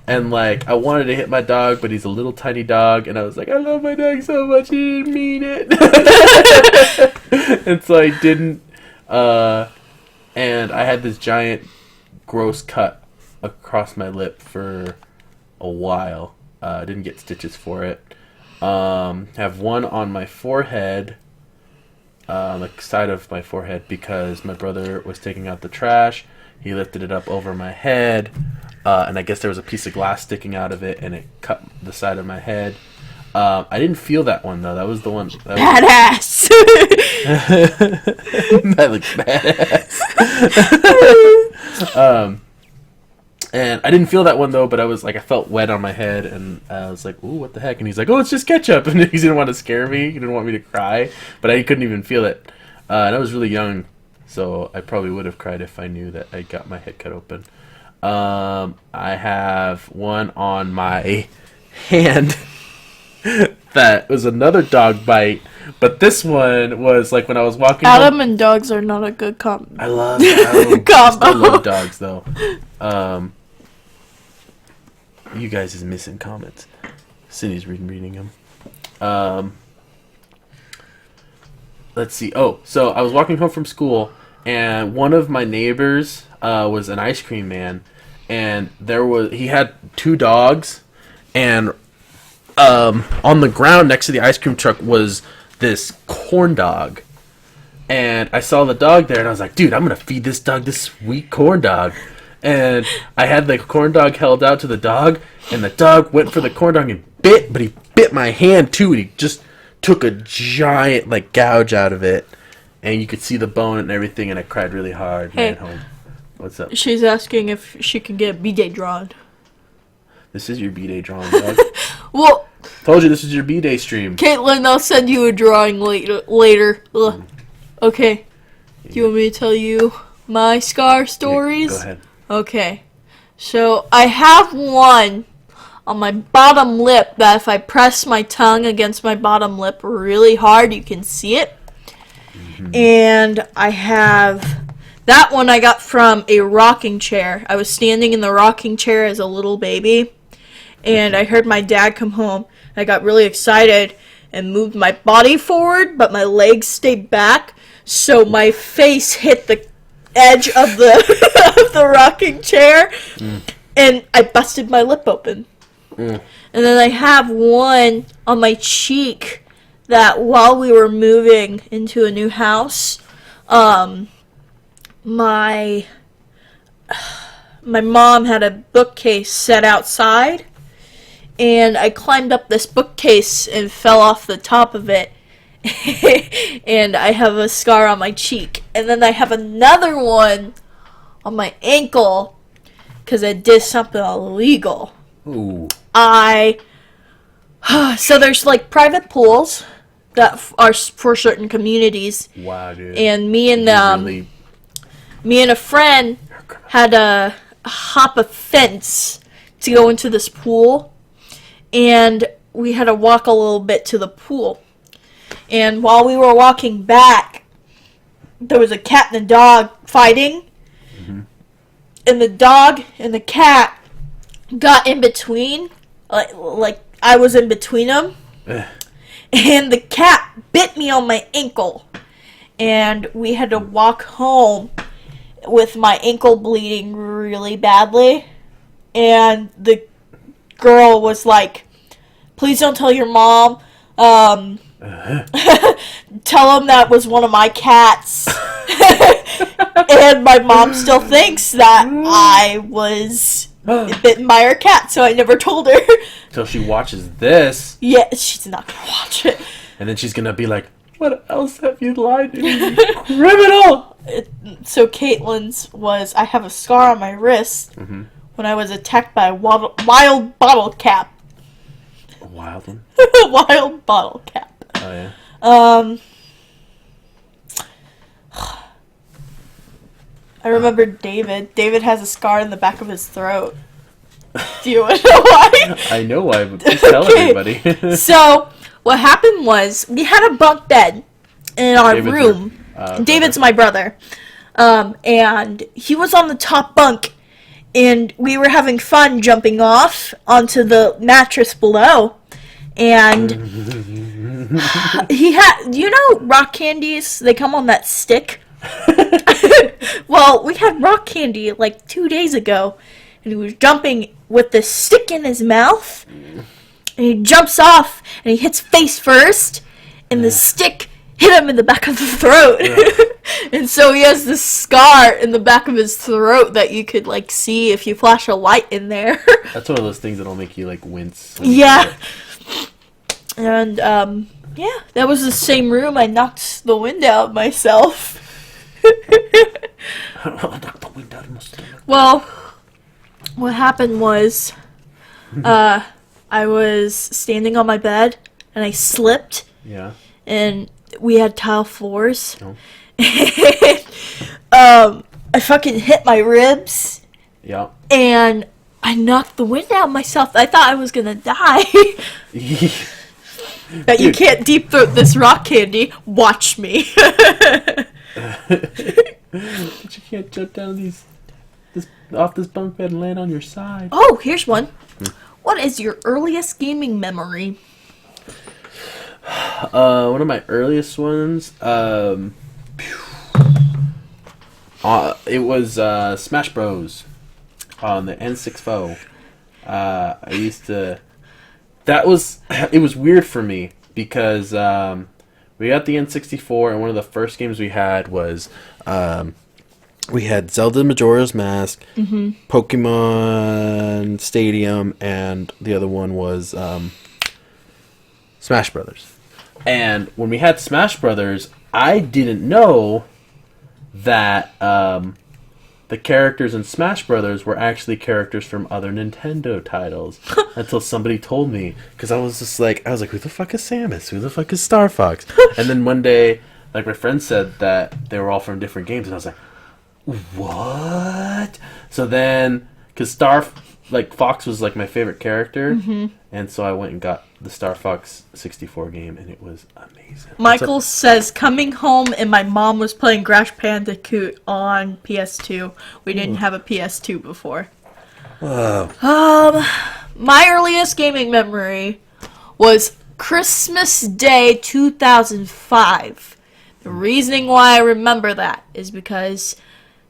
and like I wanted to hit my dog, but he's a little tiny dog, and I was like, I love my dog so much, he didn't mean it. And so I didn't, and I had this giant gross cut across my lip for a while. Didn't get stitches for it. Have one on my forehead, the side of my forehead, because my brother was taking out the trash. He lifted it up over my head, and I guess there was a piece of glass sticking out of it, and it cut the side of my head. I didn't feel that one, though. That was the one. Badass! That looks badass. And I didn't feel that one, though, but I was like, I felt wet on my head, and I was like, ooh, what the heck? And he's like, oh, it's just ketchup. And he didn't want to scare me. He didn't want me to cry, but I couldn't even feel it. And I was really young, so I probably would have cried if I knew that I got my head cut open. I have one on my hand that was another dog bite, but this one was like when I was walking Adam and dogs are not a good combo. I love dogs, though. You guys is missing comments. Cindy's reading them. Let's see. Oh, so I was walking home from school, and one of my neighbors was an ice cream man, and he had two dogs, and on the ground next to the ice cream truck was this corn dog. And I saw the dog there, and I was like, dude, I'm going to feed this dog this sweet corn dog. And I had the corn dog held out to the dog, and the dog went for the corn dog and bit, but he bit my hand too, and he just took a giant, like, gouge out of it. And you could see the bone and everything, and I cried really hard. Hey. At home. What's up? She's asking if she can get a B-Day drawn. This is your B-Day drawing, dog. Well, told you this is your B-Day stream. Caitlin, I'll send you a drawing later. Okay. Do you want me to tell you my scar stories? Go ahead. Okay. So, I have one on my bottom lip that if I press my tongue against my bottom lip really hard, you can see it. Mm-hmm. And I have that one I got from a rocking chair. I was standing in the rocking chair as a little baby, and I heard my dad come home. I got really excited and moved my body forward, but my legs stayed back, so my face hit the edge of the of the rocking chair, and I busted my lip open. And then I have one on my cheek that while we were moving into a new house, my mom had a bookcase set outside, and I climbed up this bookcase and fell off the top of it. And I have a scar on my cheek. And then I have another one on my ankle because I did something illegal. Ooh. So there's like private pools that are for certain communities. Wow, dude. And me and a friend had to hop a fence to go into this pool, and we had to walk a little bit to the pool. And while we were walking back, there was a cat and a dog fighting. Mm-hmm. And the dog and the cat got in between. Like I was in between them. And the cat bit me on my ankle. And we had to walk home with my ankle bleeding really badly. And the girl was like, please don't tell your mom. Tell him that was one of my cats. And my mom still thinks that I was bitten by her cat, so I never told her. So she watches this. Yeah, she's not gonna watch it. And then she's gonna be like, what else have you lied to me, you criminal? So Caitlin's was, I have a scar on my wrist when I was attacked by a wild bottle cap. A wild one? A wild bottle cap. Oh, yeah? I remember David. David has a scar in the back of his throat. Do you want to know why? I know why, but please tell everybody. So, what happened was, we had a bunk bed in our David's room. David's my brother. And he was on the top bunk, and we were having fun jumping off onto the mattress below. And he had, you know, rock candies? They come on that stick. Well, we had rock candy like 2 days ago, and he was jumping with the stick in his mouth, and he jumps off, and he hits face first, and the stick hit him in the back of the throat. And so he has this scar in the back of his throat that you could like see if you flash a light in there. That's one of those things that'll make you like wince. Yeah. And yeah, that was the same room I knocked the wind out myself. Well, what happened was, I was standing on my bed and I slipped. Yeah. And we had tile floors. Oh. I fucking hit my ribs. Yeah. And I knocked the wind out myself. I thought I was gonna die. But you can't deep throat this rock candy. Watch me. But you can't jump down off this bunk bed and land on your side. Oh, here's one. What is your earliest gaming memory? One of my earliest ones, it was Smash Bros. On the N64. It was weird for me because we got the N64, and one of the first games we had was we had Zelda Majora's Mask, Pokemon Stadium, and the other one was Smash Brothers. And when we had Smash Brothers, I didn't know that the characters in Smash Brothers were actually characters from other Nintendo titles until somebody told me. Because I was like, who the fuck is Samus? Who the fuck is Star Fox? And then one day, like, my friend said that they were all from different games, and I was like, what? So then, because Fox was like my favorite character, and so I went and got the Star Fox 64 game, and it was amazing. Michael says, coming home and my mom was playing Crash Bandicoot on PS2. We didn't have a PS2 before. Wow. My earliest gaming memory was Christmas Day 2005. The reasoning why I remember that is because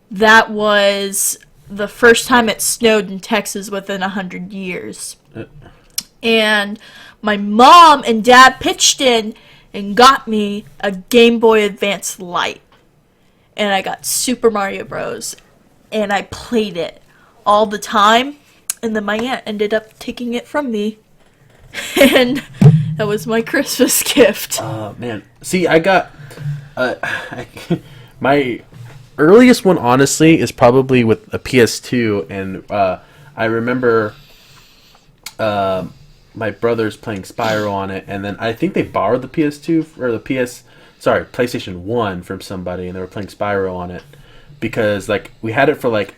that was the first time it snowed in Texas within 100 years. And my mom and dad pitched in and got me a Game Boy Advance Lite. And I got Super Mario Bros. And I played it all the time. And then my aunt ended up taking it from me. And that was my Christmas gift. Man. See, I got... my earliest one, honestly, is probably with a PS2. And I remember... my brother's playing Spyro on it, and then I think they borrowed the PS2 or the PlayStation 1 from somebody, and they were playing Spyro on it because like we had it for like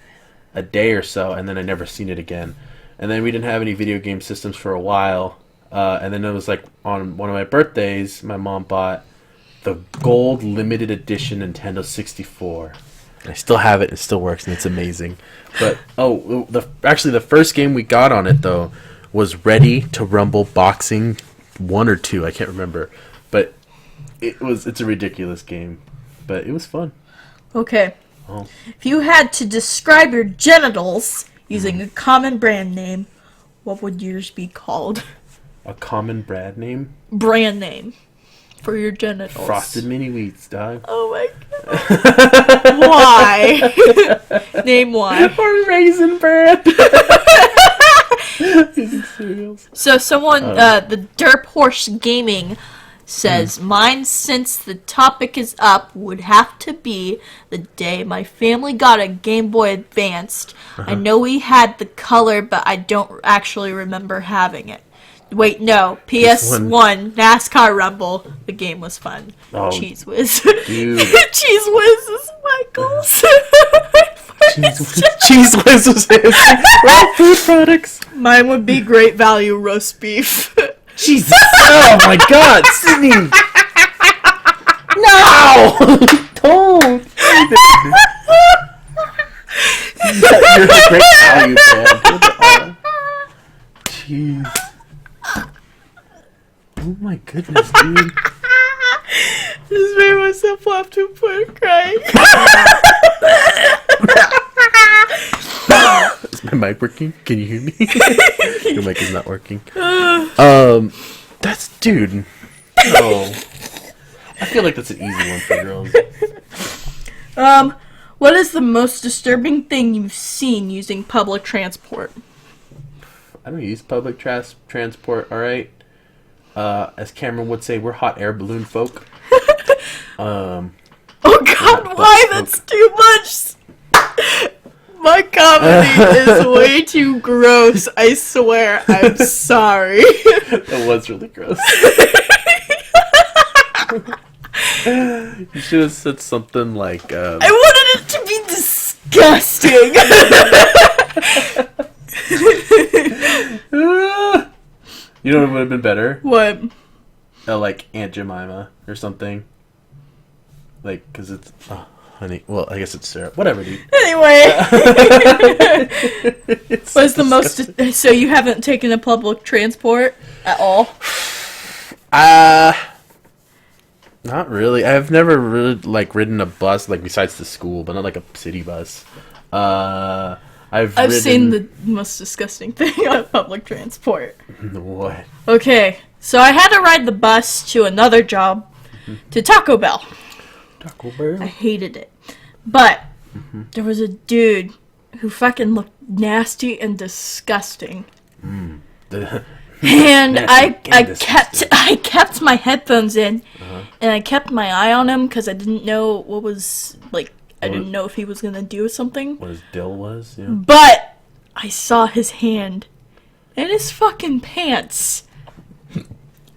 a day or so, and then I never seen it again. And then we didn't have any video game systems for a while. And then it was like on one of my birthdays, my mom bought the gold limited edition Nintendo 64. And I still have it. It still works, and it's amazing. But actually, the first game we got on it though was Ready to Rumble Boxing 1 or 2. I can't remember, but it's a ridiculous game, but it was fun. Okay. Oh. If you had to describe your genitals using a common brand name, what would yours be called? A common brand name? Brand name for your genitals. Frosted Mini Wheats, dog. Oh my god. Why? Name one. Or Raisin Bran. Cereals. So someone, the Derp Horse Gaming says, mine, since the topic is up, would have to be the day my family got a Game Boy Advanced. I know we had the color, but I don't actually remember having it. Wait, no. PS1, NASCAR Rumble. The game was fun. Oh, Cheese Whiz. dude. Cheese Whiz is Michael's. Cheese Whiz was his. All food products. Mine would be Great Value Roast Beef. Jesus. Oh my god, Sydney. No! Don't. You're a great value, man. Jeez. Oh my goodness, dude. Just made myself laugh to a point of crying. Is my mic working? Can you hear me? Your mic is not working. That's dude. Oh, I feel like that's an easy one for girls. What is the most disturbing thing you've seen using public transport? I don't use public transport. All right. As Cameron would say, we're hot air balloon folk. Oh God, why? That's too much. My comedy is way too gross. I swear. I'm sorry. That was really gross. You should have said something like. I wanted it to be disgusting. You know what would have been better? What? Like Aunt Jemima or something. Like, because it's... Oh, honey. Well, I guess it's syrup. Whatever, dude. Anyway. What's the disgusting. most... So you haven't taken a public transport at all? Not really. I've never really, like, ridden a bus, like, besides the school, but not, like, a city bus. I've seen the most disgusting thing on public transport. What? Okay, so I had to ride the bus to another job, to Taco Bell. Taco Bell? I hated it. But there was a dude who fucking looked nasty and disgusting. And I kept my headphones in, and I kept my eye on him because I didn't know what was, like, I didn't know if he was gonna do something. What his dill was, yeah. But I saw his hand in his fucking pants,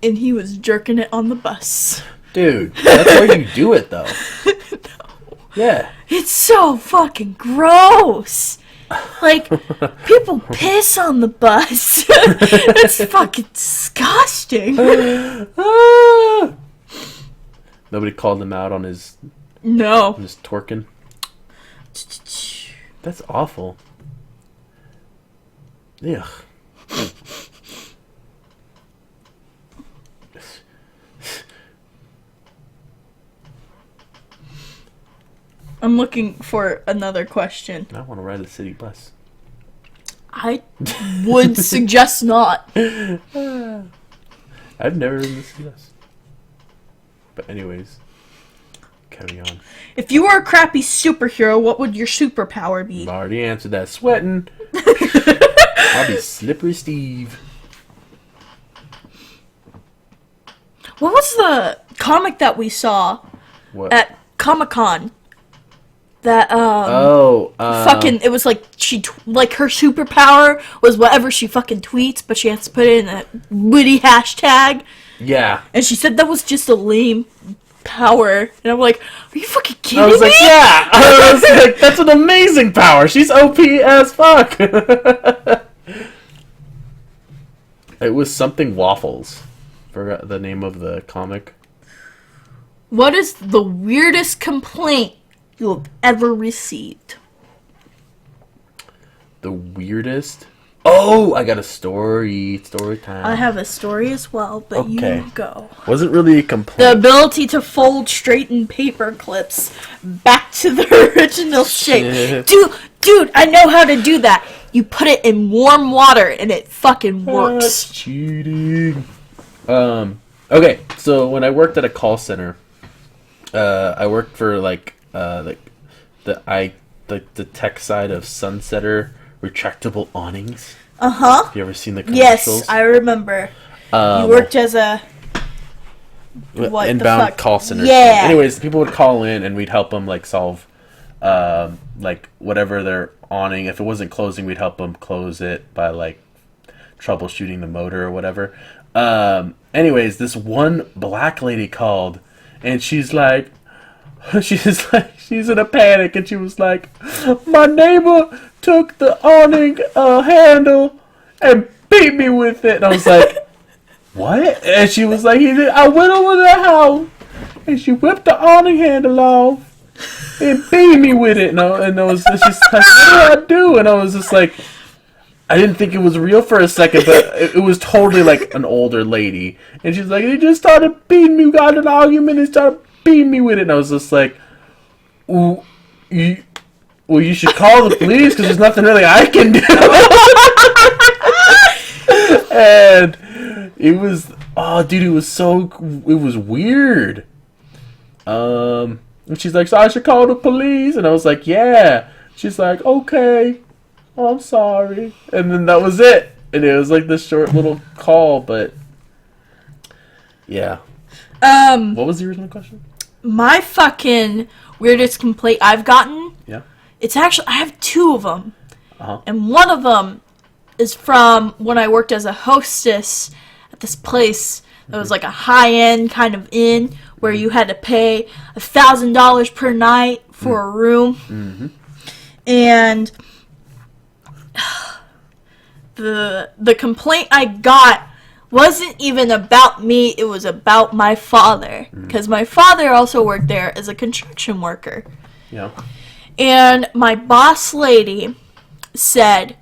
and he was jerking it on the bus. Dude, that's where you do it, though. No. Yeah. It's so fucking gross. Like, people piss on the bus. It's fucking disgusting. Nobody called him out on his... No. On his twerking. That's awful. Ugh. I'm looking for another question. I want to ride a city bus. I would suggest not. I've never ridden the city bus. But anyways, carry on. If you were a crappy superhero, what would your superpower be? I've already answered that. Sweating. I'll be Slippery Steve. What was the comic that we saw at Comic-Con? That fucking, it was like like her superpower was whatever she fucking tweets, but she has to put it in a witty hashtag. Yeah. And she said that was just a lame power, and I'm like, are you fucking kidding me? I was like, yeah. I was like, that's an amazing power. She's OP as fuck. It was something Waffles. Forgot the name of the comic. What is the weirdest complaint you have ever received? The weirdest? Oh, I got a story. Story time. I have a story as well, but Okay. you go. Wasn't really a complaint. The ability to fold straighten paper clips back to the original shape. Dude, I know how to do that. You put it in warm water and it fucking works. That's cheating. Okay, so when I worked at a call center, I worked for the tech side of Sunsetter retractable awnings. Uh-huh. Have you ever seen the commercials? Yes, I remember. You worked as a what inbound the fuck? call center. Yeah. Anyways, people would call in and we'd help them solve whatever their awning. If it wasn't closing, we'd help them close it by troubleshooting the motor or whatever. Anyways, this one black lady called and she's in a panic and she was like, my neighbor took the awning handle and beat me with it. And I was like, what? And she was like, I went over to the house and she whipped the awning handle off and beat me with it. And I was just like, what do I do? And I was just like, I didn't think it was real for a second, but it was totally like an older lady. And she's like, he just started beating me. We got in an argument and started beating me with it. And I was just like, well, you should call the police because there's nothing really I can do. And it was, it was weird. And she's like, so I should call the police? And I was like, yeah. She's like, okay. Oh, I'm sorry. And then that was it. And it was like this short little call, but yeah. What was the original question? My fucking weirdest complaint I've gotten. Yeah. It's actually, I have two of them. Uh-huh. And one of them is from when I worked as a hostess at this place that was like a high-end kind of inn where you had to pay $1,000 per night for a room. Mm-hmm. And the complaint I got wasn't even about me, it was about my father. Because my father also worked there as a construction worker. Yeah. And my boss lady said,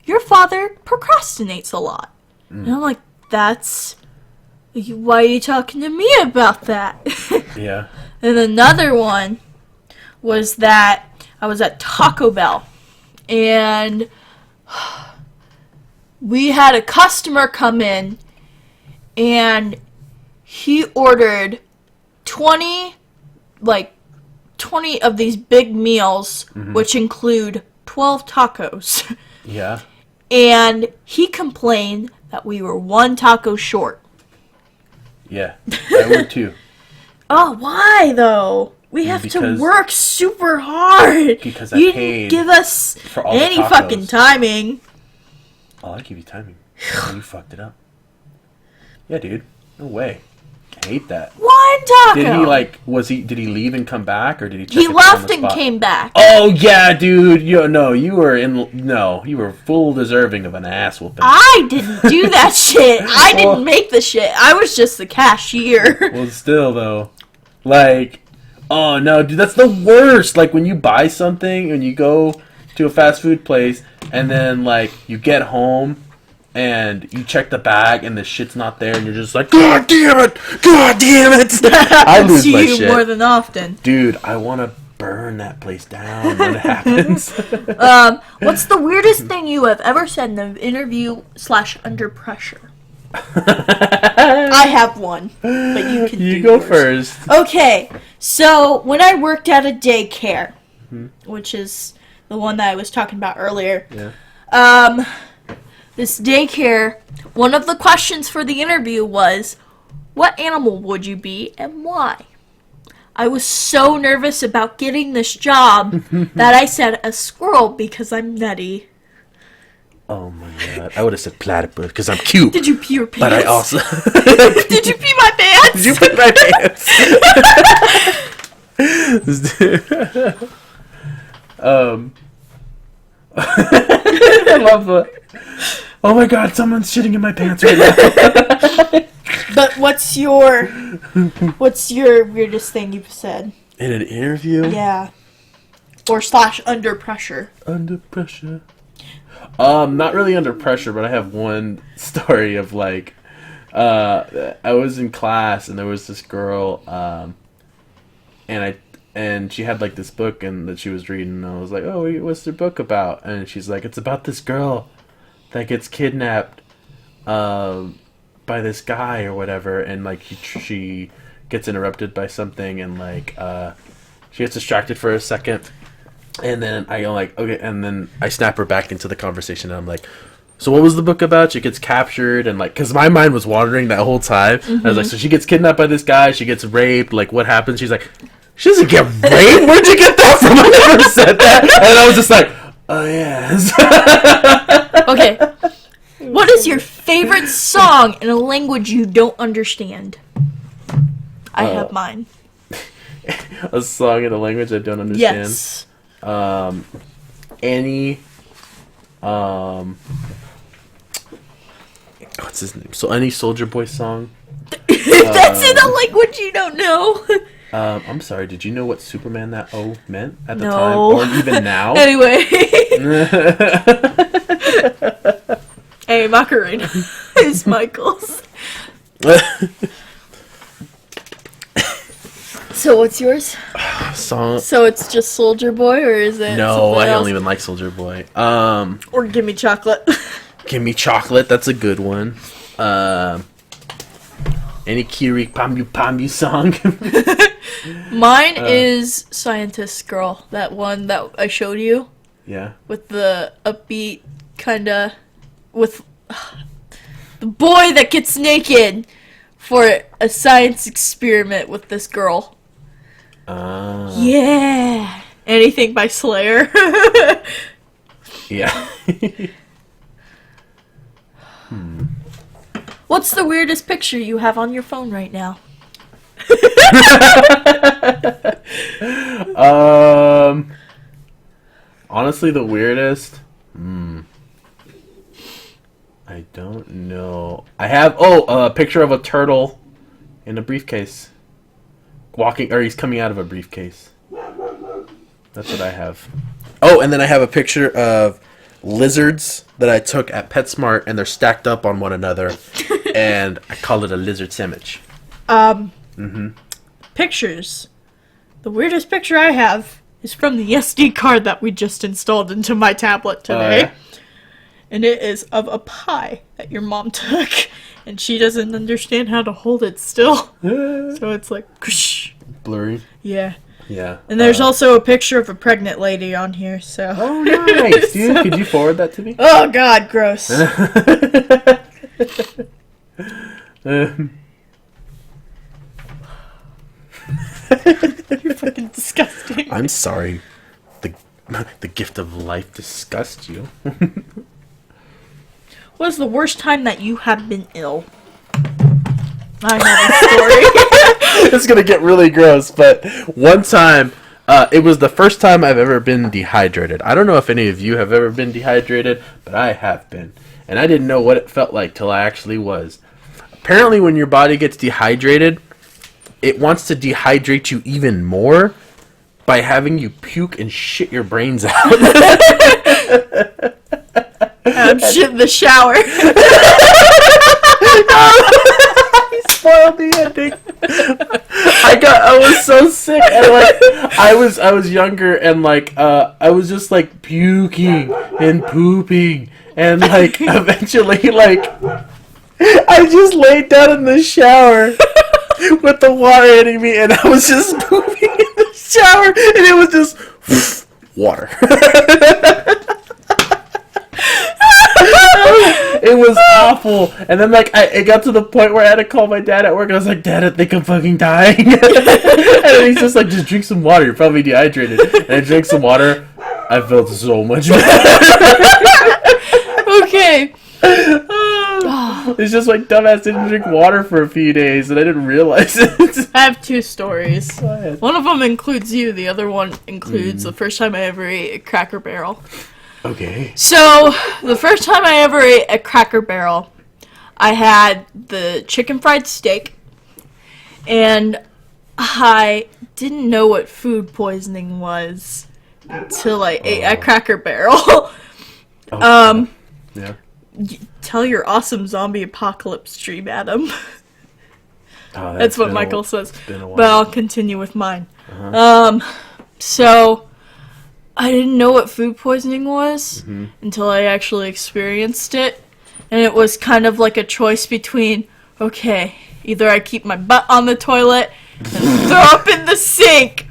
your father procrastinates a lot. And I'm like, why are you talking to me about that? Yeah. And another one was that I was at Taco Bell. And we had a customer come in and he ordered 20 of these big meals, which include 12 tacos. Yeah. And he complained that we were one taco short. Yeah. I would too. Oh, why though? We have to work super hard. Because I you paid didn't give us for all any the tacos. fucking timing. Oh, I give you timing. You fucked it up. Yeah, dude. No way. I hate that. One taco. Did he leave and come back, or did he check He it on left the and spot? came back. Oh yeah, dude. You were full deserving of an ass whooping. I didn't do that shit. I didn't make the shit. I was just the cashier. Well, still though, oh no, dude, that's the worst. Like when you buy something and you go to a fast food place, and then you get home and you check the bag and the shit's not there, and you're just like, God damn it! God damn it! I lose my shit more than often. Dude, I want to burn that place down when it happens. What's the weirdest thing you have ever said in an interview / under pressure? I have one, but you can You do go yours. first. Okay, so when I worked at a daycare, which is the one that I was talking about earlier, this daycare, one of the questions for the interview was, what animal would you be and why? I was so nervous about getting this job that I said a squirrel because I'm nutty. Oh my god. I would have said platypus because I'm cute. Did you pee your pants? But I also... Did you pee my pants? Did you pee my pants? I love Oh my god, someone's shitting in my pants right now. But what's your weirdest thing you've said? In an interview? Yeah. Or / under pressure. Under pressure. Not really under pressure, but I have one story of like, I was in class and there was this girl, and she had like this book and that she was reading, and I was like, oh, what's the book about? And she's like, it's about this girl that gets kidnapped, by this guy or whatever, and like she gets interrupted by something, and like she gets distracted for a second, and then I go like, okay, and then I snap her back into the conversation, and I'm like, so what was the book about? She gets captured, and like, because my mind was wandering that whole time. I was like, so she gets kidnapped by this guy, she gets raped, like what happens? She's like, she doesn't get raped? Where'd you get that from? I never said that. And I was just like, oh yes. Okay. What is your favorite song in a language you don't understand? I have mine. A song in a language I don't understand? Yes. Any, what's his name? So any Soldier Boy song? That's in a language you don't know. I'm sorry, did you know what Superman that O meant at the No. time? Or even now? Anyway. Hey, Macarena is Michael's. So what's yours? Song? So it's just Soldier Boy, or is it No, I else? don't even like Soldier Boy. Or Gimme Chocolate. Give Me Chocolate, that's a good one. Any Kiri Pamu Pamu song? Mine is Scientist Girl, that one that I showed you. Yeah. With the upbeat kinda, with the boy that gets naked for a science experiment with this girl. Yeah. Anything by Slayer. Yeah. What's the weirdest picture you have on your phone right now? Honestly, the weirdest. I don't know. I have a picture of a turtle in a briefcase, walking, or he's coming out of a briefcase. That's what I have. Oh, and then I have a picture of lizards that I took at PetSmart, and they're stacked up on one another, and I call it a lizard sandwich. Pictures. The weirdest picture I have is from the SD card that we just installed into my tablet today. Yeah. And it is of a pie that your mom took, and she doesn't understand how to hold it still. So it's like, whoosh. Blurry. Yeah. Yeah. And there's also a picture of a pregnant lady on here, so. Oh, nice, dude. Could you forward that to me? Oh, God, gross. You're fucking disgusting. I'm sorry. The gift of life disgusts you. What is the worst time that you have been ill? I have a story. It's gonna get really gross, but one time, it was the first time I've ever been dehydrated. I don't know if any of you have ever been dehydrated, but I have been. And I didn't know what it felt like till I actually was. Apparently, when your body gets dehydrated, it wants to dehydrate you even more by having you puke and shit your brains out. I'm shit in the shower. He spoiled the ending. I was so sick, and like I was younger, and like I was just like puking and pooping, and like eventually like I just laid down in the shower with the water hitting me, and I was just pooping in the shower, and it was just water. It was awful. And then like it got to the point where I had to call my dad at work, and I was like, Dad, I think I'm fucking dying. And then he's just like, just drink some water, you're probably dehydrated. And I drank some water. I felt so much better. Okay. It's just like dumbass didn't drink water for a few days, and I didn't realize it. I have two stories. Go ahead. One of them includes you. The other one includes the first time I ever ate a Cracker Barrel. Okay. So, the first time I ever ate at Cracker Barrel, I had the chicken fried steak, and I didn't know what food poisoning was until I ate at Cracker Barrel. Oh, yeah. Tell your awesome zombie apocalypse dream, Adam. Oh, That's what Michael says. Been a while. But I'll continue with mine. So I didn't know what food poisoning was until I actually experienced it. And it was kind of like a choice between, okay, either I keep my butt on the toilet and throw up in the sink,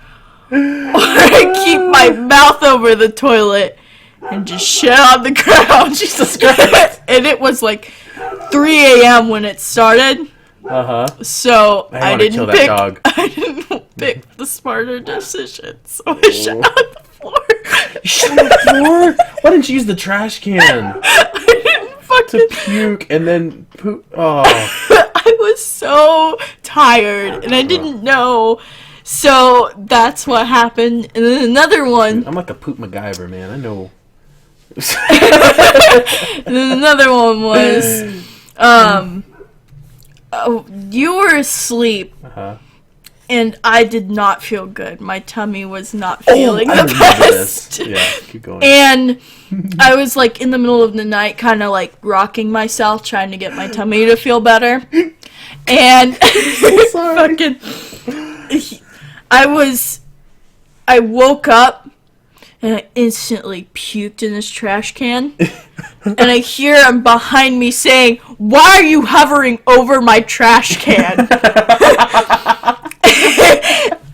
or I keep my mouth over the toilet and just shit on the ground. Jesus Christ. And it was like 3 a.m. when it started. So I didn't pick dog. I didn't pick the smarter decision. So I shit on the floor. You shit on the floor? Why didn't you use the trash can? I didn't fucking to puke and then poop. Oh. I was so tired and I didn't know. So that's what happened. And then another one. I'm like a poop MacGyver, man. I know. And then another one was, you were asleep, and I did not feel good. My tummy was not feeling the best. Yeah, keep going. And I was like in the middle of the night, kind of like rocking myself, trying to get my tummy to feel better. And fucking, I woke up. And I instantly puked in this trash can. And I hear him behind me saying, "Why are you hovering over my trash can?"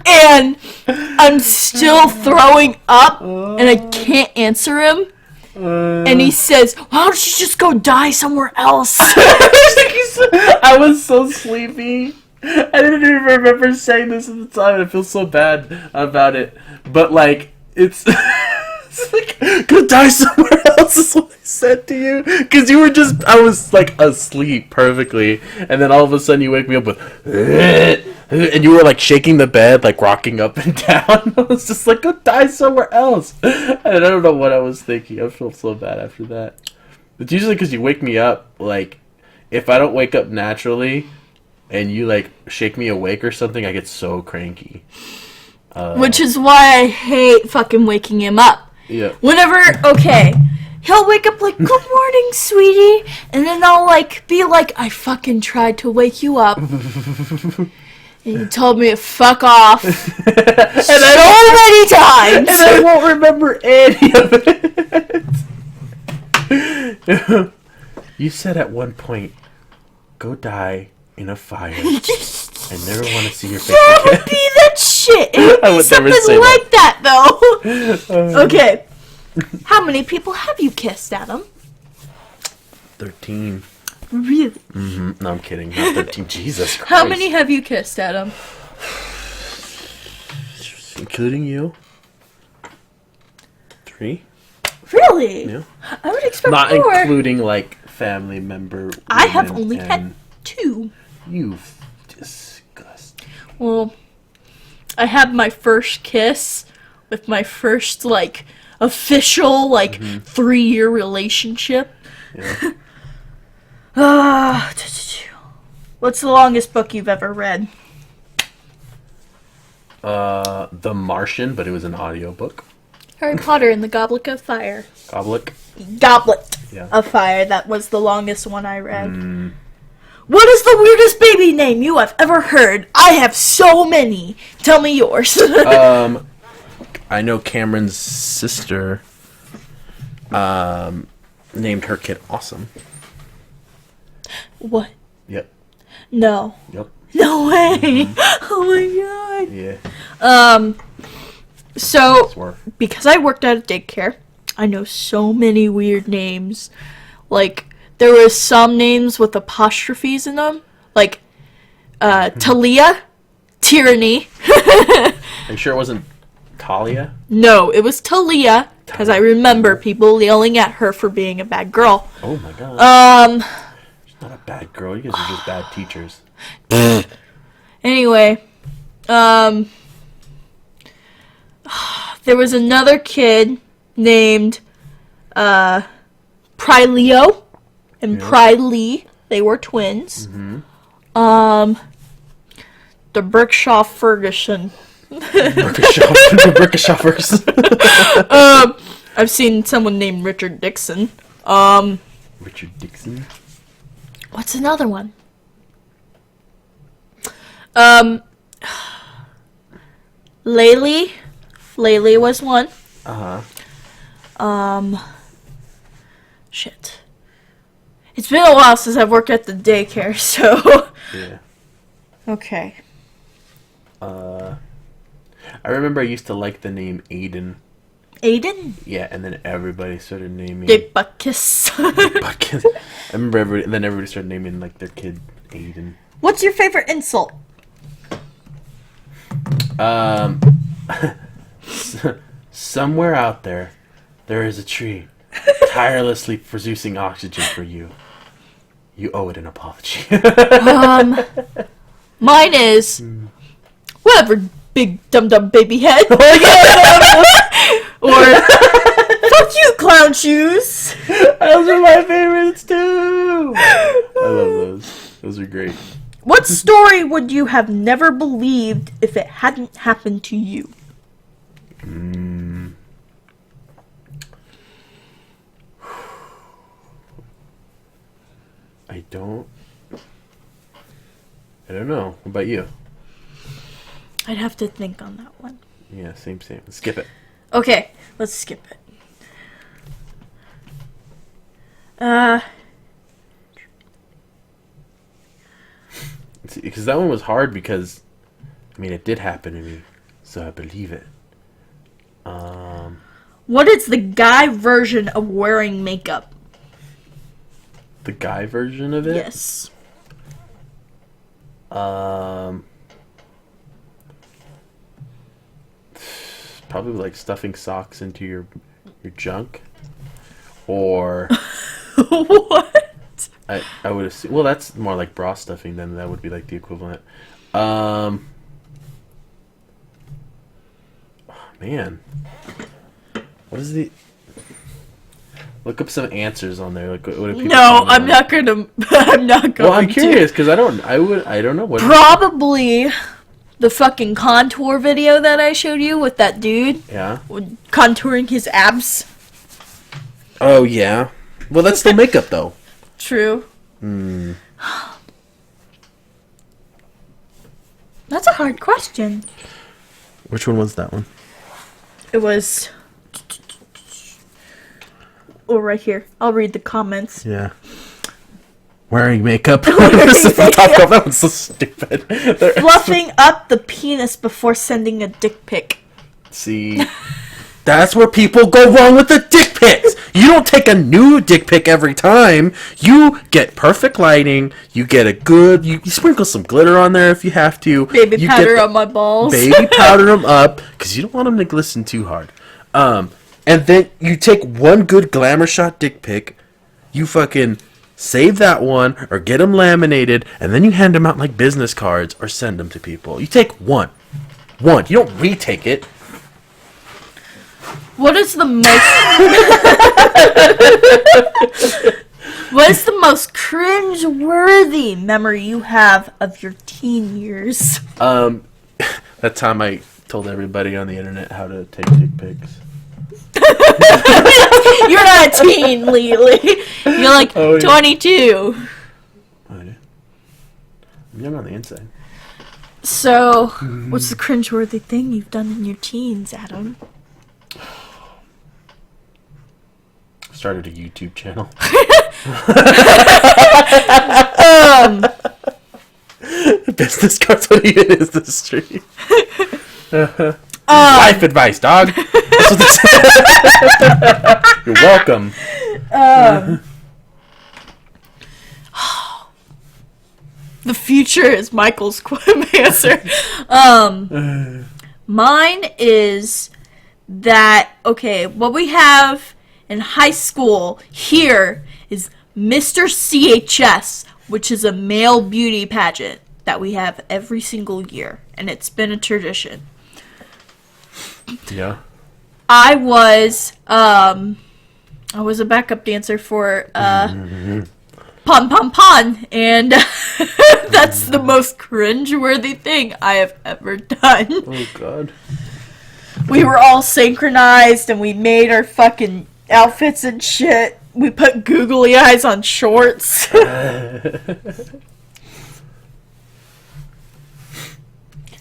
And I'm still throwing up, and I can't answer him. And he says, "Why don't you just go die somewhere else?" I was so sleepy. I didn't even remember saying this at the time. I feel so bad about it. But, like, it's like, go die somewhere else is what I said to you. Because you were just, I was like asleep perfectly. And then all of a sudden you wake me up with, and you were like shaking the bed, like rocking up and down. I was just like, go die somewhere else. And I don't know what I was thinking. I feel so bad after that. It's usually because you wake me up, like, if I don't wake up naturally and you like shake me awake or something, I get so cranky. Which is why I hate fucking waking him up. Yeah. Whenever, okay, he'll wake up like, "Good morning, sweetie," and then I'll like be like, "I fucking tried to wake you up, and you told me to fuck off so many times, and I won't remember any of it." You said at one point, "Go die in a fire. I never want to see your face That again." would be that shit. It would be something like that, though. Okay. How many people have you kissed, Adam? 13. Really? Mm-hmm. No, I'm kidding. Not 13. Jesus Christ. How many have you kissed, Adam? Including you? 3? Really? Yeah. I would expect Not more. including, like, family member. I have only had 2. You disgust. Well, I had my first kiss with my first, like, official, like, 3-year relationship. Yeah. What's the longest book you've ever read? The Martian, but it was an audiobook. Harry Potter and the Goblet of Fire. Goblet. Goblet of Fire. That was the longest one I read. What is the weirdest baby name you have ever heard? I have so many. Tell me yours. I know Cameron's sister named her kid Awesome. What? Yep. No. Yep. No way. Oh my god. Yeah. So, because I worked at a daycare, I know so many weird names. Like, there were some names with apostrophes in them. Like, Talia, Tyranny. Are you sure it wasn't Talia? No, it was Talia, because I remember people yelling at her for being a bad girl. Oh my god. She's not a bad girl. You guys are just bad teachers. Anyway, there was another kid named, Prileo and Priley. They were twins. Mm-hmm. The Berkshire Ferguson. Brickashaw Ferguson. I've seen someone named Richard Dixon. Richard Dixon. What's another one? Laylee. Laylee was one. Shit. It's been a while since I've worked at the daycare, so. Yeah. Okay. I remember I used to like the name Aiden. Aiden? Yeah, and then everybody started naming. Dipbuckus. I remember everybody started naming like their kid Aiden. What's your favorite insult? Somewhere out there is a tree tirelessly producing oxygen for you. You owe it an apology. Mine is whatever, big dum-dum baby head. Or fuck you, clown shoes. Those are my favorites too. I love those. Those are great. What story would you have never believed if it hadn't happened to you? I don't know. What about you? I'd have to think on that one. Yeah, same. Skip it. Okay, let's skip it. Because that one was hard because, I mean, it did happen to me, so I believe it. What is the guy version of wearing makeup? The guy version of it? Yes. Probably like stuffing socks into your junk, or What? I would assume. Well, that's more like bra stuffing. Then that would be like the equivalent. Man, what is the? Look up some answers on there. Like, what do people No, I'm not gonna. I'm not going. Well, I'm curious because I don't know what. Probably the fucking contour video that I showed you with that dude. Yeah. Contouring his abs. Oh yeah. Well, that's still makeup though. True. That's a hard question. Which one was that one? It was. Oh, right here. I'll read the comments. Yeah. Wearing makeup. That one's so stupid. Fluffing up the penis before sending a dick pic. See, that's where people go wrong with the dick pics. You don't take a new dick pic every time. You get perfect lighting. You get a good. You sprinkle some glitter on there if you have to. Baby powder on my balls. Baby powder them up because you don't want them to glisten too hard. And then you take one good glamour shot dick pic. You fucking save that one or get them laminated, and then you hand them out like business cards or send them to people. You take one. You don't retake it. What is the most What is the most cringe-worthy memory you have of your teen years? That time I told everybody on the internet how to take dick pics. You're not a teen, Lily. You're like 22. Oh, yeah. I'm young on the inside. So, what's the cringe-worthy thing you've done in your teens, Adam? Started a YouTube channel. Business cards when he hit the street. Life advice, dog. That's what You're welcome. The future is Michael's answer. Mine is that, okay, what we have in high school here is Mr. CHS, which is a male beauty pageant that we have every single year, and it's been a tradition. Yeah. I was I was a backup dancer for Pon Pon Pon, and that's the most cringe-worthy thing I have ever done. Oh, God. We were all synchronized, and we made our fucking outfits and shit. We put googly eyes on shorts.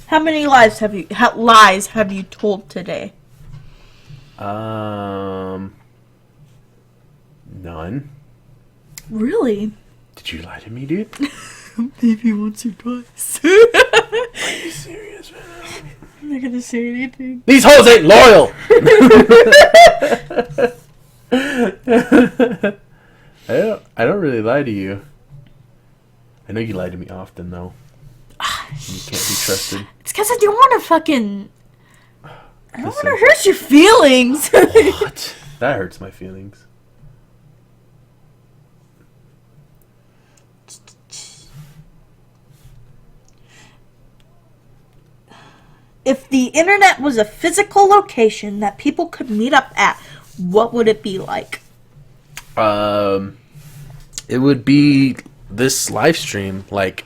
How many lies have you told today? None. Really? Did you lie to me, dude? Maybe once or twice. Are you serious, man? I'm not gonna say anything. These hoes ain't loyal! I don't really lie to you. I know you lie to me often, though. You can't be trusted. It's because I don't want to fucking... I don't want to hurt your feelings. What? That hurts my feelings. If the internet was a physical location that people could meet up at, what would it be like? It would be this live stream, like...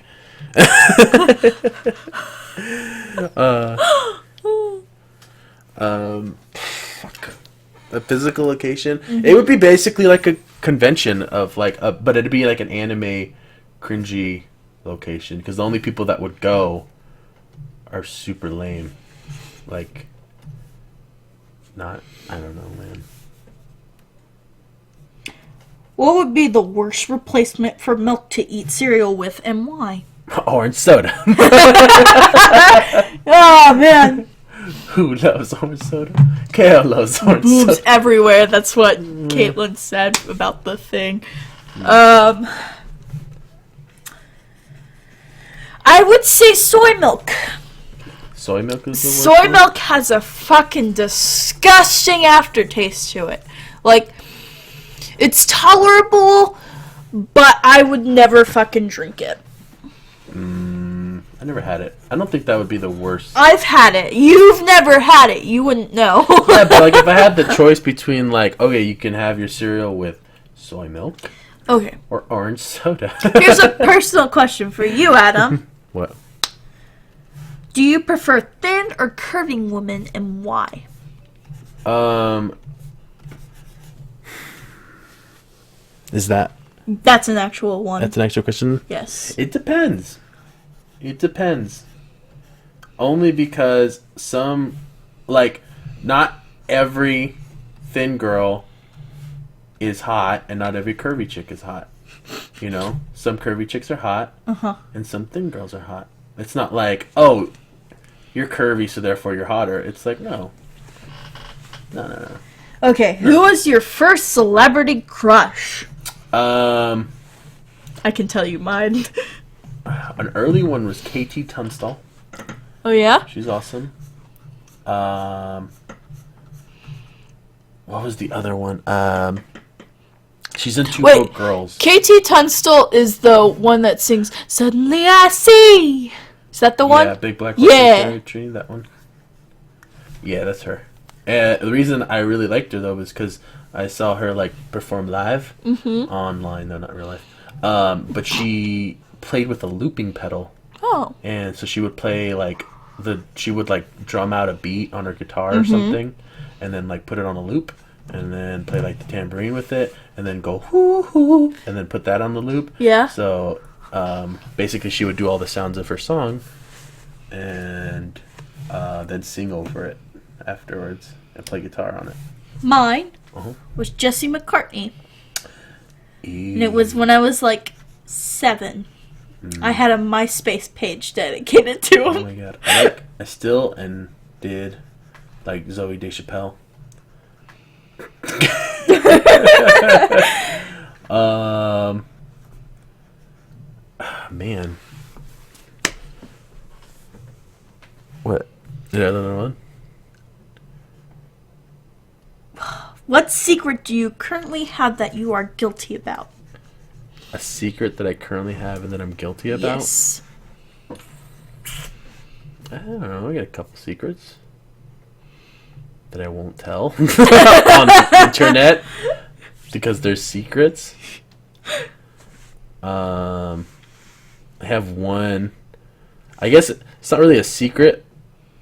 fuck. A physical location? Mm-hmm. It would be basically like a convention of like but it'd be like an anime cringy location, because the only people that would go are super lame. Like, I don't know, man. What would be the worst replacement for milk to eat cereal with, and why? Orange soda. Oh, man. Who loves orange soda? Kale loves orange Boobs soda. everywhere. That's what Caitlin said about the thing. I would say soy milk. Soy milk is the worst Soy one? milk has a fucking disgusting aftertaste to it. Like, it's tolerable, but I would never fucking drink it. I never had it. I don't think that would be the worst. I've had it. You've never had it. You wouldn't know. Yeah, but like if I had the choice between like, okay, you can have your cereal with soy milk Okay. or orange soda. Here's a personal question for you, Adam. What? Do you prefer thin or curving women, and why? Is that... That's an actual one. That's an actual question? Yes. It depends. It depends. Only because some, like, not every thin girl is hot, and not every curvy chick is hot. You know? Some curvy chicks are hot, and some thin girls are hot. It's not like, oh, you're curvy, so therefore you're hotter. It's like, no. No. Okay, who was your first celebrity crush? I can tell you mine. An early one was KT Tunstall. Oh, yeah? She's awesome. What was the other one? She's in Two Broke Girls. KT Tunstall is the one that sings "Suddenly I See." Is that the one? Yeah, Big Black Tree, that one. Yeah, that's her. The reason I really liked her though was because I saw her like perform live online, though not real life. But she played with a looping pedal. Oh. And so she would play like she would like drum out a beat on her guitar or something, and then like put it on a loop, and then play like the tambourine with it, and then go hoo hoo, and then put that on the loop. Yeah. So basically, she would do all the sounds of her song, and then sing over it afterwards and play guitar on it. Mine was Jesse McCartney. And it was when I was like 7. I had a MySpace page dedicated to him. Oh my god. I still and did like Zoe Deschapelle. Man. What? Did I have another one? What secret do you currently have that you are guilty about? A secret that I currently have and that I'm guilty about? Yes. I don't know. I got a couple secrets that I won't tell on the internet. because there's secrets. I have one. I guess it's not really a secret.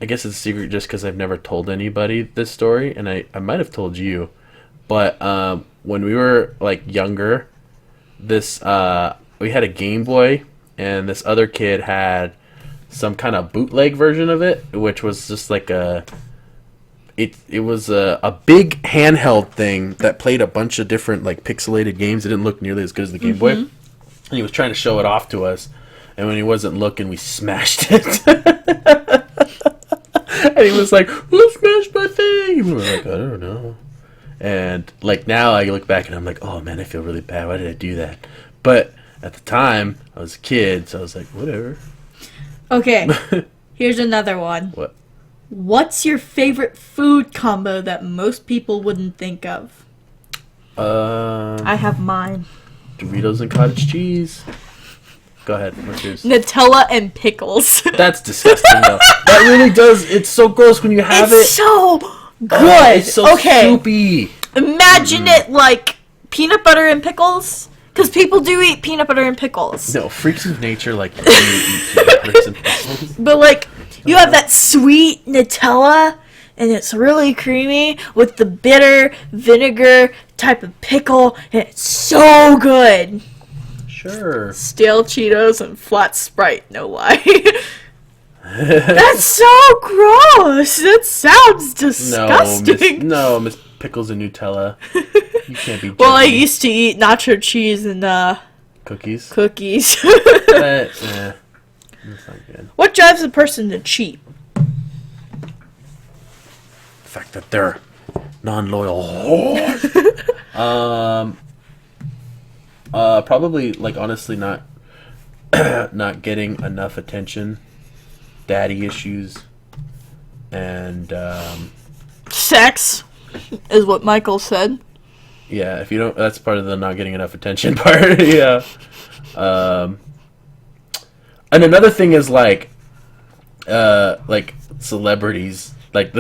I guess it's a secret just because I've never told anybody this story, and I might have told you. But when we were like younger, we had a Game Boy, and this other kid had some kind of bootleg version of it, which was just like it was a big handheld thing that played a bunch of different like pixelated games. It didn't look nearly as good as the Game Boy, and he was trying to show it off to us. And when he wasn't looking, we smashed it. And he was like, "Who smashed my thing?" And we were like, "I don't know." And like now, I look back and I'm like, "Oh man, I feel really bad. Why did I do that?" But at the time, I was a kid, so I was like, "Whatever." Okay, here's another one. What? What's your favorite food combo that most people wouldn't think of? I have mine. Doritos and cottage cheese. Go ahead. What's yours? Nutella and pickles. That's disgusting, though. That really does. It's so gross when you have It's so good. It's so soupy. Imagine it like peanut butter and pickles. Because people do eat peanut butter and pickles. No, freaks of nature like you eat peanut butter and pickles. But like, you have that sweet Nutella, and it's really creamy with the bitter vinegar type of pickle, and it's so good. Sure. Stale Cheetos and flat Sprite, no lie. That's so gross. That sounds disgusting. No, Miss Pickles and Nutella. You can't be. Well, I used to eat nacho cheese and cookies. Cookies. But, that's not good. What drives a person to cheat? The fact that they're non-loyal. Probably like honestly not not getting enough attention, daddy issues, and sex is what Michael said. Yeah, if you don't, that's part of the not getting enough attention part. Yeah. And another thing is like celebrities, like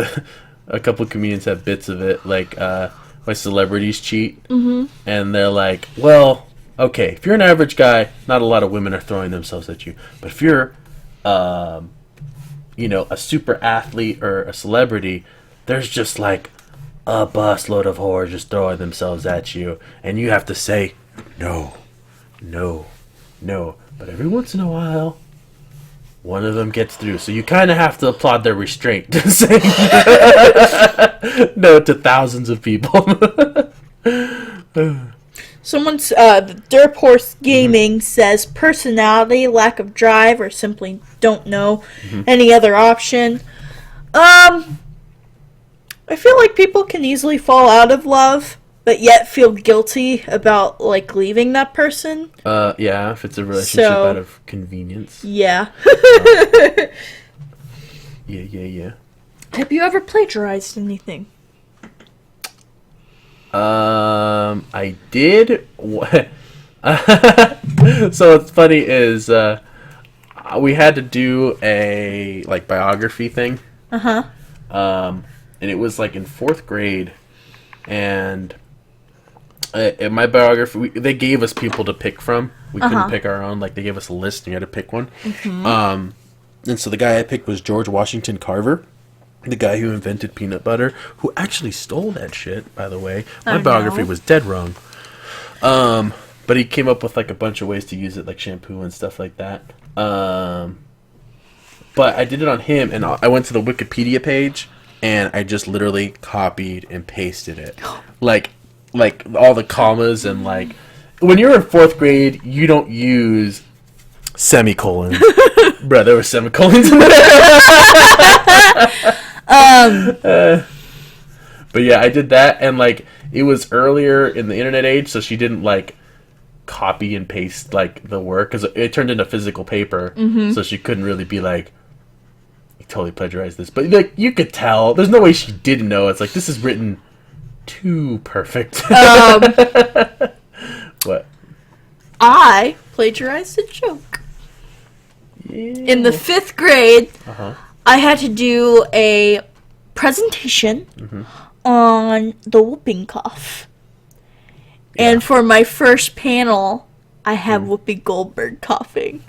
a couple comedians have bits of it, like why celebrities cheat, and they're like, well, okay, if you're an average guy, not a lot of women are throwing themselves at you, but if you're, a super athlete or a celebrity, there's just like a busload of whores just throwing themselves at you, and you have to say no. But every once in a while, one of them gets through, so you kind of have to applaud their restraint to say no to thousands of people. Someone's Derp Horse Gaming says personality, lack of drive, or simply don't know any other option. I feel like people can easily fall out of love, but yet feel guilty about like leaving that person. Yeah, if it's a relationship out of convenience. Yeah. Yeah. Have you ever plagiarized anything? I did. So what's funny is we had to do a like biography thing. And it was like in 4th grade, and in my biography, they gave us people to pick from. We couldn't pick our own. Like they gave us a list, and you had to pick one. And so the guy I picked was George Washington Carver, the guy who invented peanut butter, who actually stole that shit, by the way. My biography was dead wrong. But he came up with like a bunch of ways to use it, like shampoo and stuff like that. But I did it on him, and I went to the Wikipedia page, and I just literally copied and pasted it. Like all the commas, and like when you're in 4th grade, you don't use semicolons. Bruh, there were semicolons in there. But yeah, I did that, and like it was earlier in the internet age, so she didn't like copy and paste like the work, because it turned into physical paper, so she couldn't really be like, you totally plagiarized this. But like you could tell, there's no way she didn't know. It's like, this is written too perfect. What? I plagiarized a joke. Yeah. In the 5th grade, I had to do a presentation on the whooping cough. And for my first panel, I have Whoopi Goldberg coughing.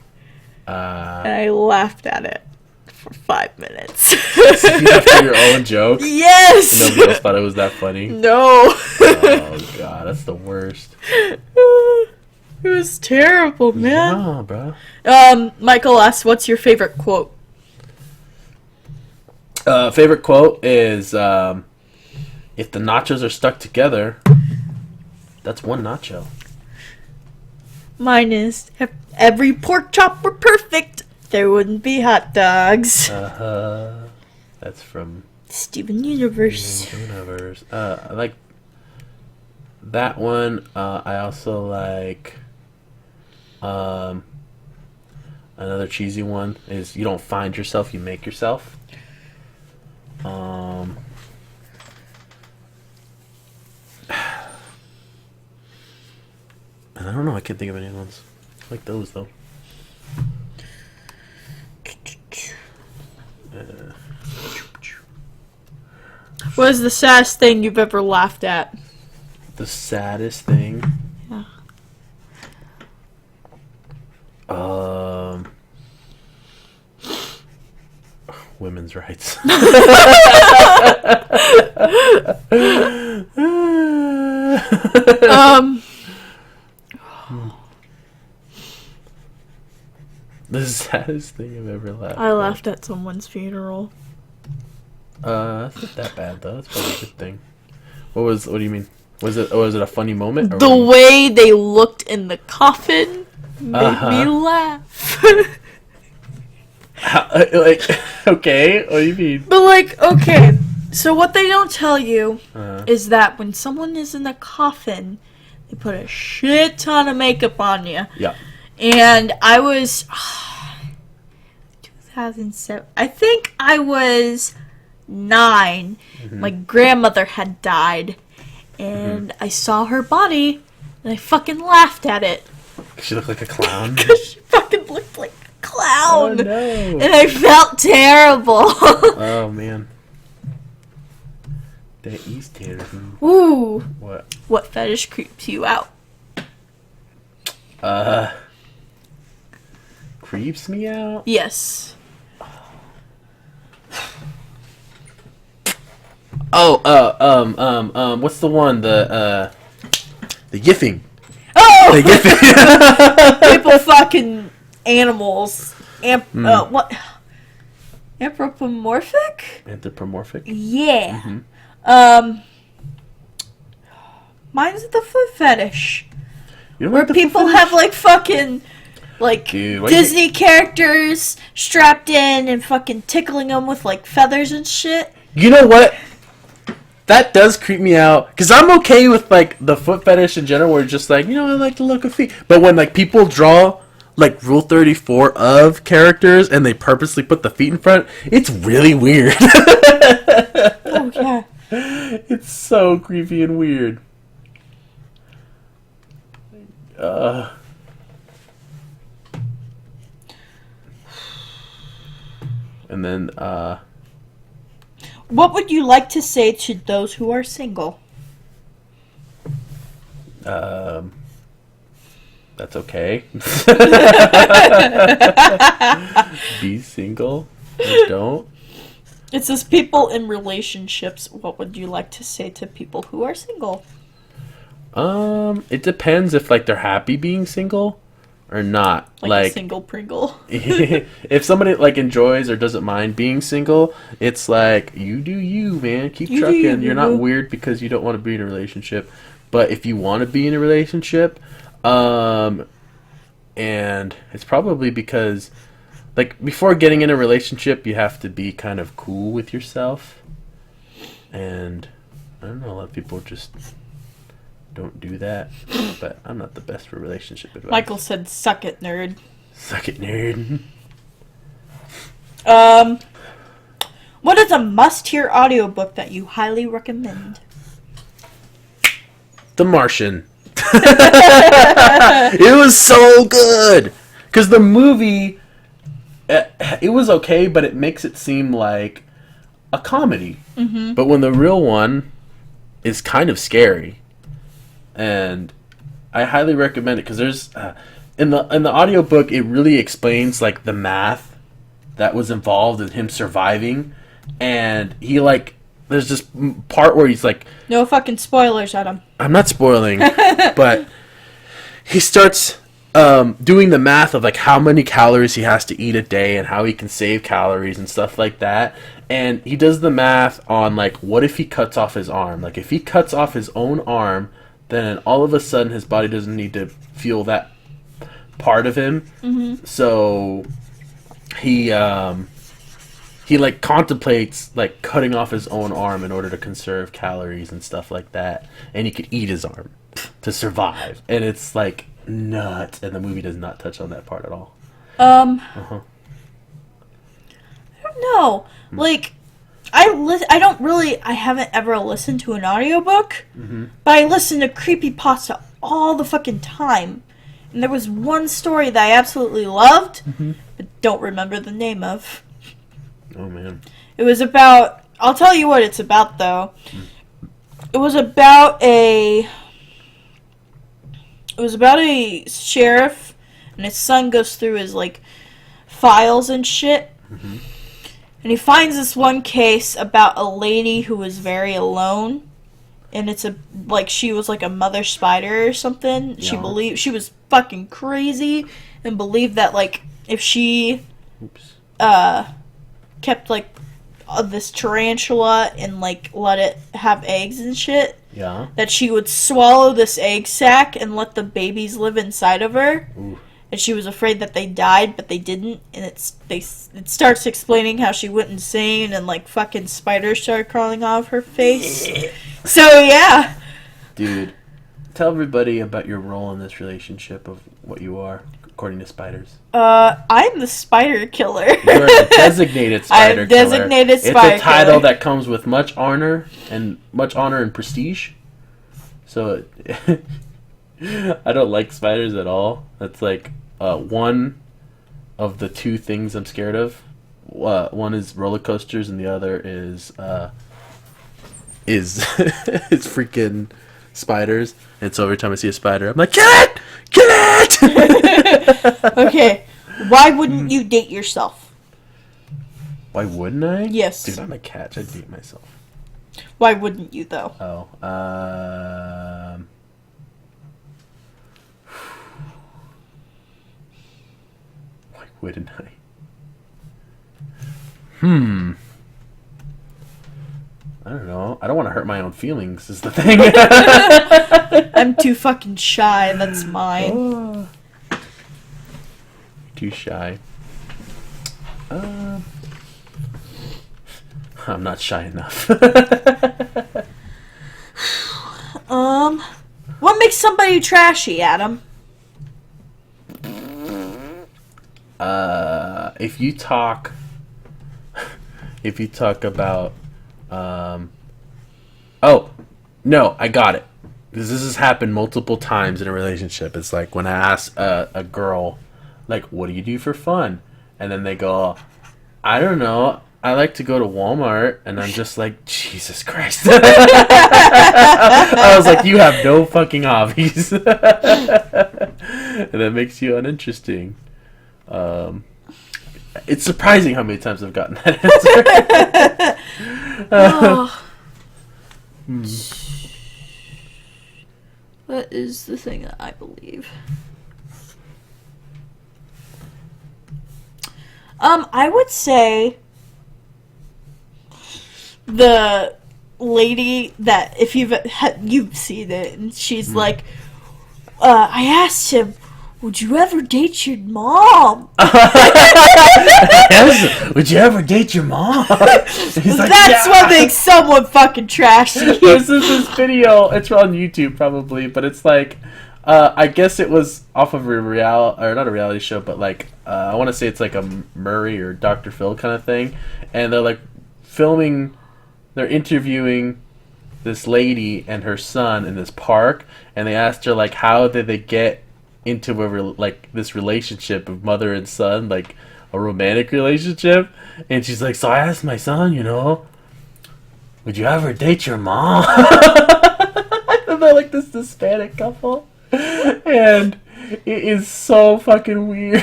And I laughed at it for 5 minutes. After your own joke? Yes! Nobody else thought it was that funny? No. Oh, God, that's the worst. It was terrible, man. Yeah, bro. Michael asks, what's your favorite quote? Favorite quote is, if the nachos are stuck together, that's one nacho. Mine is, if every pork chop were perfect, there wouldn't be hot dogs. That's from Steven Universe. I like that one. I also like another cheesy one is you don't find yourself, you make yourself. And I don't know, I can't think of any other ones. I like those though. What is the saddest thing you've ever laughed at? The saddest thing? Yeah. Women's rights. The saddest thing I've ever laughed I laughed at someone's funeral. That's not that bad though. That's probably a good thing. What do you mean? Was it a funny moment? Or The way they looked in the coffin made me laugh. Okay, what do you mean? But okay, so what they don't tell you is that when someone is in a coffin, they put a shit ton of makeup on you. Yeah. And I was 2007. I think I was 9. Mm-hmm. My grandmother had died, and I saw her body, and I fucking laughed at it. She looked like a clown. Because she fucking looked like a clown. Oh no! And I felt terrible. Oh man. That is terrible. Ooh. What? What fetish creeps you out? Creeps me out? Yes. What's the one? The yiffing. Oh! The yiffing. People fucking animals. What? Anthropomorphic? Anthropomorphic? Yeah. Mm-hmm. Mine's the foot fetish. You don't where like the people foot fetish? have fucking Dude, Disney characters strapped in and fucking tickling them with feathers and shit. You know what? That does creep me out. Because I'm okay with the foot fetish in general where it's just I like the look of feet. But when people draw Rule 34 of characters and they purposely put the feet in front, it's really weird. Oh yeah. It's so creepy and weird. And then, what would you like to say to those who are single? That's okay. Be single. Or don't. It says people in relationships. What would you like to say to people who are single? It depends if they're happy being single or not. Like a single Pringle. If somebody enjoys or doesn't mind being single, it's you do you, man. Keep trucking. You're not weird because you don't want to be in a relationship. But if you want to be in a relationship, and it's probably because before getting in a relationship, you have to be kind of cool with yourself. And I don't know, a lot of people just don't do that. But I'm not the best for relationship advice. Michael said, "Suck it, nerd." Suck it, nerd. What is a must-hear audiobook that you highly recommend? The Martian. It was so good. Because the movie, it was okay, but it makes it seem like a comedy. Mm-hmm. But when the real one is kind of scary. and I highly recommend it because there's in the audiobook it really explains like the math that was involved in him surviving, and he like there's this part where he's like, no fucking spoilers, Adam. I'm not spoiling, but he starts doing the math of like how many calories he has to eat a day and how he can save calories and stuff like that. And he does the math on like, what if he cuts off his arm? Like if he cuts off his own arm, then all of a sudden his body doesn't need to feel that part of him. Mm-hmm. So he like contemplates like cutting off his own arm in order to conserve calories and stuff like that. And he could eat his arm to survive. And it's like nuts. And the movie does not touch on that part at all. I don't know. Like, I haven't ever listened to an audiobook, but I listen to creepypasta all the fucking time. And there was one story that I absolutely loved, but don't remember the name of. Oh, man. It was about, I'll tell you what it's about, though. It was about a sheriff, and his son goes through his, like, files and shit. Mm-hmm. And he finds this one case about a lady who was very alone. And it's she was like a mother spider or something. Yeah. She was fucking crazy and believed that, like, if she kept, like, this tarantula and, like, let it have eggs and shit, yeah, that she would swallow this egg sac and let the babies live inside of her. Ooh. And she was afraid that they died, but they didn't. And it starts explaining how she went insane and, like, fucking spiders started crawling off her face. So, yeah. Dude, tell everybody about your role in this relationship of what you are, according to spiders. I'm the spider killer. You're a designated spider killer. I'm designated spider killer. It's a title that comes with much honor and prestige. So, I don't like spiders at all. That's like one of the two things I'm scared of. One is roller coasters, and the other is it's freaking spiders. And so every time I see a spider, I'm like, kill it! Kill it! Okay, why wouldn't you date yourself? Why wouldn't I? Yes. Dude, I'm a catch. I'd date myself. Why wouldn't you, though? Oh, why wouldn't I? I don't know. I don't want to hurt my own feelings, is the thing. I'm too fucking shy. That's mine. Too shy. I'm not shy enough. What makes somebody trashy, Adam? If you talk about, oh, no, I got it. Because this has happened multiple times in a relationship. It's like when I ask a girl, like, what do you do for fun? And then they go, I don't know. I like to go to Walmart. And I'm just like, Jesus Christ. I was like, you have no fucking hobbies. And that makes you uninteresting. It's surprising how many times I've gotten that answer. What is the thing that I believe? I would say the lady that, if you've seen it, and she's like, I asked him, would you ever date your mom? Yes. Would you ever date your mom? He's like, that's what makes someone fucking trashy. This is this video. It's on YouTube probably, but it's like, I guess it was off of not a reality show, but like, I want to say it's like a Murray or Dr. Phil kind of thing, and they're like they're interviewing this lady and her son in this park, and they asked her like, how did they get into this relationship of mother and son, like a romantic relationship? And she's like, so I asked my son, would you ever date your mom? And they're like this Hispanic couple, and it is so fucking weird.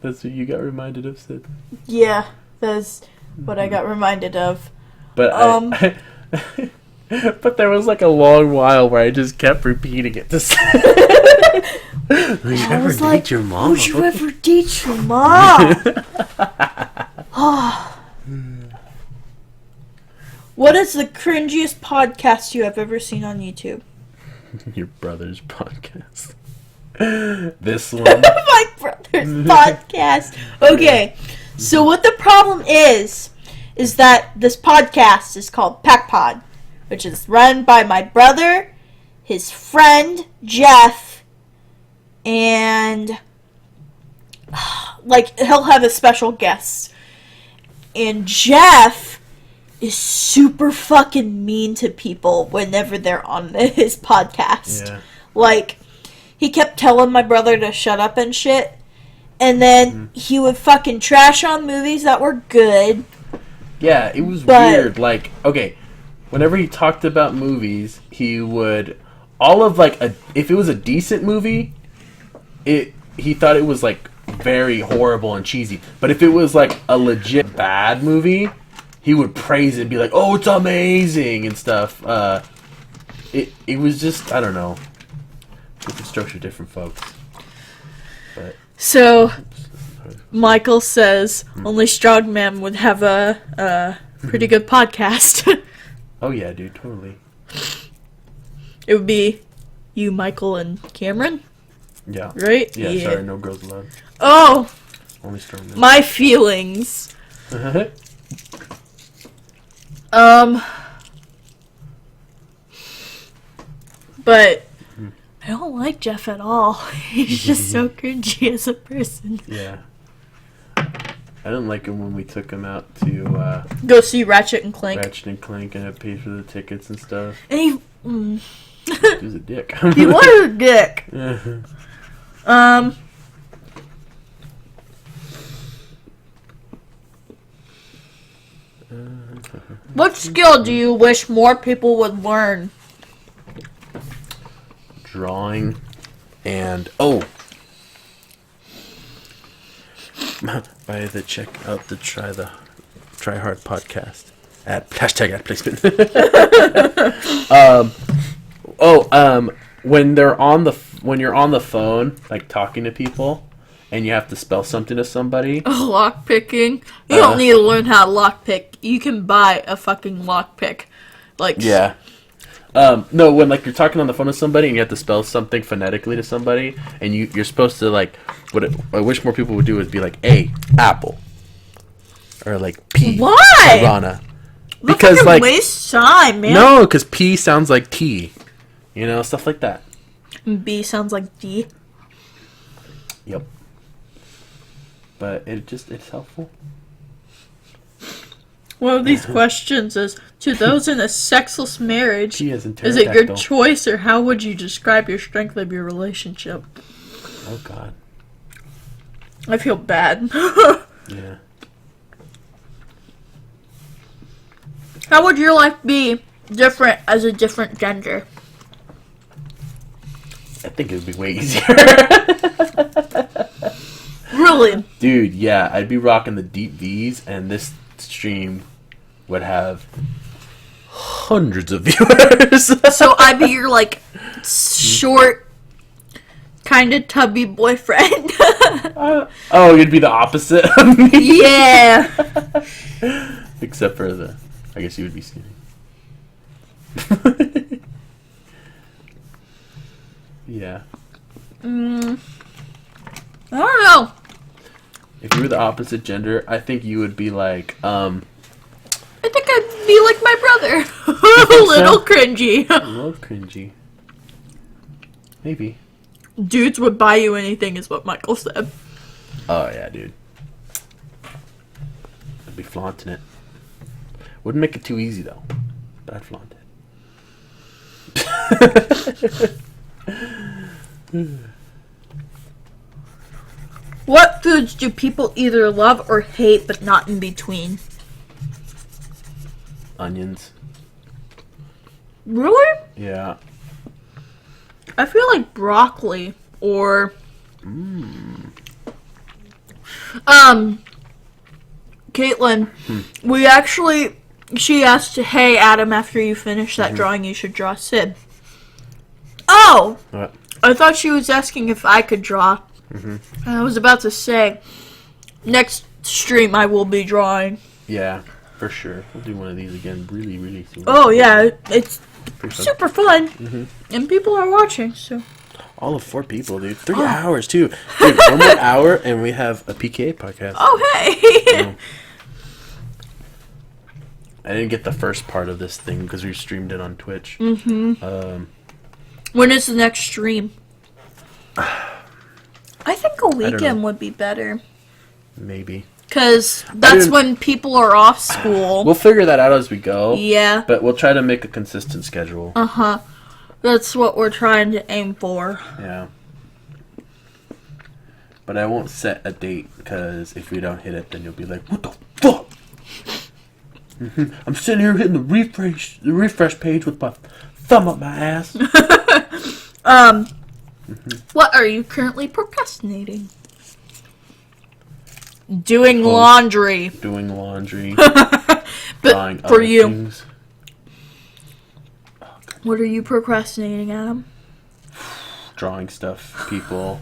That's what you got reminded of, Sid. Yeah, that's what I got reminded of. But but there was like a long while where I just kept repeating it to Sid. Would you ever date your mom? Would you ever date your mom? What is the cringiest podcast you have ever seen on YouTube? Your brother's podcast. This one. My brother's podcast. Okay, so what the problem is that this podcast is called Pack Pod, which is run by my brother, his friend Jeff, and like he'll have a special guest. And Jeff is super fucking mean to people whenever they're on his podcast. Yeah. Like, he kept telling my brother to shut up and shit. And then he would fucking trash on movies that were good. Yeah, it was weird. Like, okay, whenever he talked about movies, he would if it was a decent movie, he thought it was like very horrible and cheesy. But if it was like a legit bad movie, he would praise it and be like, "Oh, it's amazing" and stuff. It was just, I don't know, different structure, different folks. But so Michael says only Strongman would have a pretty good podcast. Oh yeah, dude, totally. It would be you, Michael, and Cameron, Yeah. right? Yeah. Sorry, no girls allowed. Oh, Only Strongman. my feelings. But I don't like Jeff at all. He's just so cringy as a person. Yeah. I didn't like him when we took him out to Go see Ratchet and Clank. Ratchet and Clank, and I paid for the tickets and stuff. And he He was a dick. he was a dick. What skill do you wish more people would learn? Drawing and check out the Try Hard podcast at hashtag ad placement. When you're on the phone, like talking to people, and you have to spell something to somebody. Lock picking. You don't need to learn how to lock pick. You can buy a fucking lock pick. Like, yeah. No, when like you're talking on the phone with somebody and you have to spell something phonetically to somebody, and you're supposed to like I wish more people would do is be like A, apple, or like P, why? piranha. Because Because like waste time, man. no, because P sounds like key, stuff like that. And B sounds like D. Yep. But it's helpful. One of these questions is, to those in a sexless marriage, P as in is it your pterodactyl. choice or how would you describe your strength of your relationship? Oh God. I feel bad. Yeah. How would your life be different as a different gender? I think it would be way easier. Really? Dude, yeah, I'd be rocking the deep V's, and this stream would have hundreds of viewers. So I'd be your, like, short, kind of tubby boyfriend. You'd be the opposite of me. Yeah. Except for I guess you would be skinny. Yeah. I don't know. If you were the opposite gender, I think you would be like, I think I'd be like my brother. A little cringy. a little cringy. Maybe. Dudes would buy you anything is what Michael said. Oh, yeah, dude. I'd be flaunting it. Wouldn't make it too easy, though. But I'd flaunt it. What foods do people either love or hate but not in between? onions. Really? Yeah. I feel like broccoli or Caitlin, she asked, hey Adam, after you finish that drawing you should draw Sid. Oh! What? I thought she was asking if I could draw. And I was about to say, next stream I will be drawing. Yeah, for sure. We'll do one of these again really, really soon. Oh yeah, it's Pretty fun. super fun. And people are watching, so. All of 4 people, dude. 3 hours, too. Dude, 1 more hour, and we have a PKA podcast. Oh, hey! I didn't get the first part of this thing because we streamed it on Twitch. When is the next stream? I think a weekend would be better. Maybe. Because that's when people are off school. We'll figure that out as we go. Yeah. But we'll try to make a consistent schedule. Uh-huh. That's what we're trying to aim for. Yeah. But I won't set a date because if we don't hit it, then you'll be like, what the fuck? I'm sitting here hitting the refresh page with my thumb up my ass. What are you currently procrastinating? Doing laundry. Doing laundry. But for you, things. what are you procrastinating, Adam? Drawing stuff, people.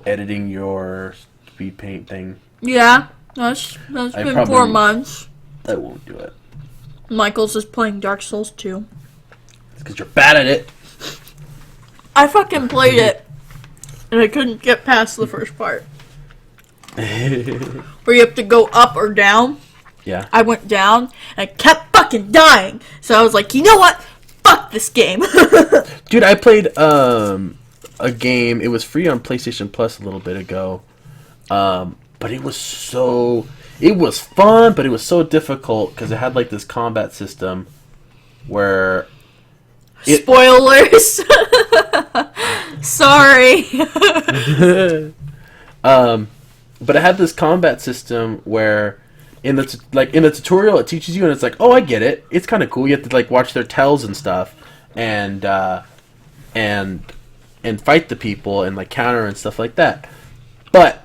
Editing your speed paint thing. Yeah, that's been 4 months. I won't do it. Michael's is playing Dark Souls 2. It's because you're bad at it. I fucking played it, and I couldn't get past the first part. Where you have to go up or down. Yeah. I went down, and I kept fucking dying. So I was like, you know what? Fuck this game. Dude, I played a game. It was free on PlayStation Plus a little bit ago. But it was fun, but it was so difficult because it had like this combat system where spoilers. Sorry. But it had this combat system where in the tutorial it teaches you, and it's like, oh, I get it. It's kind of cool. You have to like watch their tells and stuff, and fight the people and like counter and stuff like that. But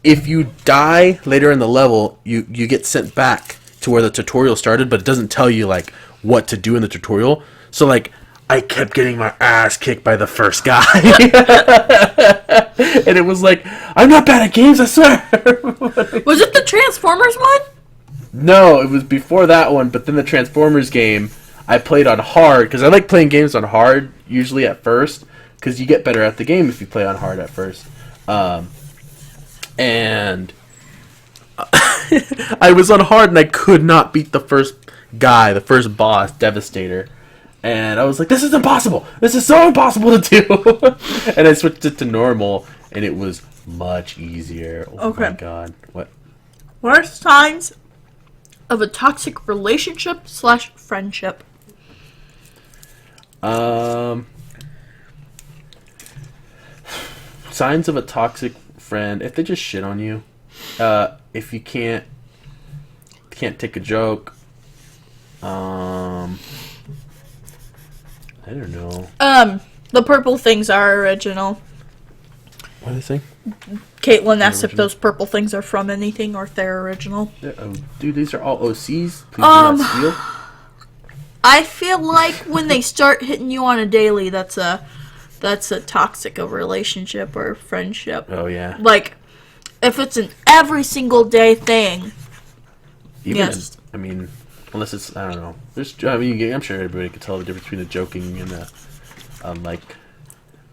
if you die later in the level, you get sent back to where the tutorial started, but it doesn't tell you like what to do in the tutorial. So like I kept getting my ass kicked by the first guy. And it was like, I'm not bad at games, I swear. Was it the Transformers one? No, it was before that one, but then the Transformers game I played on hard, because I like playing games on hard usually at first, because you get better at the game if you play on hard at first. And I was on hard and I could not beat the first guy, the first boss, Devastator. And I was like, this is impossible! This is so impossible to do! And I switched it to normal, and it was much easier. Oh my god. What? What are signs of a toxic relationship / friendship? Signs of a toxic friend, if they just shit on you. If you can't take a joke. I don't know. The purple things are original. What are they saying? Caitlin asked if those purple things are from anything or if they're original. Dude, these are all OCs. Please do not steal. I feel like when they start hitting you on a daily, that's a toxic relationship or friendship. Oh yeah. Like, if it's an every single day thing. Yes. I mean, unless it's, I don't know. I'm sure everybody could tell the difference between a joking and a like,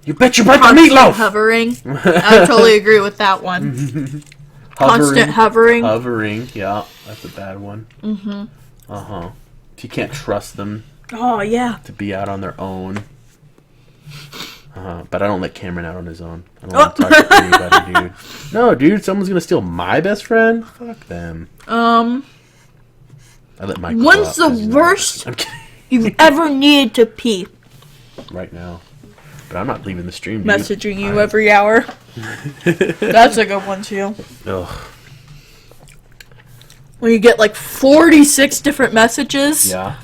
you bet you break the meatloaf. Hovering. I totally agree with that one. Constant hovering. Hovering. Yeah, that's a bad one. If you can't trust them. Oh yeah. To be out on their own. But I don't let Cameron out on his own. I don't want to talk to anybody, dude. No, dude, someone's gonna steal my best friend? Fuck them. I let Michael When's the worst you've ever needed to pee? Right now. But I'm not leaving the stream, dude. Messaging you every hour. That's a good one, too. Ugh. When you get like 46 different messages. Yeah.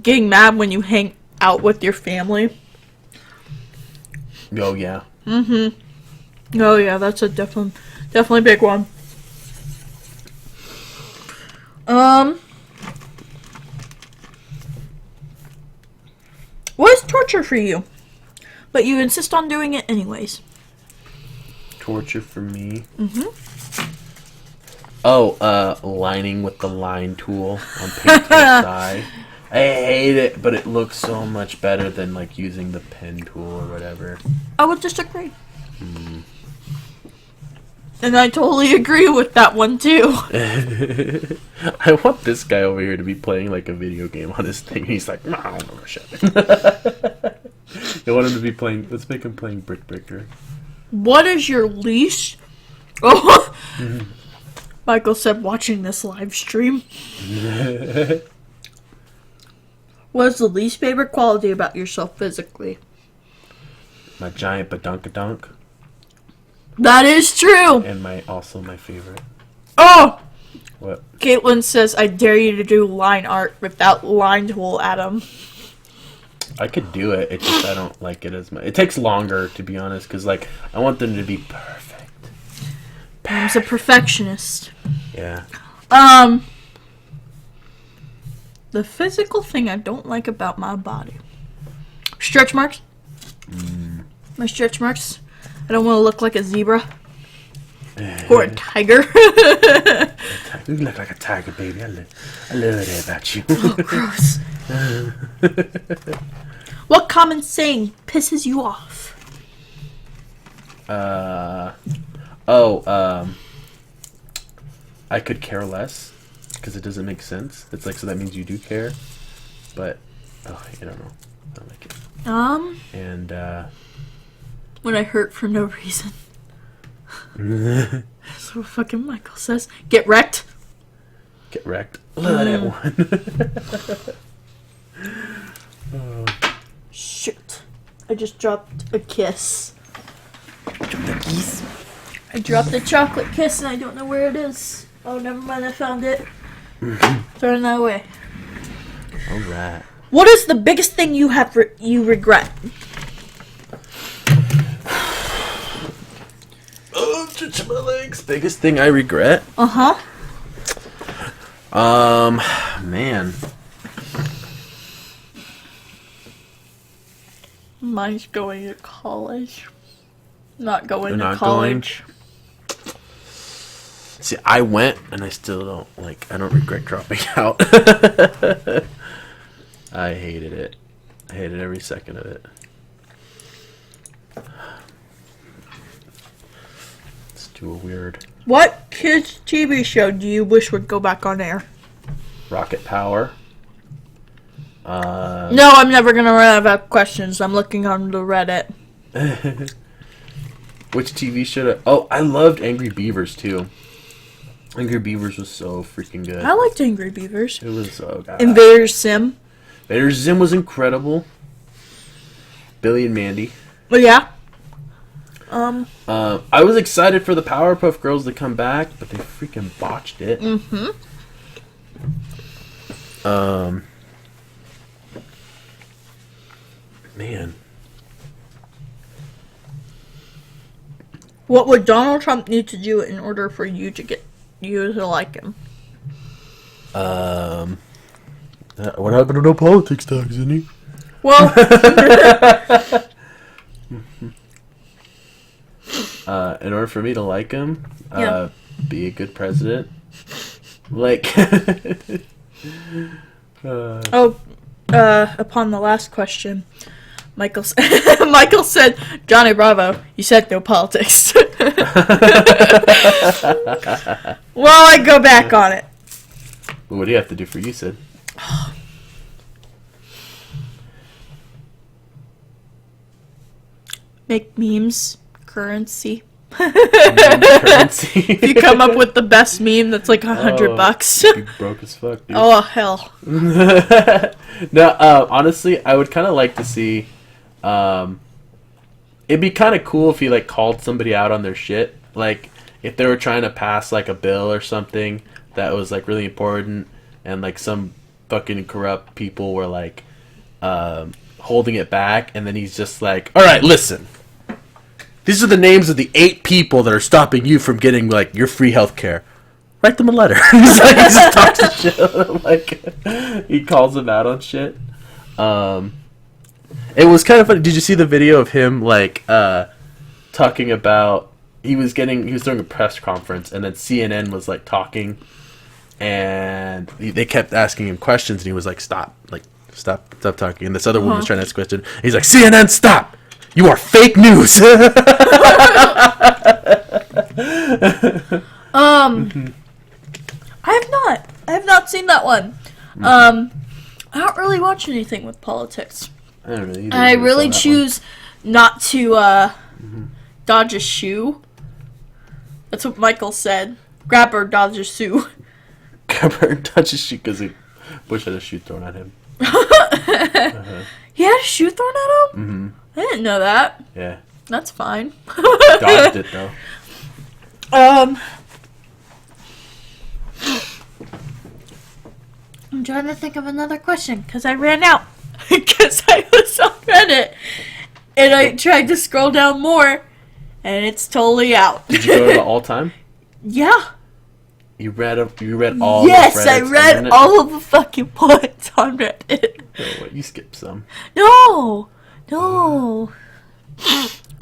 Getting mad when you hang out with your family. Oh, yeah. Oh yeah, that's a definitely big one. What is torture for you? But you insist on doing it anyways. Torture for me? Oh, lining with the line tool on paint side. I hate it, but it looks so much better than, like, using the pen tool or whatever. I would disagree. And I totally agree with that one, too. I want this guy over here to be playing, like, a video game on his thing. He's like, no, I don't know shit. I want him to be playing, let's make him playing Brick Breaker. What is your least... Oh, Michael said watching this live stream. What is the least favorite quality about yourself physically? My giant badunkadunk. That is true. And also my favorite. Oh! What? Caitlin says, I dare you to do line art without line tool, Adam. I could do it. It's just I don't like it as much. It takes longer, to be honest, because, like, I want them to be perfect. Pam's a perfectionist. Yeah. The physical thing I don't like about my body. Stretch marks. My stretch marks. I don't want to look like a zebra. Or a tiger. You look like a tiger, baby. I love that about you. Oh, gross. What common saying pisses you off? I could care less, because it doesn't make sense. It's like, so that means you do care, but, I don't know. I don't like it. And, When I hurt for no reason. That's what fucking Michael says. Get wrecked. Get wrecked. Love that one. Shit. I just dropped a kiss. The geese. I dropped a chocolate kiss and I don't know where it is. Oh, never mind. I found it. Throwing that away. Alright. What is the biggest thing you have you regret? Oh, touch my legs. Biggest thing I regret? Man. Mine's going to college. Not going You're to not college. See, I went, and I still don't, I don't regret dropping out. I hated it. I hated every second of it. Let's do a weird... What kids' TV show do you wish would go back on air? Rocket Power. No, I'm never going to run out of questions. I'm looking on the Reddit. Which TV show? I loved Angry Beavers, too. Angry Beavers was so freaking good. I liked Angry Beavers. It was so good. Invader Sim. Invader Sim was incredible. Billy and Mandy. Oh, yeah? I was excited for the Powerpuff Girls to come back, but they freaking botched it. Man. What would Donald Trump need to do in order for you to like him? What happened to no politics tags, isn't he? Well, in order for me to like him, Yeah. be a good president. Like, upon the last question, Michael said, Johnny Bravo, you said no politics. Well, I go back on it. what do you have to do for you, Sid? Make memes currency. Currency. If you come up with the best meme that's like $100. You broke as fuck, dude. Oh, hell. No, honestly, I would kind of like to see. It'd be kind of cool if you called somebody out on their shit. Like if they were trying to pass a bill or something that was like really important, and like some fucking corrupt people were like holding it back, and then he's just like, all right, listen, these are the names of the 8 people that are stopping you from getting like your free healthcare. Write them a letter. He's like, he just talks shit. Like, he calls them out on shit. It was kind of funny. Did you see the video of him like talking about he was doing a press conference, and then CNN was like talking, and they kept asking him questions, and he was like, stop talking. And this other woman was trying to ask a question. He's like, CNN, stop! You are fake news. I have not seen that one. I don't really watch anything with politics. I don't really either. I really choose not to dodge a shoe. That's what Michael said. Grab or dodge a shoe. Grab or dodge a shoe because Bush had a shoe thrown at him. He had a shoe thrown at him? I didn't know that. Yeah. That's fine. Dodged it though. I'm trying to think of another question because I ran out because I was on Reddit and I tried to scroll down more and it's totally out. Did you go to the all time? Yeah. You read all. Yes, the I read all of the fucking poets on Reddit. Oh, what, you skipped some. No. A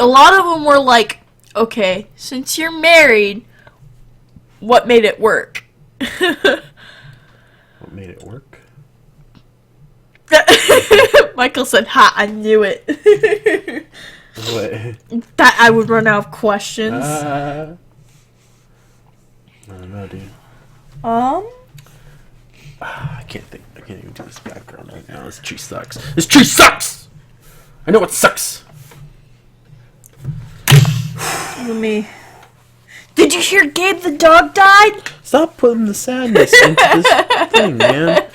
lot of them were like, okay, since you're married, what made it work? What made it work? Michael said, ha, I knew it. What? That I would run out of questions. I don't know, dude. I can't think. I can't even do this background right now. This tree sucks. This tree sucks! I know it sucks! Let me... Did you hear Gabe the dog died? Stop putting the sadness into this thing, man.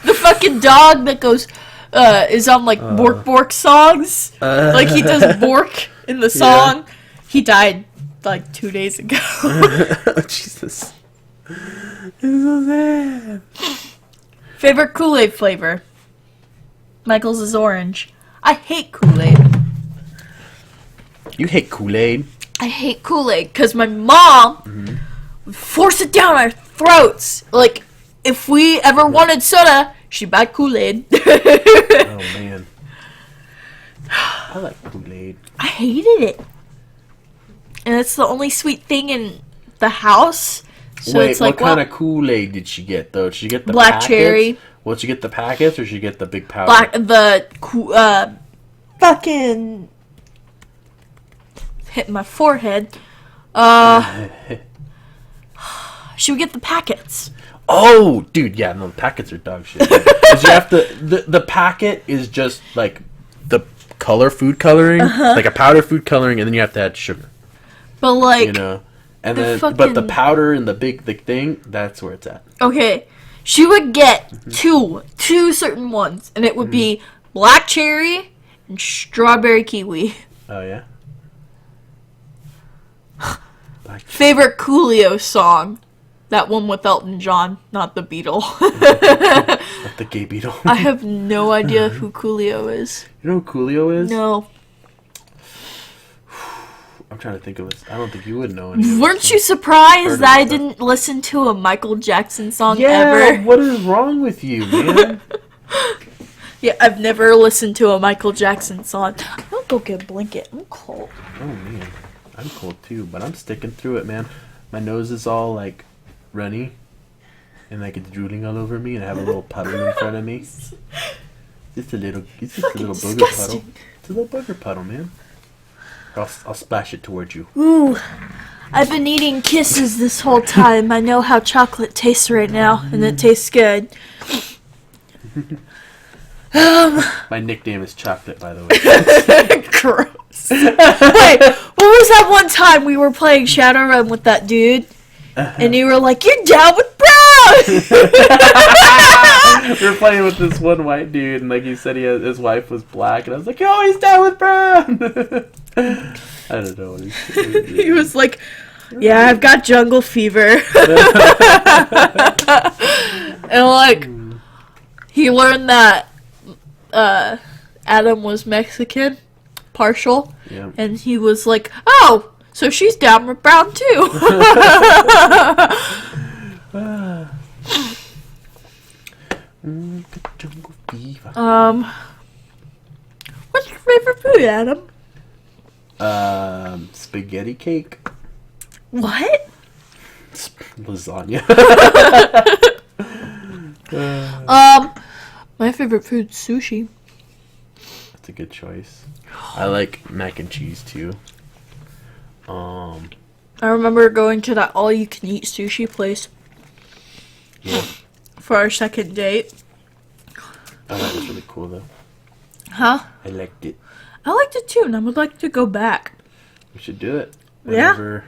The fucking dog that goes, is on like Bork Bork songs. Like he does Bork in the song. Yeah. He died like 2 days ago. Oh, Jesus. It's so sad. Favorite Kool-Aid flavor? Michael's is orange. I hate Kool-Aid. You hate Kool-Aid? I hate Kool-Aid because my mom would force it down our throats. Like, if we ever wanted soda, she'd buy Kool-Aid. Oh, man. I like Kool-Aid. I hated it. And it's the only sweet thing in the house. So Wait, it's like, what kind of Kool-Aid did she get, though? Did she get the black packets? cherry. Well, did she get the packets, or did she get the big powder? Fucking... hit my forehead. She would get the packets. Oh, dude, yeah, no, the packets are dog shit. Because you have to, the packet is just like the food coloring, like a powder food coloring, and then you have to add sugar. But like, you know, and then but the powder and the big thing, that's where it's at. Okay, she would get two certain ones, and it would be black cherry and strawberry kiwi. Oh yeah. Favorite Coolio song? That one with Elton John, not the Beatle. Not the gay Beatle. I have no idea who Coolio is. You know who Coolio is? No. I'm trying to think of it. I don't think you would know any. Weren't you surprised that I didn't listen to a Michael Jackson song ever? Yeah, what is wrong with you, man? Yeah, I've never listened to a Michael Jackson song. I'll go get a blanket. I'm cold. Oh, man. I'm cold, too, but I'm sticking through it, man. My nose is all, like, runny, and, like, it's drooling all over me, and I have a little puddle in front of me. It's a little booger puddle. It's a little booger puddle, man. I'll splash it towards you. Ooh, I've been eating Kisses this whole time. I know how chocolate tastes right now, and it tastes good. My nickname is Chocolate, by the way. Gross. Wait, what was that one time we were playing Shadowrun with that dude? And you were like, you're down with brown! We were playing with this one white dude, and like he said his wife was black, and I was like, oh, he's down with brown! I don't know what he's He was like, Yeah, I've got jungle fever. And like, he learned that Adam was Mexican, partial, Yeah. and he was like, oh, so she's down with brown too. Jungle fever. What's your favorite food, Adam? Spaghetti cake. What? Lasagna. My favorite food's sushi. That's a good choice. I like mac and cheese too. I remember going to that all-you-can-eat sushi place Yeah. for our second date. Oh, that was really cool though. Huh? I liked it. I liked it too, and I would like to go back. We should do it. Yeah? Whenever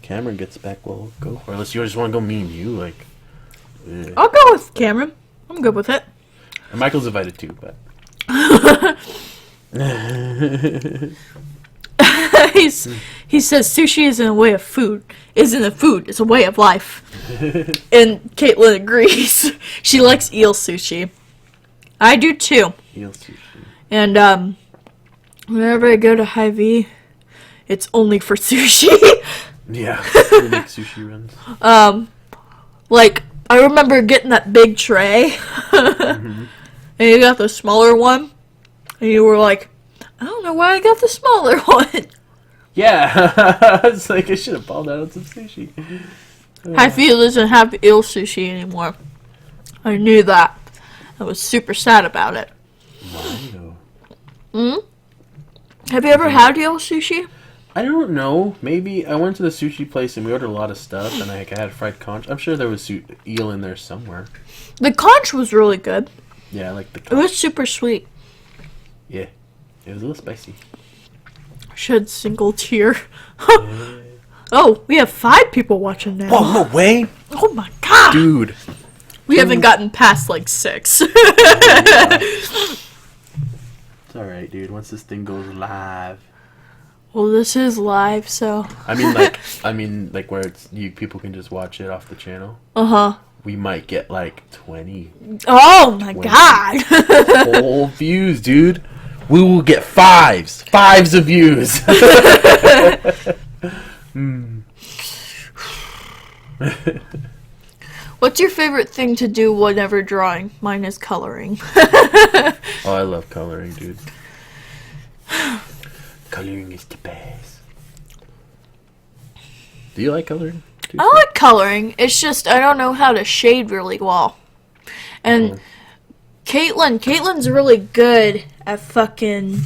Cameron gets back, we'll go. Or unless you just want to go me and you, like. Yeah. I'll go with Cameron. I'm good with it. And Michael's invited too, but. He says sushi isn't a way of food. Isn't a food. It's a way of life. And Caitlin agrees. She likes eel sushi. I do too. Eel sushi. And whenever I go to Hy-Vee, it's only for sushi. Yeah. We make sushi runs. Like, I remember getting that big tray. Mm-hmm. And you got the smaller one. And you were like, I don't know why I got the smaller one. Yeah. It's like I should have balled out on some sushi. Hy-Vee doesn't have eel sushi anymore. I knew that. I was super sad about it. Mario. Have you ever had eel sushi? I don't know. Maybe I went to the sushi place and we ordered a lot of stuff, and I had fried conch. I'm sure there was eel in there somewhere. The conch was really good. Yeah, I like the It conch. was super sweet. Yeah, it was a little spicy. Shed single tear. Oh, we have 5 people watching now. Oh, no way! Oh my god! Dude. We haven't gotten past like 6. It's alright, dude. Once this thing goes live. Well, this is live, so. I mean, like where it's people can just watch it off the channel. Uh-huh. We might get like 20 Oh my god! whole views, dude. We will get fives of views. What's your favorite thing to do whenever drawing? Mine is coloring. Oh, I love coloring, dude. Coloring is the best. Do you like coloring? I like coloring. It's just I don't know how to shade really well. And Caitlin's really good at fucking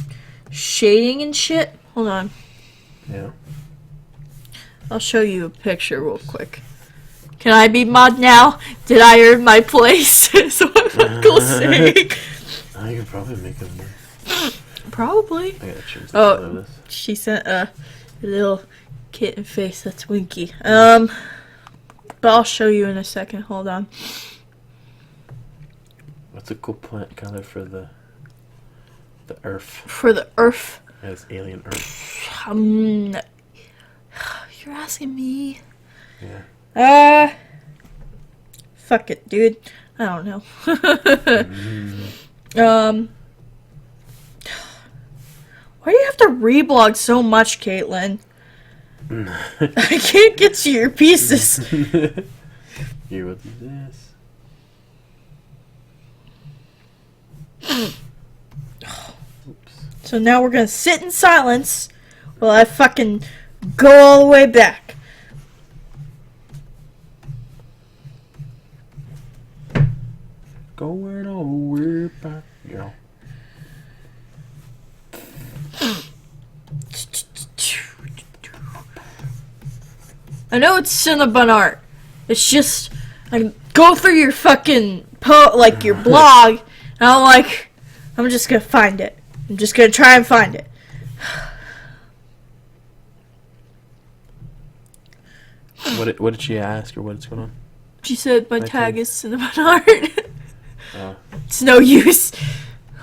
shading and shit. Hold on. Yeah. I'll show you a picture real quick. Can I be mod now? Did I earn my place? Is what Michael's saying. I could probably make them. Probably. I gotta change the color of this. She sent a little kitten face. That's Winky. But I'll show you in a second. Hold on. What's a cool plant color for the earth? For the Earth. As alien earth. You're asking me. Yeah. Fuck it, dude. I don't know. Why do you have to reblog so much, Caitlin? I can't get to your pieces. Here, what is this? Oops. So now we're gonna sit in silence while I fucking go all the way back. Going all the way back. Yeah. I know it's Cinnabon art. It's just I go through your fucking your blog, and I'm just gonna find it. I'm just gonna try and find it. What did she ask, or what's going on? She said my Okay. tag is Cinnabon art. Oh. It's no use.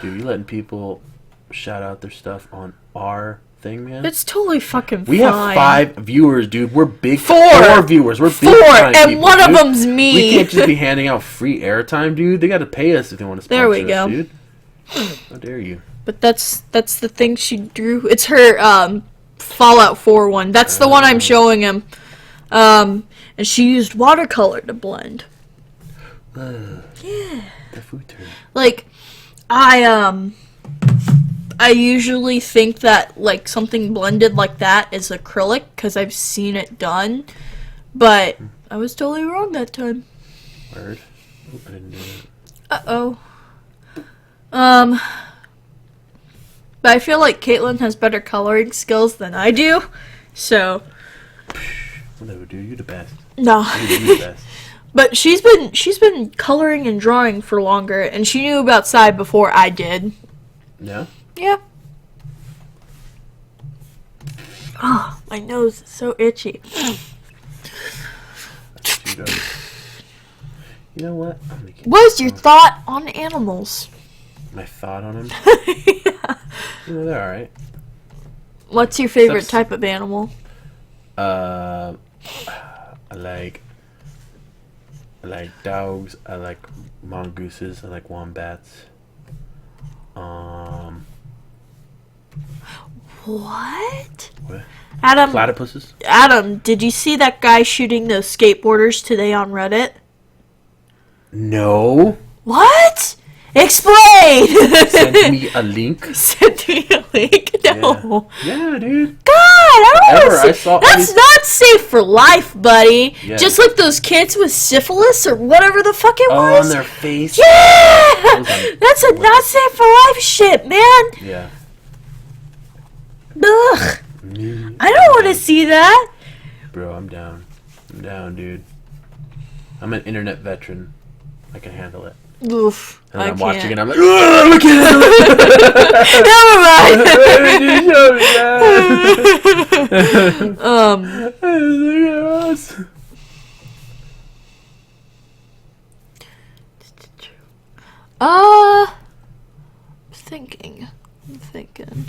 Dude, you letting people shout out their stuff on our thing, man. It's totally fucking We fine. have 5 viewers, dude. We're big. Four viewers. We're big 4, time and people, one dude. of them's me. We can't just be handing out free airtime, dude. They got to pay us if they want to sponsor There we go. us, dude. How dare you? But that's the thing she drew. It's her Fallout 4 one. That's the one I'm showing him. And she used watercolor to blend. Yeah. The food turn. Like, I usually think that, like, something blended like that is acrylic, because I've seen it done, but I was totally wrong that time. Word. Oop, I didn't do it. Uh-oh. But I feel like Caitlin has better coloring skills than I do, so... Whatever, dude. You're the best. No. You're the best. But she's been coloring and drawing for longer, and she knew about Psy before I did. Yeah? Yeah. Oh, my nose is so itchy. That's what you do. You know what? I'm gonna keep What is your thought on animals? my thought on them. Yeah. You know, they're alright. What's your favorite That's- type of animal? I like dogs. I like mongooses. I like wombats. What? What? Adam, Platypuses? did you see that guy shooting those skateboarders today on Reddit? No. What? Explain! Send me a link. Send me a link? No. Yeah, dude. God, I don't Ever, want I to saw see. That's these- not safe for life, buddy. Yeah. Just like those kids with syphilis or whatever the fuck it Oh, was. on their face. Yeah! Those are- That's a not safe for life shit, man. Yeah. Ugh. I don't want to see that. Bro, I'm down. I'm down, dude. I'm an internet veteran. I can handle it. Oof. And then I I'm can't. watching it, I'm like, "Ugh, look at it! Never mind. I'm thinking.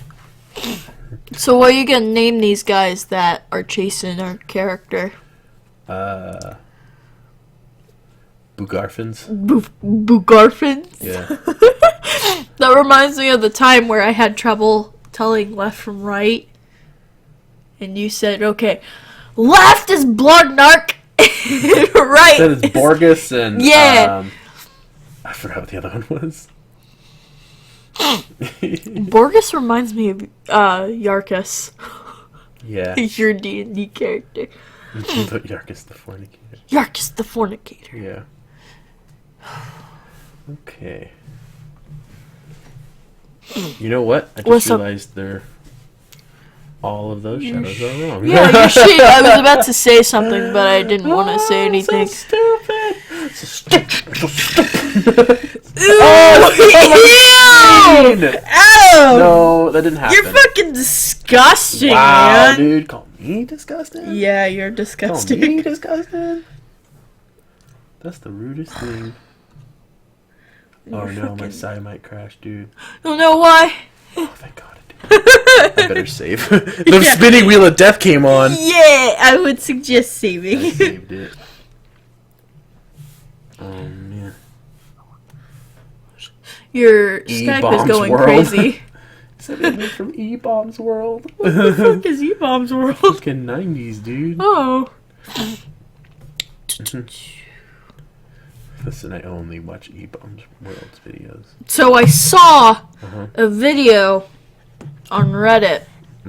So what are you gonna name these guys that are chasing our character? Bugarfins? Bugarfins? Yeah. That reminds me of the time where I had trouble telling left from right. And you said, okay, left is Blargnark, right. Then it's Borgus and Yeah. I forgot what the other one was. Borgus reminds me of Yarkus. Yeah. Your D&D character. But Yarkus the Fornicator. Yarkus the Fornicator. Yeah. Okay. You know what? I What's just up? realized all of those shadows are wrong. Yeah, you're shit. I was about to say something, but I didn't want to say anything. So stupid. So stupid. So stupid. Ew! Adam! No, that didn't happen. You're fucking disgusting, wow, man. dude. Call me disgusting? Yeah, you're Call disgusting. me disgusting? That's the rudest thing. Oh no, my side might crash, dude. Don't know why. Oh, thank God it did. I better save. The spinning wheel of death came on. Yeah, I would suggest saving. I saved it. Oh man. Your Skype is E-Bombs going World. crazy. Said it went from E-Bombs World. What the fuck is E-Bombs World? Fucking 90s, dude. Oh. Listen, I only watch E-Bombs World's videos. So I saw Uh-huh. a video on Reddit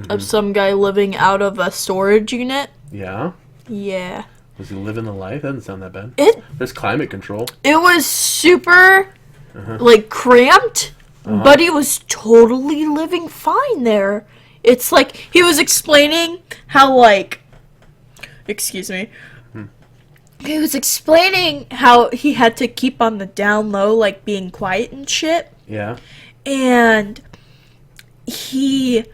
of some guy living out of a storage unit. Yeah? Yeah. Was he living the life? That doesn't sound that bad. It There's climate control. it was super Uh-huh. like cramped, but he was totally living fine there. It's like he was explaining how like excuse me. He was explaining how he had to keep on the down low, like being quiet and shit. Yeah. And he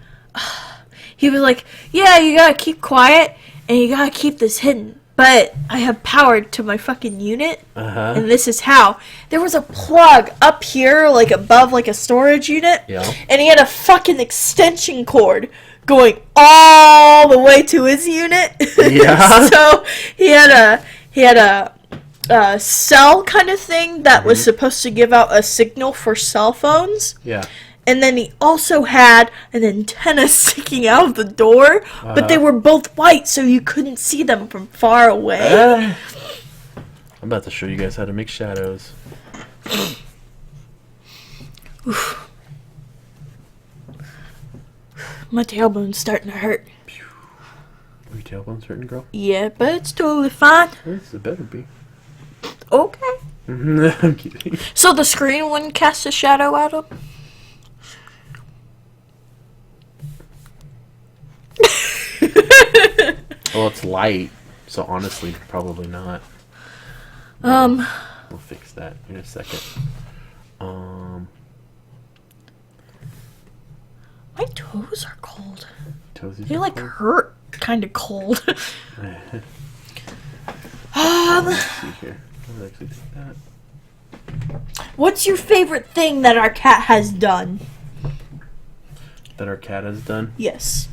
was like, yeah, you gotta keep quiet and you gotta keep this hidden. But I have power to my fucking unit, Uh-huh. and this is how. There was a plug up here, like above like a storage unit, Yeah. and he had a fucking extension cord going all the way to his unit. Yeah. So he had a cell kind of thing that was supposed to give out a signal for cell phones. Yeah. And then he also had an antenna sticking out of the door, but they were both white, so you couldn't see them from far away. I'm about to show you guys how to make shadows. My tailbone's starting to hurt. Are your tailbones hurting, girl? Yeah, but it's totally fine. It better be. Okay. I'm kidding. So the screen wouldn't cast a shadow at him? Well, it's light, so honestly, probably not. We'll We'll fix that in a second. My toes are cold. Toesies They are like cold. hurt kind of cold. Let's see here. I'll actually take that. What's your favorite thing that our cat has done? That our cat has done. Yes.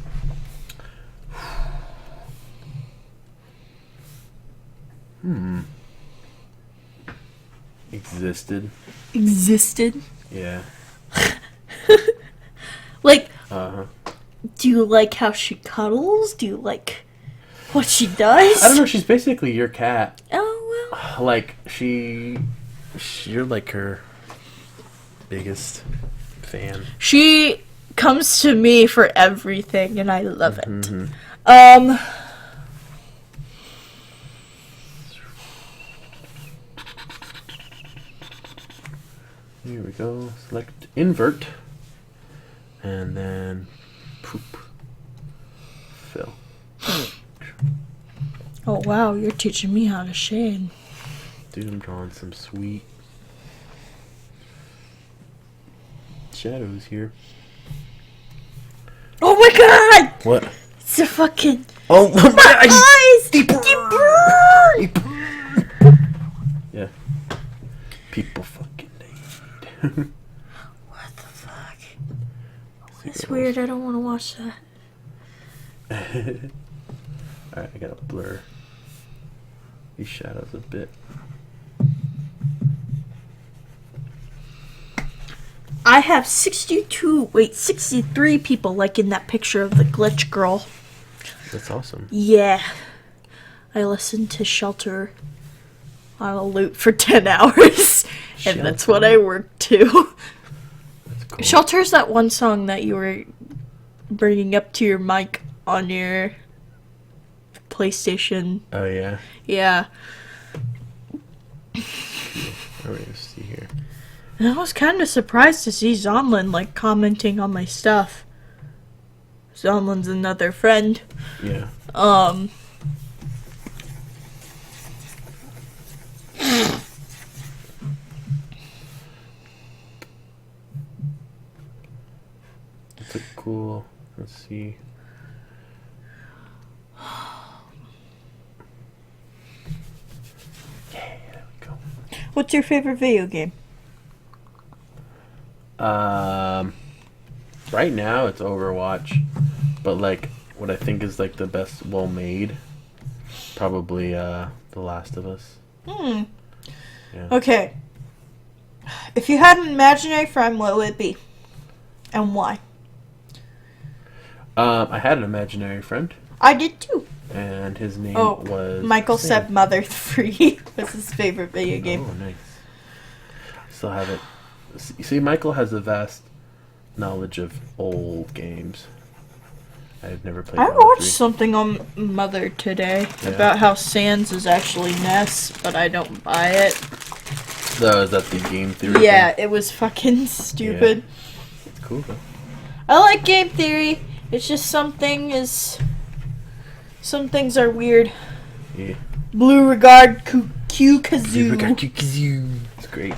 Existed. Existed? Yeah. Like, Uh-huh. do you like how she cuddles? Do you like what she does? I don't know. She's basically your cat. Oh, well. Like you're like her biggest fan. She comes to me for everything, and I love it. Here we go. Select invert, and then poop. Fill. Oh, wow, you're teaching me how to shade. Dude, I'm drawing some sweet shadows here. Oh my god! What? It's a fucking... Oh my eyes! Deeper. Deeper! Yeah. People fucking need. What the fuck? It's weird, I don't want to watch that. Alright, I gotta blur these shadows a bit. I have 63 people liking that picture of the glitch girl. That's awesome. Yeah. I listened to Shelter on a loop for 10 hours. And that's what I worked to. That's cool. Shelter's that one song that you were bringing up to your mic on your PlayStation. Oh, yeah? Yeah. Alright, let's see here. And I was kind of surprised to see Zonlin, like, commenting on my stuff. Zonlin's another friend. Yeah. That's a cool... Let's see. Yeah, there we go. What's your favorite video game? Right now it's Overwatch, but like what I think is like the best, well made, probably The Last of Us. Yeah. Okay. If you had an imaginary friend, what would it be? And why? I had an imaginary friend, I did too. and his name Oh, was Michael Sam. said Mother 3 was his favorite video game. Oh, nice. I still have it. See, Michael has a vast knowledge of old games. I've never played. I Mother watched 3. something on Mother today Yeah. about how Sans is actually Ness, but I don't buy it. So is that the game theory? Yeah, thing? it was fucking stupid. It's cool though. I like game theory. It's just some things are weird. Yeah. Blue Regard Q Kazoo. It's great.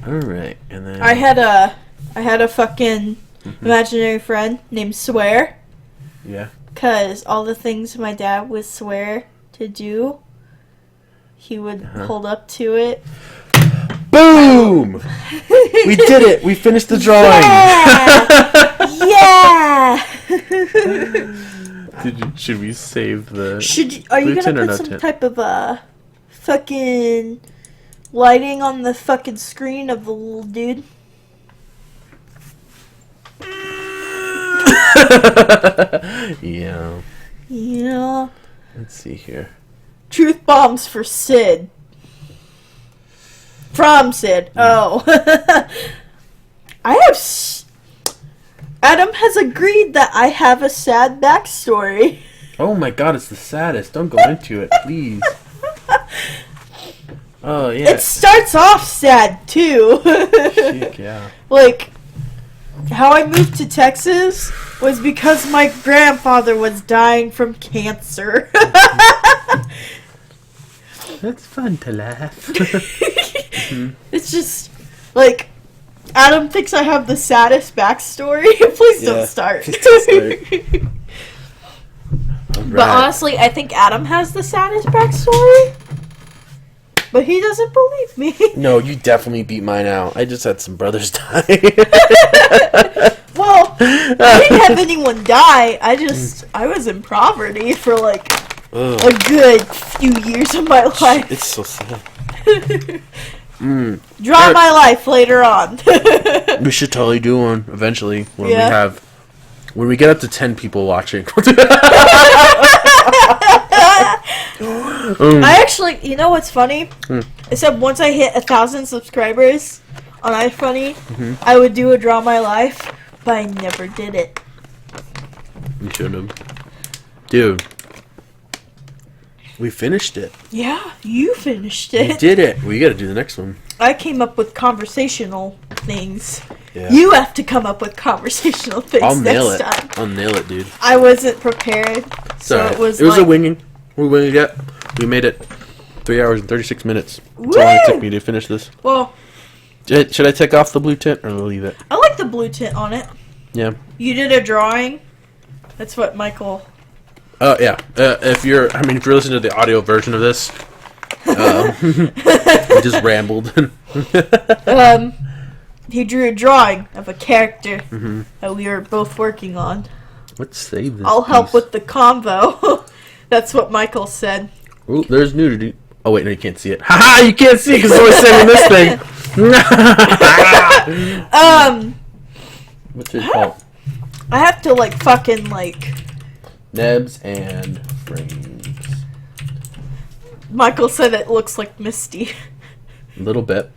All right, and then I had a fucking imaginary friend named Swear, yeah. cause all the things my dad would swear to do, he would hold up to it. Boom! We did it. We finished the drawing. Yeah! Yeah! Should we save the? Are you blue tint gonna or put no some tint? type of fucking lighting on the fucking screen of the little dude? Yeah. Yeah. Let's see here. Truth bombs for Sid. From Sid. Oh. Adam has agreed that I have a sad backstory. Oh my god, it's the saddest. Don't go into it, please. Oh yeah. It starts off sad too. Chic, yeah. Like, how I moved to Texas was because my grandfather was dying from cancer. That's fun to laugh. It's just, like, Adam thinks I have the saddest backstory. Please don't start. But honestly, I think Adam has the saddest backstory. But he doesn't believe me. No, you definitely beat mine out. I just had some brothers die. Well, I didn't have anyone die. I was in poverty for like a good few years of my life. It's so sad. Draw my life later on. We should totally do one eventually when we get up to 10 people watching. I actually, you know what's funny? I said once I hit 1,000 subscribers on iFunny, I would do a Draw My Life, but I never did it. You should have. Dude. We finished it. Yeah, you finished it. We did it. We gotta do the next one. I came up with conversational things. Yeah. You have to come up with conversational things I'll nail next it. time. I'll nail it, dude. I wasn't prepared, so Sorry. it was a like, winging. We winged it. We made it 3 hours and 36 minutes. That's how long it took me to finish this. Well, should I take off the blue tint or leave it? I like the blue tint on it. Yeah. You did a drawing. That's what Michael. Yeah. If you're listening to the audio version of this, I just rambled. He drew a drawing of a character that we were both working on. Let's save this. I'll help with the convo. That's what Michael said. Oh, there's nudity. Oh wait, no, you can't see it. Haha, you can't see it because someone's saving this thing. What's it called? I have to like fucking like. Nebs and frames. Michael said it looks like Misty. A little bit.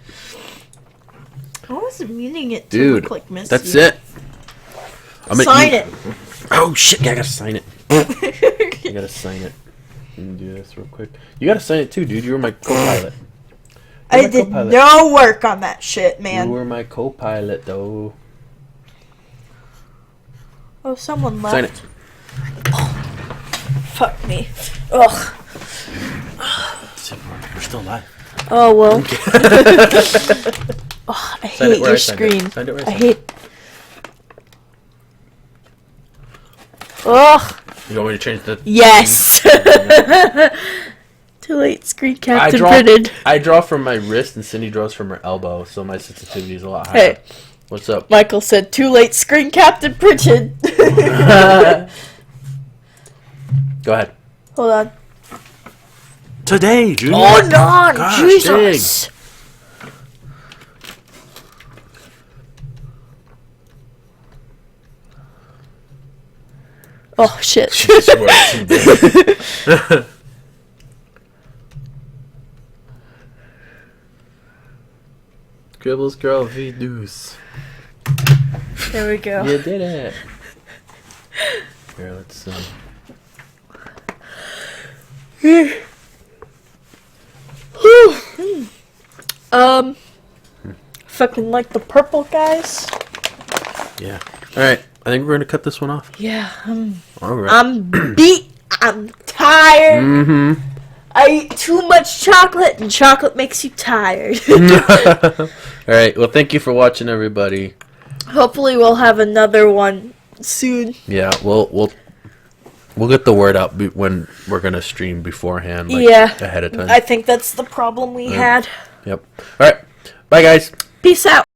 I wasn't meaning it to Dude, look like Misty. that's it. Sign it. Oh shit! I gotta sign it. I gotta sign it. Let me do this real quick. You gotta sign it too, dude. You were my co-pilot. I did no work on that shit, man. You were my co-pilot, though. Oh, someone left. Sign it. Oh, fuck me. Ugh. We're still live. Oh well. Oh, I hate your screen. I hate. Ugh. You want me to change the? Yes. Too late. Screen capped and printed. I draw from my wrist, and Cindy draws from her elbow, so my sensitivity is a lot higher. Hey. What's up? Michael said, "Too late. Screen capped and printed." Go ahead. Hold on. Today, Junior. Oh no, Gosh, Jesus. Dang. Oh shit. Scribbles, girl, V deuce. There we go. You did it. Here, let's Fucking like the purple guys. Yeah. All right. I think we're gonna cut this one off. Yeah. All right. I'm beat. I'm tired. Mm-hmm. I eat too much chocolate, and chocolate makes you tired. All right. Well, thank you for watching, everybody. Hopefully, we'll have another one soon. Yeah. We'll get the word out when we're gonna stream beforehand. Like, ahead of time. I think that's the problem we had. Yep. All right. Bye, guys. Peace out.